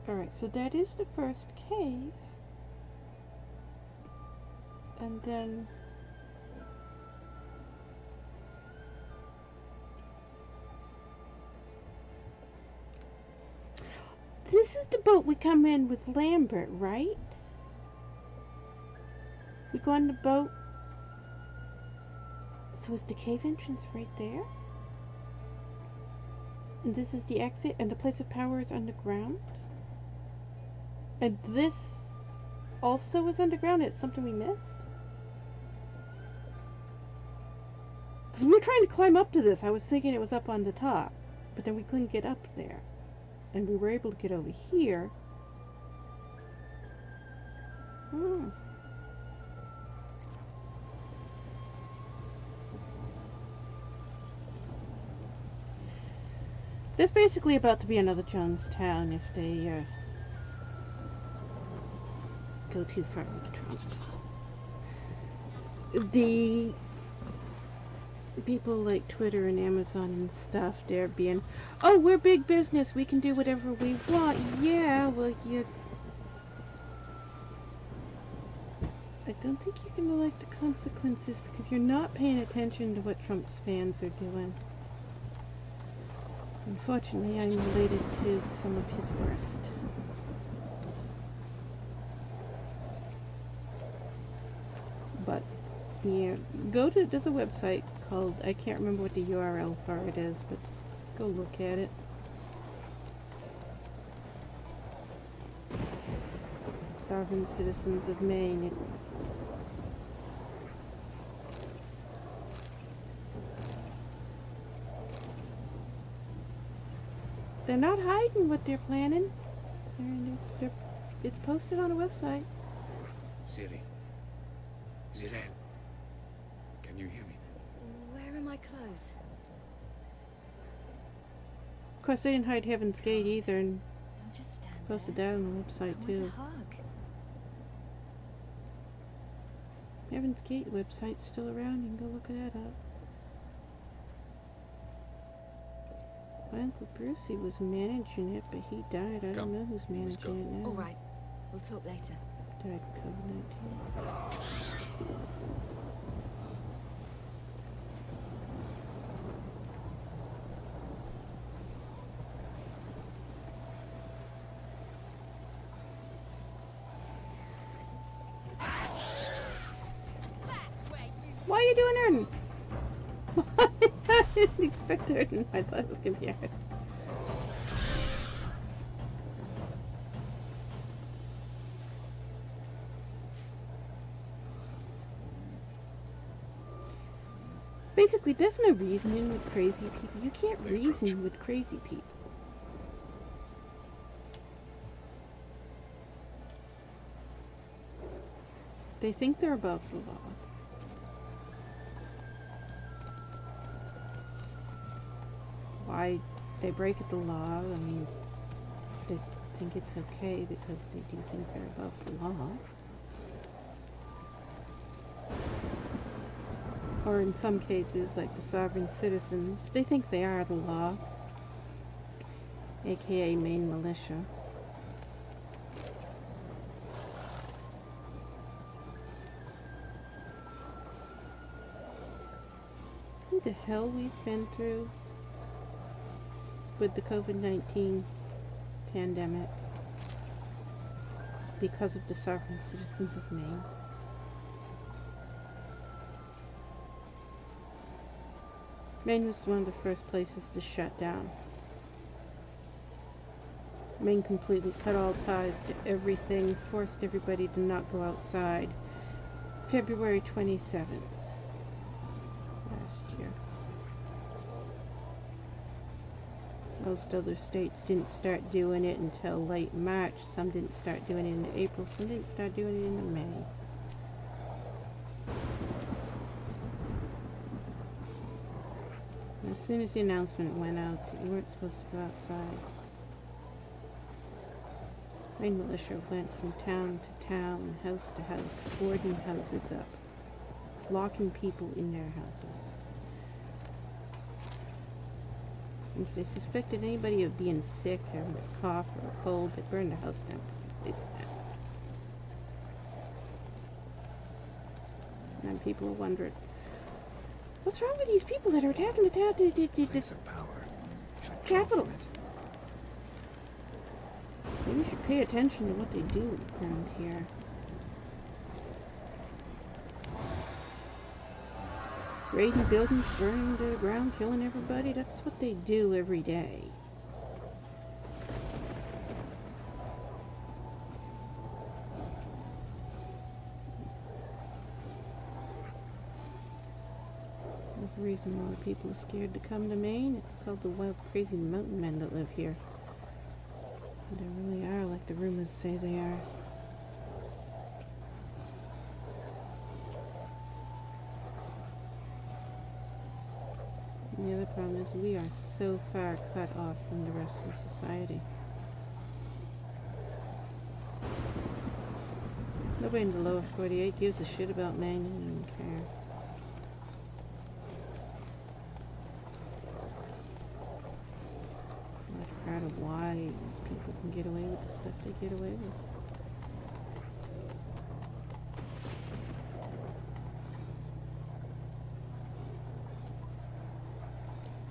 Speaker 1: Alright, so that is the first cave. And then this is the boat we come in with Lambert, right? We go on the boat. So is the cave entrance right there? And this is the exit, and the place of power is underground? And this also is underground? It's something we missed? Because we were trying to climb up to this. I was thinking it was up on the top. But then we couldn't get up there. And we were able to get over here. Hmm. There's basically about to be another Jonestown if they go too far with Trump. The people like Twitter and Amazon and stuff, they're being, oh, we're big business, we can do whatever we want. Yeah, well, I don't think you're gonna like the consequences because you're not paying attention to what Trump's fans are doing. Unfortunately, I'm related to some of his worst. But, yeah, there's a website called, I can't remember what the URL for it is, but go look at it. Sovereign Citizens of Maine. They're not hiding what they're planning. It's posted on a website.
Speaker 4: Siri. Zirel. Can you hear me?
Speaker 3: Where are my clothes?
Speaker 1: Of course, they didn't hide Heaven's Gate either, and
Speaker 3: Don't just stand
Speaker 1: posted
Speaker 3: there.
Speaker 1: that on the website
Speaker 3: I want
Speaker 1: too.
Speaker 3: a hug.
Speaker 1: Heaven's Gate website's still around. You can go look that up. My Uncle Brucey was managing it, but he died. I don't know who's managing it now.
Speaker 3: All right. We'll talk later.
Speaker 1: Died of COVID-19. Why are you doing that? I didn't expect her. I thought it was gonna be her. Basically, there's no reasoning with crazy people. You can't reason with crazy people. They think they're above the law. Why they break the law? I mean, think it's okay because they do think they're above the law. Or in some cases, like the sovereign citizens, they think they are the law, aka Maine militia. What the hell we've been through with the COVID-19 pandemic because of the sovereign citizens of Maine. Maine was one of the first places to shut down. Maine completely cut all ties to everything, forced everybody to not go outside. February 27th last year. Most other states didn't start doing it until late March. Some didn't start doing it in April. Some didn't start doing it in May. As soon as the announcement went out that you weren't supposed to go outside, Maine militia went from town to town, house to house, boarding houses up, locking people in their houses. And if they suspected anybody of being sick, having a cough or a cold, they burned the house down. And people were wondering, what's wrong with these people that are attacking the town?
Speaker 7: Place of power.
Speaker 1: Capital. Maybe we should pay attention to what they do around here. Raiding buildings, burning to the ground, killing everybody. That's what they do every day. There's a reason why people are scared to come to Maine. It's called the wild, crazy mountain men that live here. They really are like the rumors say they are. And the other problem is we are so far cut off from the rest of society. Nobody in the lower 48 gives a shit about Maine. They don't care. Proud of why these people can get away with the stuff they get away with.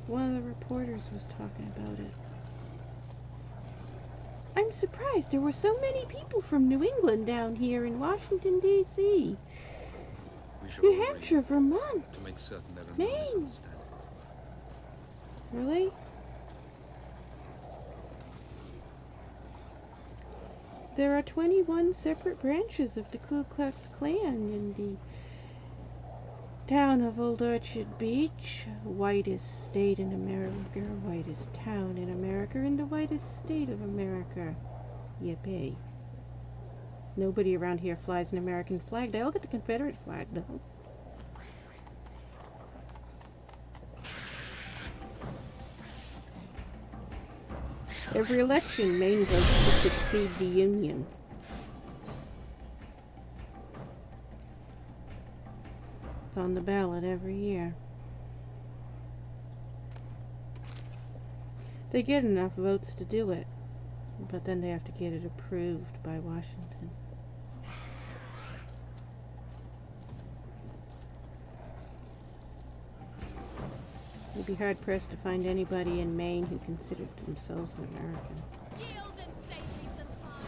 Speaker 1: One of the reporters was talking about it. I'm surprised there were so many people from New England down here in Washington, D.C. New Hampshire, Vermont,
Speaker 4: to make certain there are no
Speaker 1: Maine.
Speaker 4: misunderstandings.
Speaker 1: Really? There are 21 separate branches of the Ku Klux Klan in the town of Old Orchard Beach, whitest state in America, whitest town in America, and the whitest state of America. Yippee. Nobody around here flies an American flag. They all get the Confederate flag, though. Every election, Maine votes to succeed the Union. It's on the ballot every year. They get enough votes to do it, but then they have to get it approved by Washington. You'd be hard-pressed to find anybody in Maine who considered themselves an American.
Speaker 3: Yield and save me some time.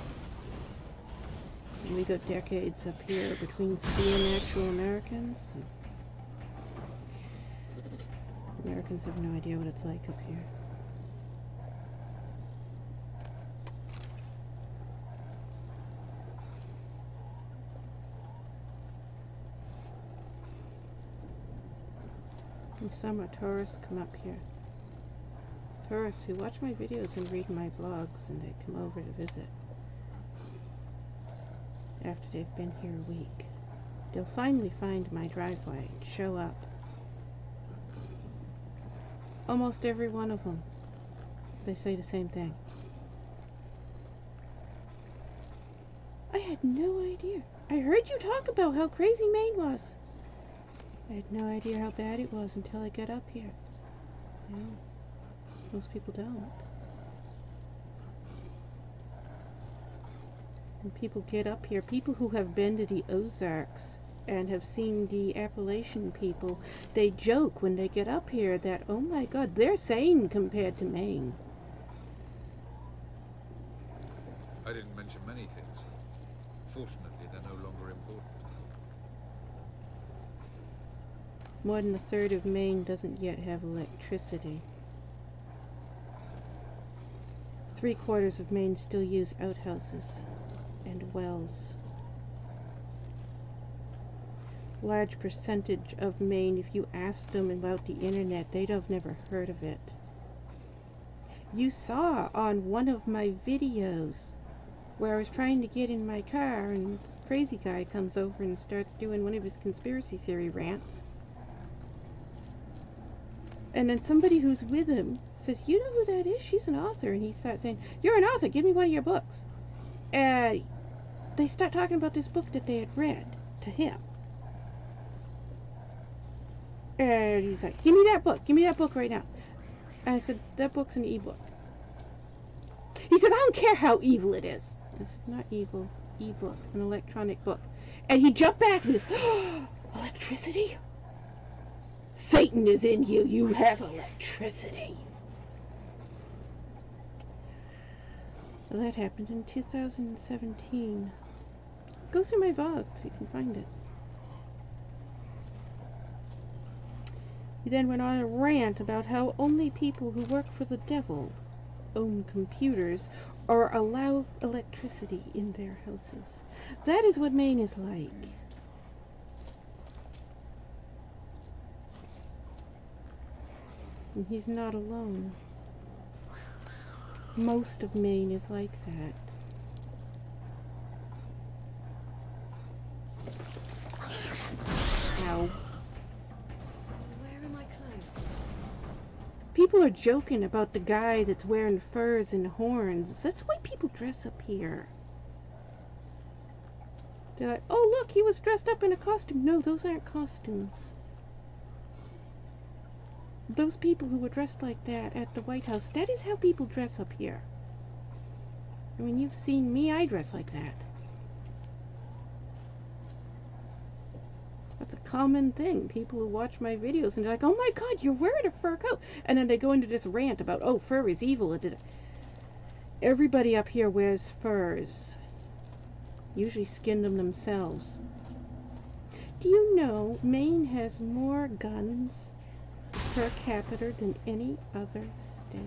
Speaker 1: And we go decades up here between seeing actual Americans. Americans have no idea what it's like up here. In summer, tourists come up here. Tourists who watch my videos and read my blogs, and they come over to visit. After they've been here a week, they'll finally find my driveway and show up. Almost every one of them, they say the same thing. had no idea. I heard you talk about how crazy Maine was. I had no idea how bad it was until I got up here. Yeah, most people don't. When people get up here, people who have been to the Ozarks and have seen the Appalachian people, they joke when they get up here that, oh my God, they're sane compared to Maine.
Speaker 4: I didn't mention many things. Fortunately, they're no longer important.
Speaker 1: More than a third of Maine doesn't yet have electricity. 3/4 of Maine still use outhouses and wells. Large percentage of Maine, if you ask them about the internet, they'd have never heard of it. You saw on one of my videos where I was trying to get in my car and this crazy guy comes over and starts doing one of his conspiracy theory rants. And then somebody who's with him says, you know who that is? She's an author. And he starts saying, you're an author, give me one of your books. And they start talking about this book that they had read to him. And he's like, give me that book right now. And I said, that book's an ebook. He says, I don't care how evil it is. It's not evil, ebook, an electronic book. And he jumped back and he goes, oh, electricity? Satan is in you, you have electricity. Well, that happened in 2017. Go through my vlogs, you can find it. He then went on a rant about how only people who work for the devil own computers or allow electricity in their houses. That is what Maine is like. And he's not alone. Most of Maine is like that. Ow.
Speaker 3: Where are my clothes?
Speaker 1: People are joking about the guy that's wearing furs and horns. That's why people dress up here. They're like, oh look, he was dressed up in a costume. No, those aren't costumes. Those people who were dressed like that at the White House, that is how people dress up here. I mean, you've seen me, I dress like that. That's a common thing. People who watch my videos and they're like, oh my God, you're wearing a fur coat. And then they go into this rant about, oh, fur is evil. Everybody up here wears furs. Usually skin them themselves. Do you know Maine has more guns per capita than any other state?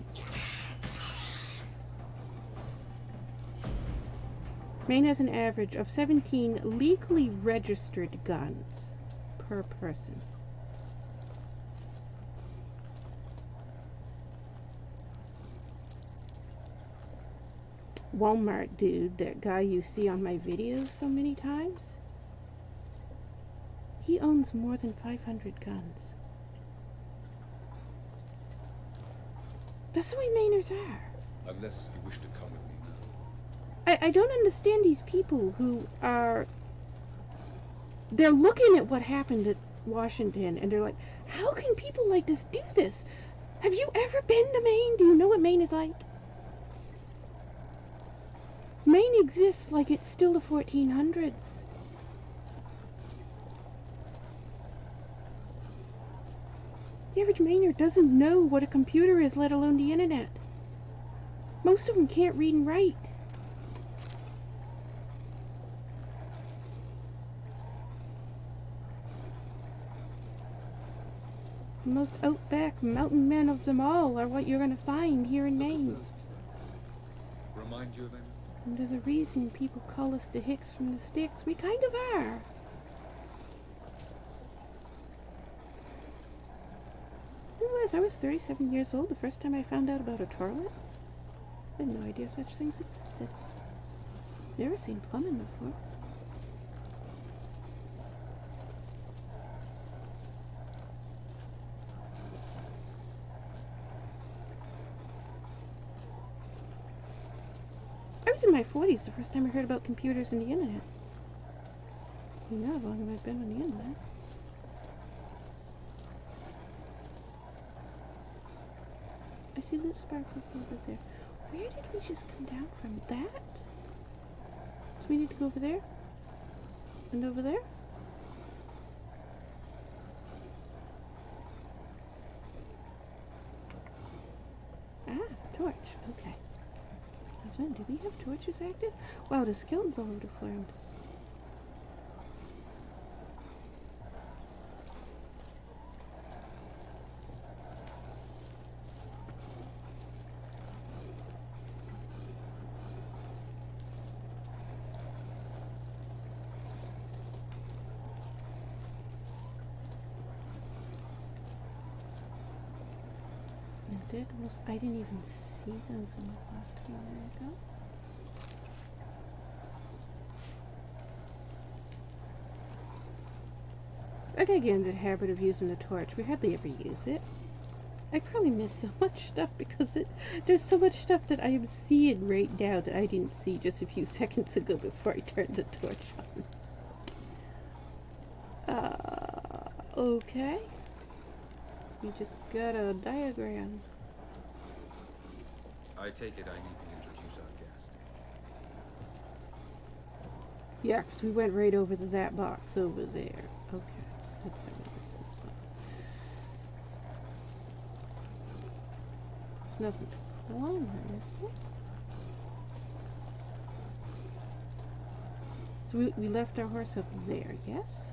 Speaker 1: Maine has an average of 17 legally registered guns per person. Walmart dude, that guy you see on my videos so many times, he owns more than 500 guns. That's the way Mainers are.
Speaker 2: Unless you wish to come with me now.
Speaker 1: I don't understand these people who are... They're looking at what happened at Washington and they're like, how can people like this do this? Have you ever been to Maine? Do you know what Maine is like? Maine exists like it's still the 1400s. The average Mainer doesn't know what a computer is, let alone the internet. Most of them can't read and write. The most outback mountain men of them all are what you're going to find here in Maine.
Speaker 2: Remind you of anything?
Speaker 1: And there's a reason people call us the Hicks from the sticks. We kind of are. I was 37 years old the first time I found out about a toilet. I had no idea such things existed. Never seen plumbing before. I was in my 40s the first time I heard about computers and the internet. You know how long have I been on the internet? I see loot sparkles over there. Where did we just come down from? That? So we need to go over there? And over there? Ah, torch. Okay. Husband, do we have torches active? Wow, the skeletons all over the floor. I didn't even see those when I left a minute ago. I gotta get into the habit of using the torch. We hardly ever use it. I probably miss so much stuff because there's so much stuff that I am seeing right now that I didn't see just a few seconds ago before I turned the torch on. Okay. We just got a diagram.
Speaker 2: I take it I need to introduce our guest.
Speaker 1: Yeah, because we went right over to that box over there. Okay, let's have this. There's nothing to climb on, is there? So we left our horse up there, yes?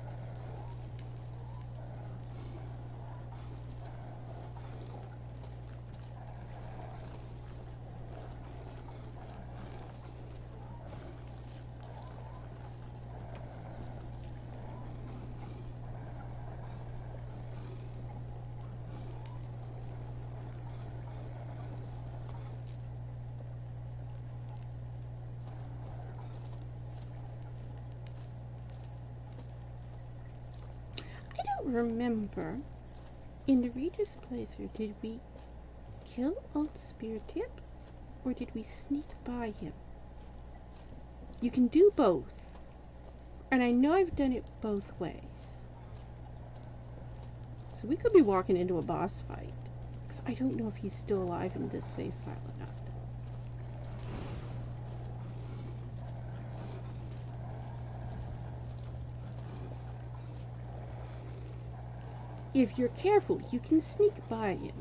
Speaker 1: Remember, in the Regis playthrough, did we kill Old Spear Tip, or did we sneak by him? You can do both, and I know I've done it both ways. So we could be walking into a boss fight, because I don't know if he's still alive in this save file or not. If you're careful, you can sneak by him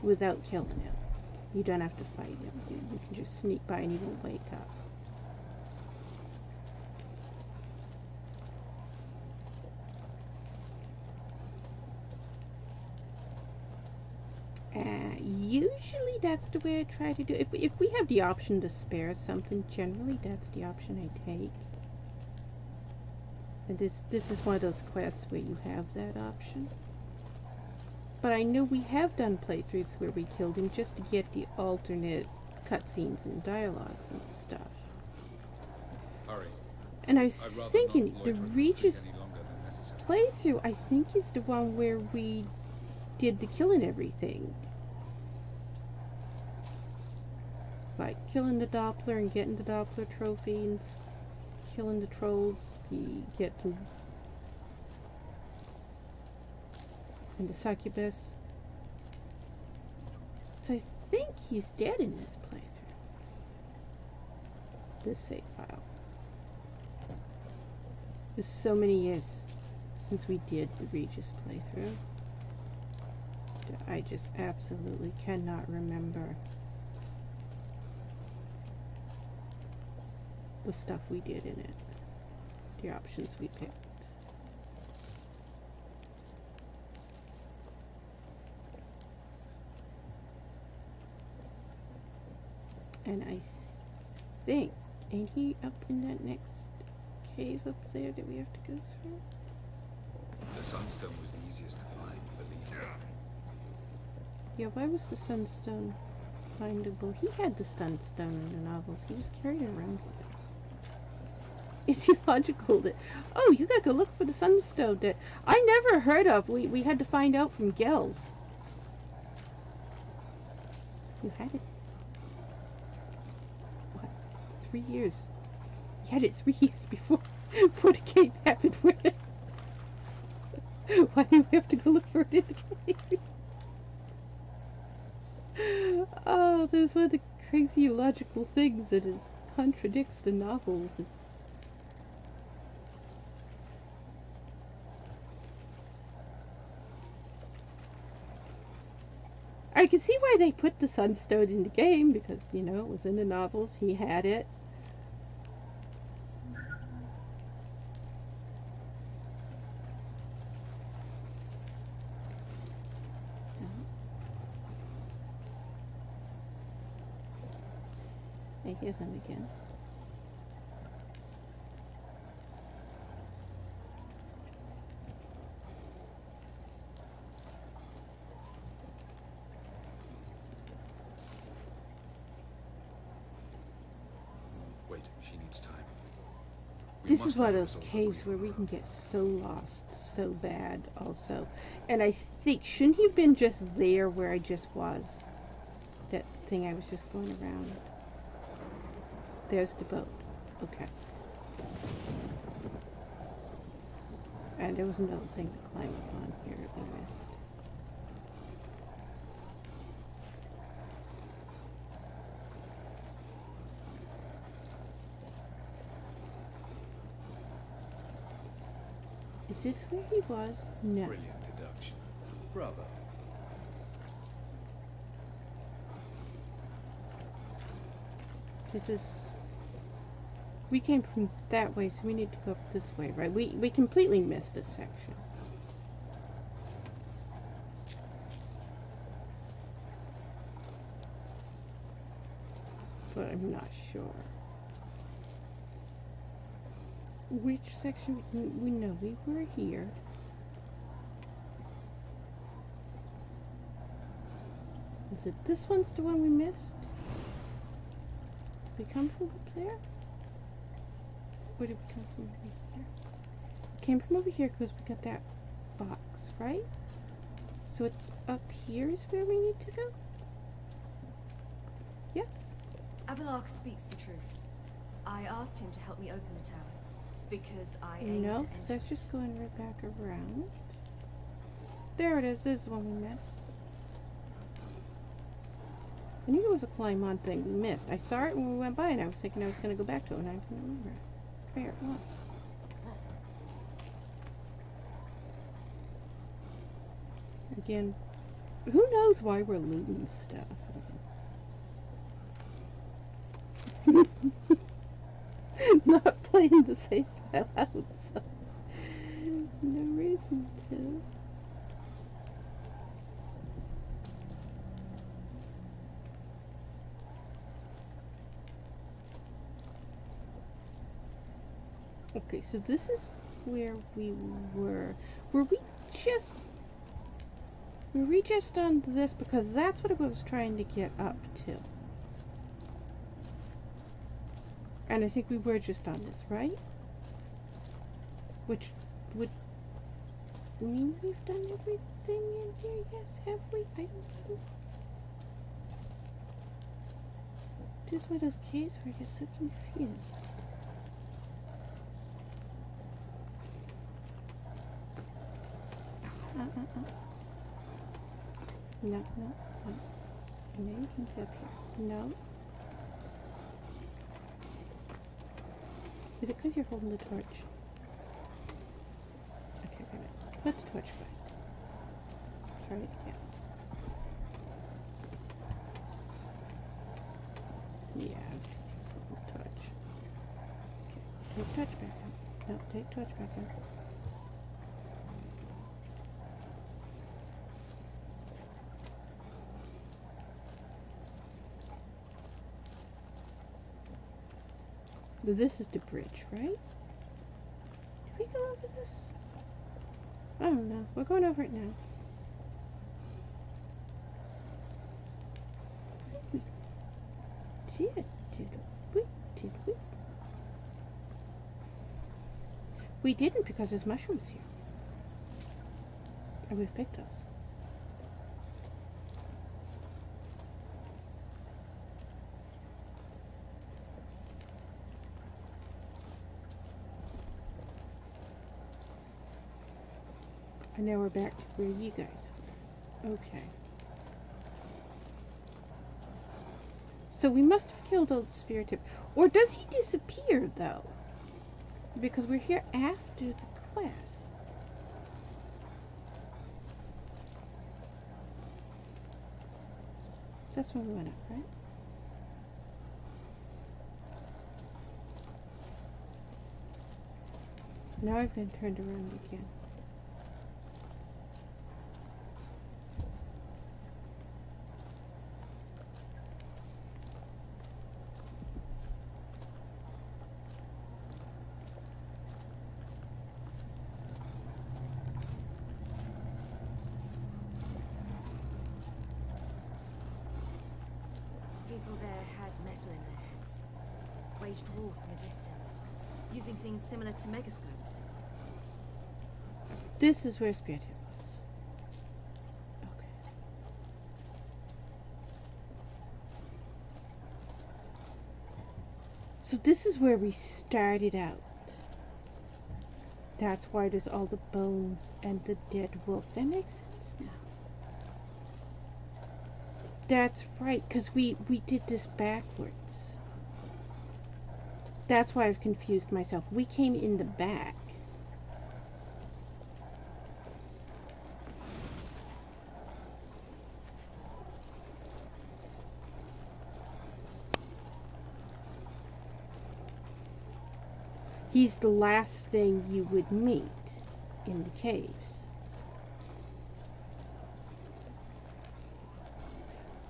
Speaker 1: without killing him. You don't have to fight him. You can just sneak by and he won't wake up. Usually that's the way I try to do it. If we have the option to spare something, generally that's the option I take. And this is one of those quests where you have that option. But I know we have done playthroughs where we killed him just to get the alternate cutscenes and dialogues and stuff.
Speaker 2: Hurry.
Speaker 1: And I was thinking the Regis playthrough, I think, is the one where we did the killing everything. Like killing the Doppler and getting the Doppler trophy and killing the trolls to get them, and the succubus. So I think he's dead in this playthrough. This save file. It's so many years since we did the Regis playthrough. I just absolutely cannot remember the stuff we did in it, the options we picked. And I think, ain't he up in that next cave up there that we have to go through?
Speaker 4: The sunstone was the easiest to find, believe me.
Speaker 1: Yeah, why was the sunstone findable? He had the sunstone in the novels. He was carrying it around with him. It's illogical that, oh, you gotta go look for the sunstone that I never heard of. We had to find out from Gels. You had it. What? 3 years. He had it 3 years before the game happened. Why do we have to go look for it in the game? Oh, there's one of the crazy illogical things that contradicts the novels. I can see why they put the Sunstone in the game, because, you know, it was in the novels, he had it. Hey, here's him again.
Speaker 4: Wait, she needs time.
Speaker 1: This is one of those caves where we can get so lost so bad also. And I think, shouldn't he have been just there where I just was? That thing I was just going around. There's the boat. Okay. And there was another thing to climb up on here that we missed. Is this where he was? No.
Speaker 4: Brilliant deduction. Bravo.
Speaker 1: This is... We came from that way, so we need to go up this way, right? We completely missed this section. But I'm not sure. Which section? We know we were here. Is it this one's the one we missed? Did we come from up there? Where did we come from over here? We came from over here because we got that box, right? So it's up here is where we need to go? Yes?
Speaker 3: Avallac'h speaks the truth. I asked him to help me open the tower, because I aim to
Speaker 1: No,
Speaker 3: enter
Speaker 1: so that's just going right back around. There it is. This is the one we missed. I knew there was a climb on thing we missed. I saw it when we went by and I was thinking I was going to go back to it and I couldn't remember it. There it was. Again, who knows why we're looting stuff? Not playing the safe out, so no reason to. Okay, so this is where we were. Were we just on this? Because that's what I was trying to get up to. And I think we were just on this, right? Which would mean we've done everything in here, yes, have we? I don't know. This is one of those caves where I get so confused. No. No, you can get up here. No. Is it because you're holding the torch? Okay, wait a minute. Put the torch back. Try it again. Yeah, I was confused holding the torch. Okay, take torch back out. No, take torch back out. This is the bridge, right? Did we go over this? I don't know. We're going over it now. I think we did we? We didn't because there's mushrooms here. And we've picked us. And now we're back to where you guys are. Okay. So we must have killed old Spirit. Or does he disappear, though? Because we're here after the quest. That's when we went up, right? Now I've been turned around again.
Speaker 3: People there had metal in their heads, waged war from a distance, using things similar to megascopes.
Speaker 1: This is where Spirit was. Okay. So this is where we started out. That's why there's all the bones and the dead wolf. That makes sense now. That's right, because we did this backwards. That's why I've confused myself. We came in the back. He's the last thing you would meet in the caves.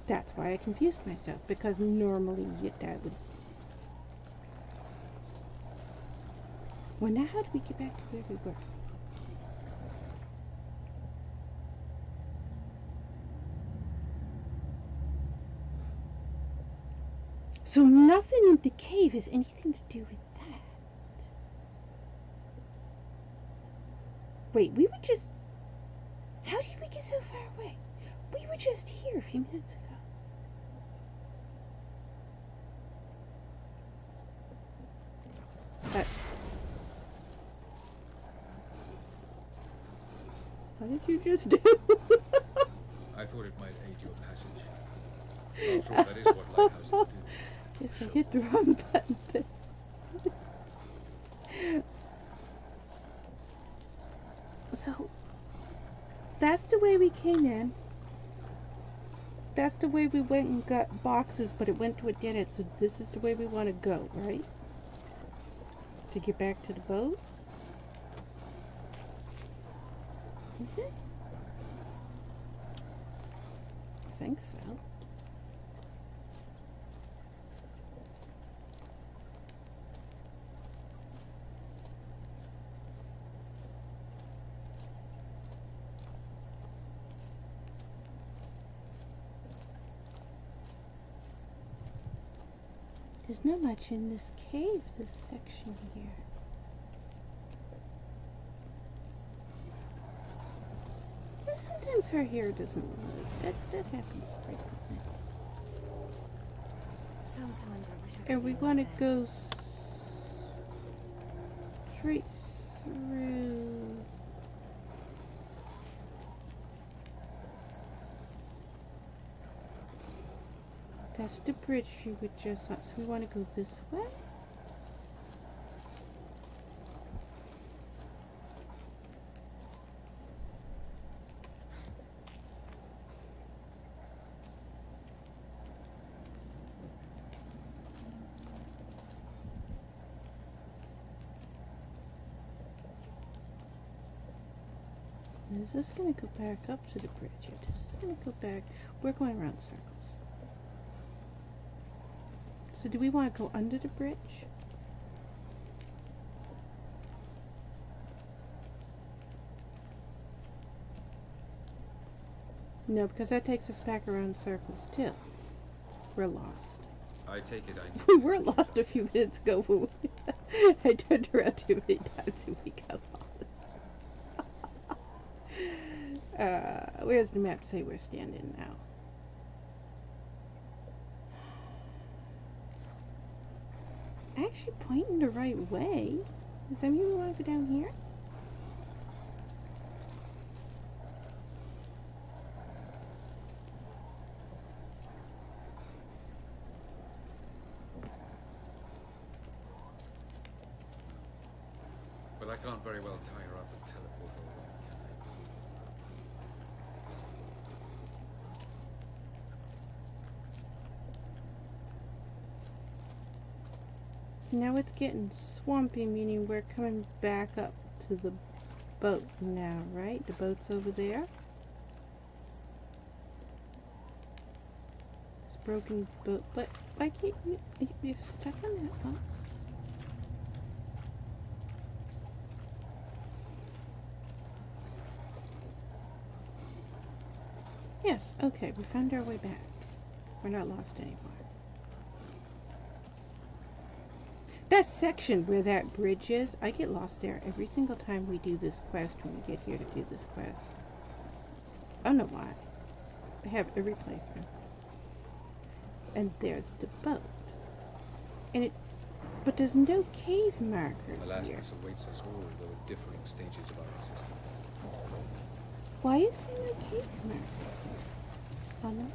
Speaker 1: That's why I confused myself, because normally that would... Well, now how do we get back to where we were? So nothing in the cave has anything to do with that. Wait, we were just... How did we get so far away? We were just here a few minutes ago. What did you just do?
Speaker 2: I thought it might aid your passage. After all, that is what lighthouses do.
Speaker 1: Guess I hit the wrong button there. So, that's the way we came in. That's the way we went and got boxes, but it went to a dead end. So this is the way we want to go, right? To get back to the boat? Is it? I think so. There's not much in this cave, this section here. Yeah, sometimes her hair doesn't look. That happens frequently.
Speaker 3: Sometimes I wish I could.
Speaker 1: And we
Speaker 3: be
Speaker 1: want to
Speaker 3: there.
Speaker 1: go straight through. That's the bridge you would just saw. So we want to go this way? Is this going to go back up to the bridge? Yeah, this is going to go back. We're going around circles. So do we want to go under the bridge? No, because that takes us back around circles too. We're lost.
Speaker 2: I take it I
Speaker 1: We
Speaker 2: need
Speaker 1: were lost a few minutes ago. When I turned around too many times and we got lost. Where's the map to say we're standing now? Actually pointing the right way. Does that mean we want to go down here?
Speaker 2: But I can't very well tie her up and teleport her away, can I?
Speaker 1: Now it's getting swampy, meaning we're coming back up to the boat now, right? The boat's over there. It's a broken boat, but why can't you're stuck on that box? Yes, okay, we found our way back. We're not lost anymore. That section where that bridge is, I get lost there every single time we do this quest, when we get here to do this quest. I don't know why. I have every playthrough. And there's the boat. And it, but there's no cave marker
Speaker 2: Alas,
Speaker 1: here.
Speaker 2: this awaits us all, though at differing stages of our existence.
Speaker 1: Why is there no cave marker on the map?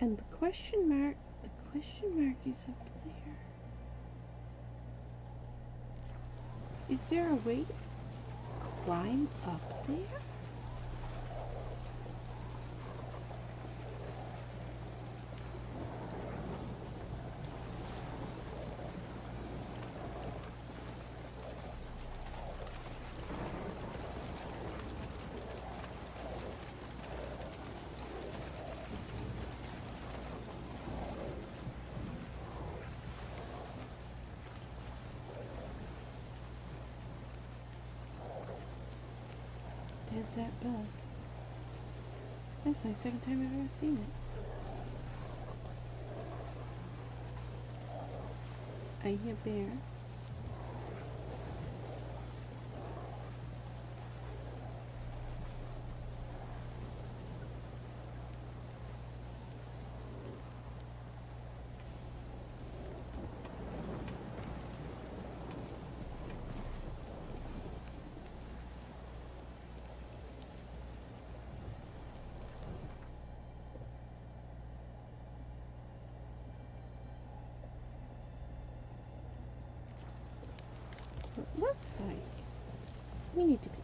Speaker 1: And the question mark is up there. Is there a way to climb up there? There's that bug. That's my second time I've ever seen it. I hear bear. It looks like we need to be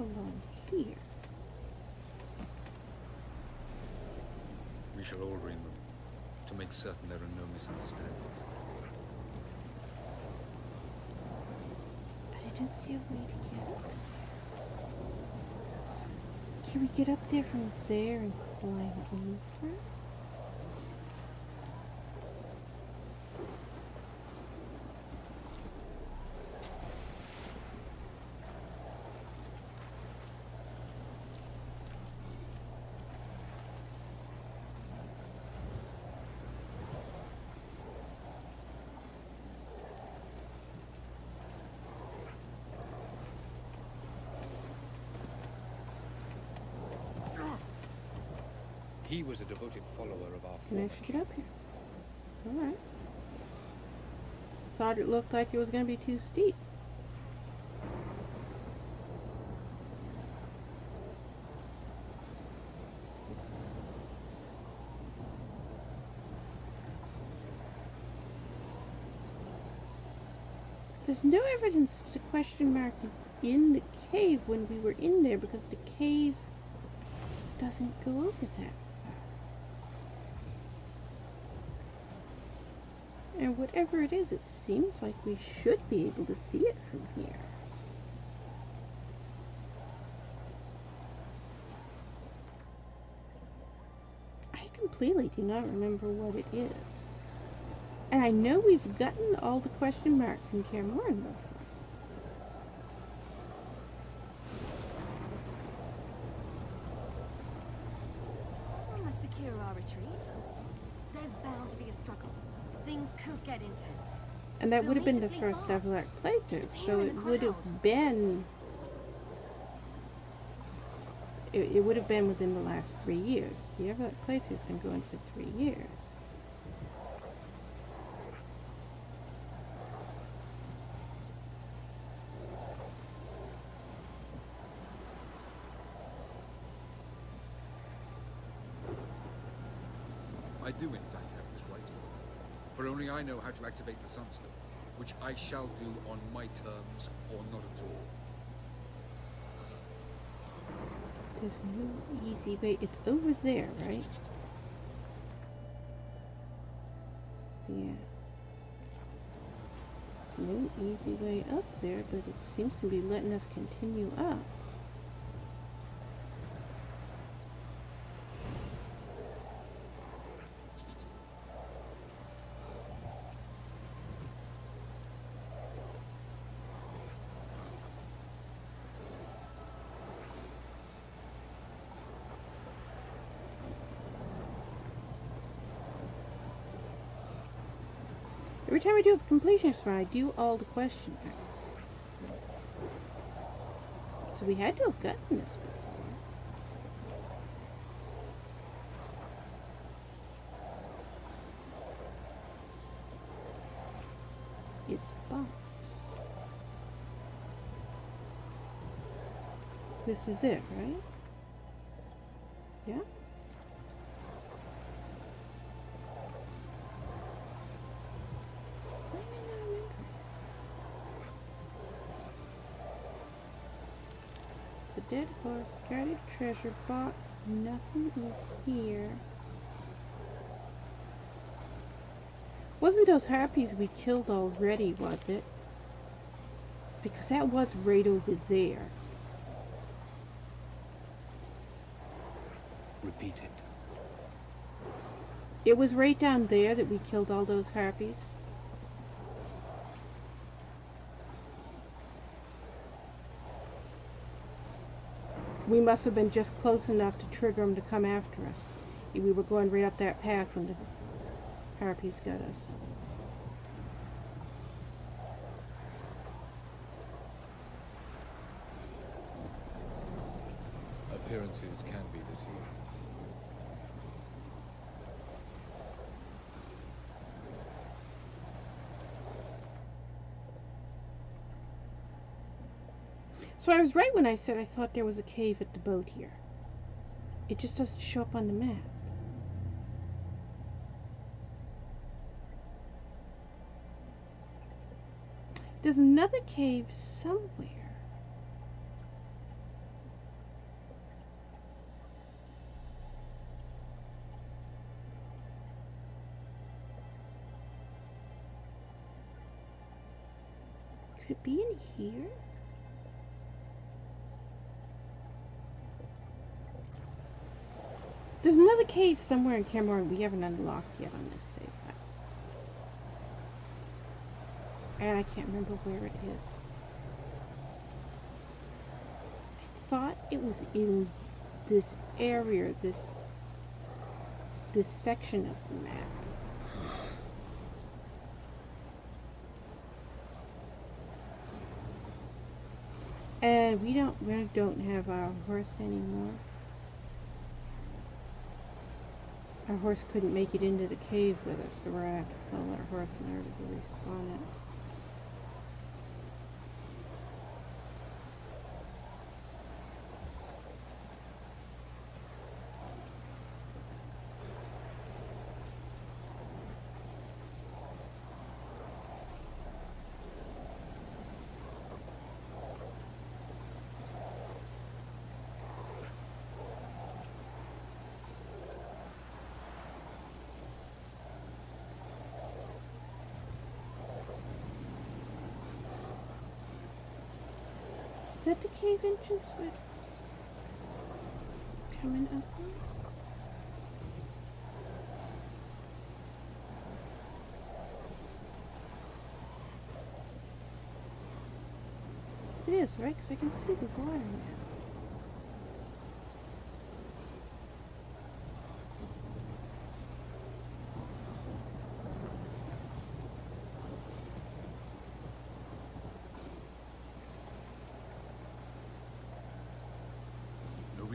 Speaker 1: along here.
Speaker 2: We shall all read them, to make certain there are no misunderstandings.
Speaker 1: But I don't see a way to get up. Can we get up there from there and climb over?
Speaker 2: He was a devoted follower of our
Speaker 1: Can I
Speaker 2: former
Speaker 1: actually get up here? Alright. Thought it looked like it was going to be too steep. There's no evidence the question mark is in the cave when we were in there, because the cave doesn't go over that far. And whatever it is, it seems like we should be able to see it from here. I completely do not remember what it is. And I know we've gotten all the question marks in Kaer Morhen before.
Speaker 3: Someone must secure our retreat. There's bound to be a struggle. Things could get intense.
Speaker 1: And that
Speaker 3: We'll
Speaker 1: would have
Speaker 3: need
Speaker 1: been
Speaker 3: to
Speaker 1: the
Speaker 3: flee
Speaker 1: first
Speaker 3: fast.
Speaker 1: Avallac'h playthrough,
Speaker 3: Disappear
Speaker 1: so
Speaker 3: in
Speaker 1: it
Speaker 3: the
Speaker 1: would
Speaker 3: crowd.
Speaker 1: have been... It would have been within the last 3 years. The Avallac'h playthrough's been going for 3 years.
Speaker 2: I do, in fact, have this right. For only I know how to activate the Sunstone, which I shall do on my terms or not at all.
Speaker 1: There's no easy way. It's over there, right? Yeah. There's no easy way up there, but it seems to be letting us continue up. Every time I do a completion run, I do all the question marks. So we had to have gotten this before. It's box. This is it, right? Yeah? Dead horse, guarded treasure box, nothing is here. Wasn't those harpies we killed already, was it? Because that was right over there.
Speaker 4: Repeat it.
Speaker 1: It was right down there that we killed all those harpies. We must have been just close enough to trigger them to come after us. We were going right up that path when the harpies got us.
Speaker 2: Appearances can be deceiving.
Speaker 1: So I was right when I said I thought there was a cave at the boat here. It just doesn't show up on the map. There's another cave somewhere. Could it be in here? There's another cave somewhere in Cameron we haven't unlocked yet on this save file. And I can't remember where it is. I thought it was in this area, this section of the map. And we don't have our horse anymore. Our horse couldn't make it into the cave with us, so we're gonna have to follow our horse in order to respawn it. Is that the cave entrance we're coming up on? It is, right? Because I can see the water now.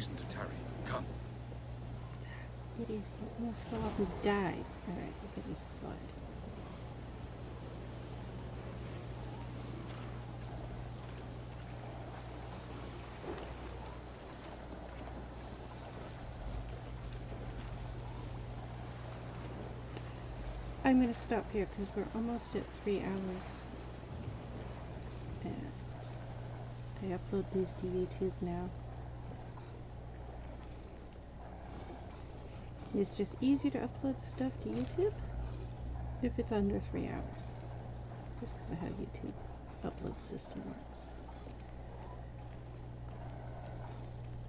Speaker 2: reason to tarry. Come.
Speaker 1: Idiots, you must fall off and die. Alright, you can just slide. I'm going to stop here because we're almost at 3 hours. And I upload these to YouTube now. It's just easier to upload stuff to YouTube if it's under 3 hours. Just because of how YouTube upload system works.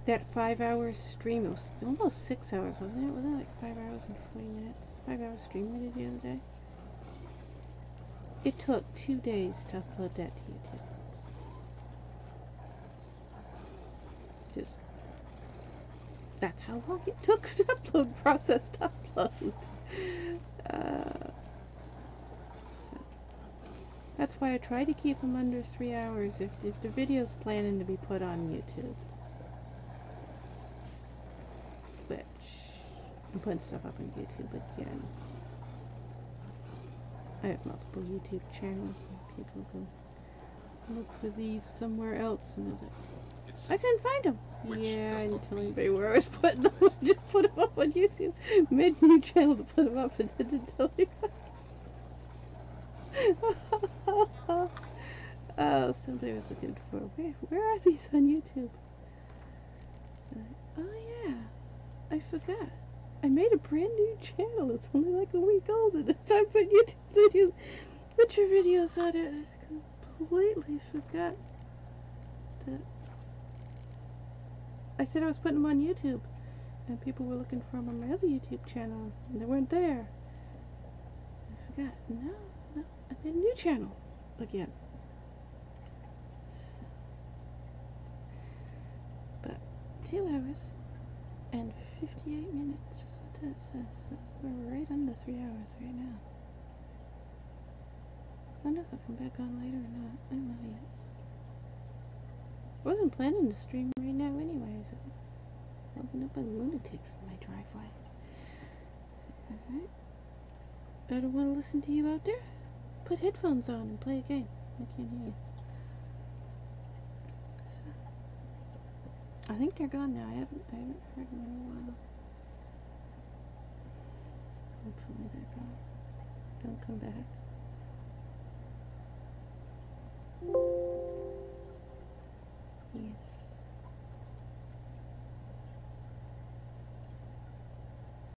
Speaker 1: That 5-hour stream, it was almost 6 hours, wasn't it? Wasn't it like 5 hours and 40 minutes? 5-hour stream we did the other day? It took 2 days to upload that to YouTube. Just, that's how long it took to upload, process to upload. So, that's why I try to keep them under 3 hours if the video's planning to be put on YouTube. Which, I'm putting stuff up on YouTube again. I have multiple YouTube channels and people can look for these somewhere else and I couldn't find them. Yeah, I didn't tell anybody where I was putting them. I just put them up on YouTube. Made a new channel to put them up and didn't tell anybody. Oh, somebody was looking for, where are these on YouTube? Oh yeah, I forgot. I made a brand new channel. It's only like a week old and I put YouTube videos, picture videos on it. I completely forgot that. I said I was putting them on YouTube, and people were looking for them on my other YouTube channel, and they weren't there. I forgot. No, I made a new channel again. So, but 2 hours and 58 minutes is what that says. So we're right under 3 hours right now. I wonder if I'll come back on later or not. I might. I wasn't planning to stream right now anyways. Open up by lunatics in my driveway. Alright. I don't want to listen to you out there. Put headphones on and play a game. I can't hear you. So, I think they're gone now. I haven't heard them in a while. Hopefully they're gone. Don't come back.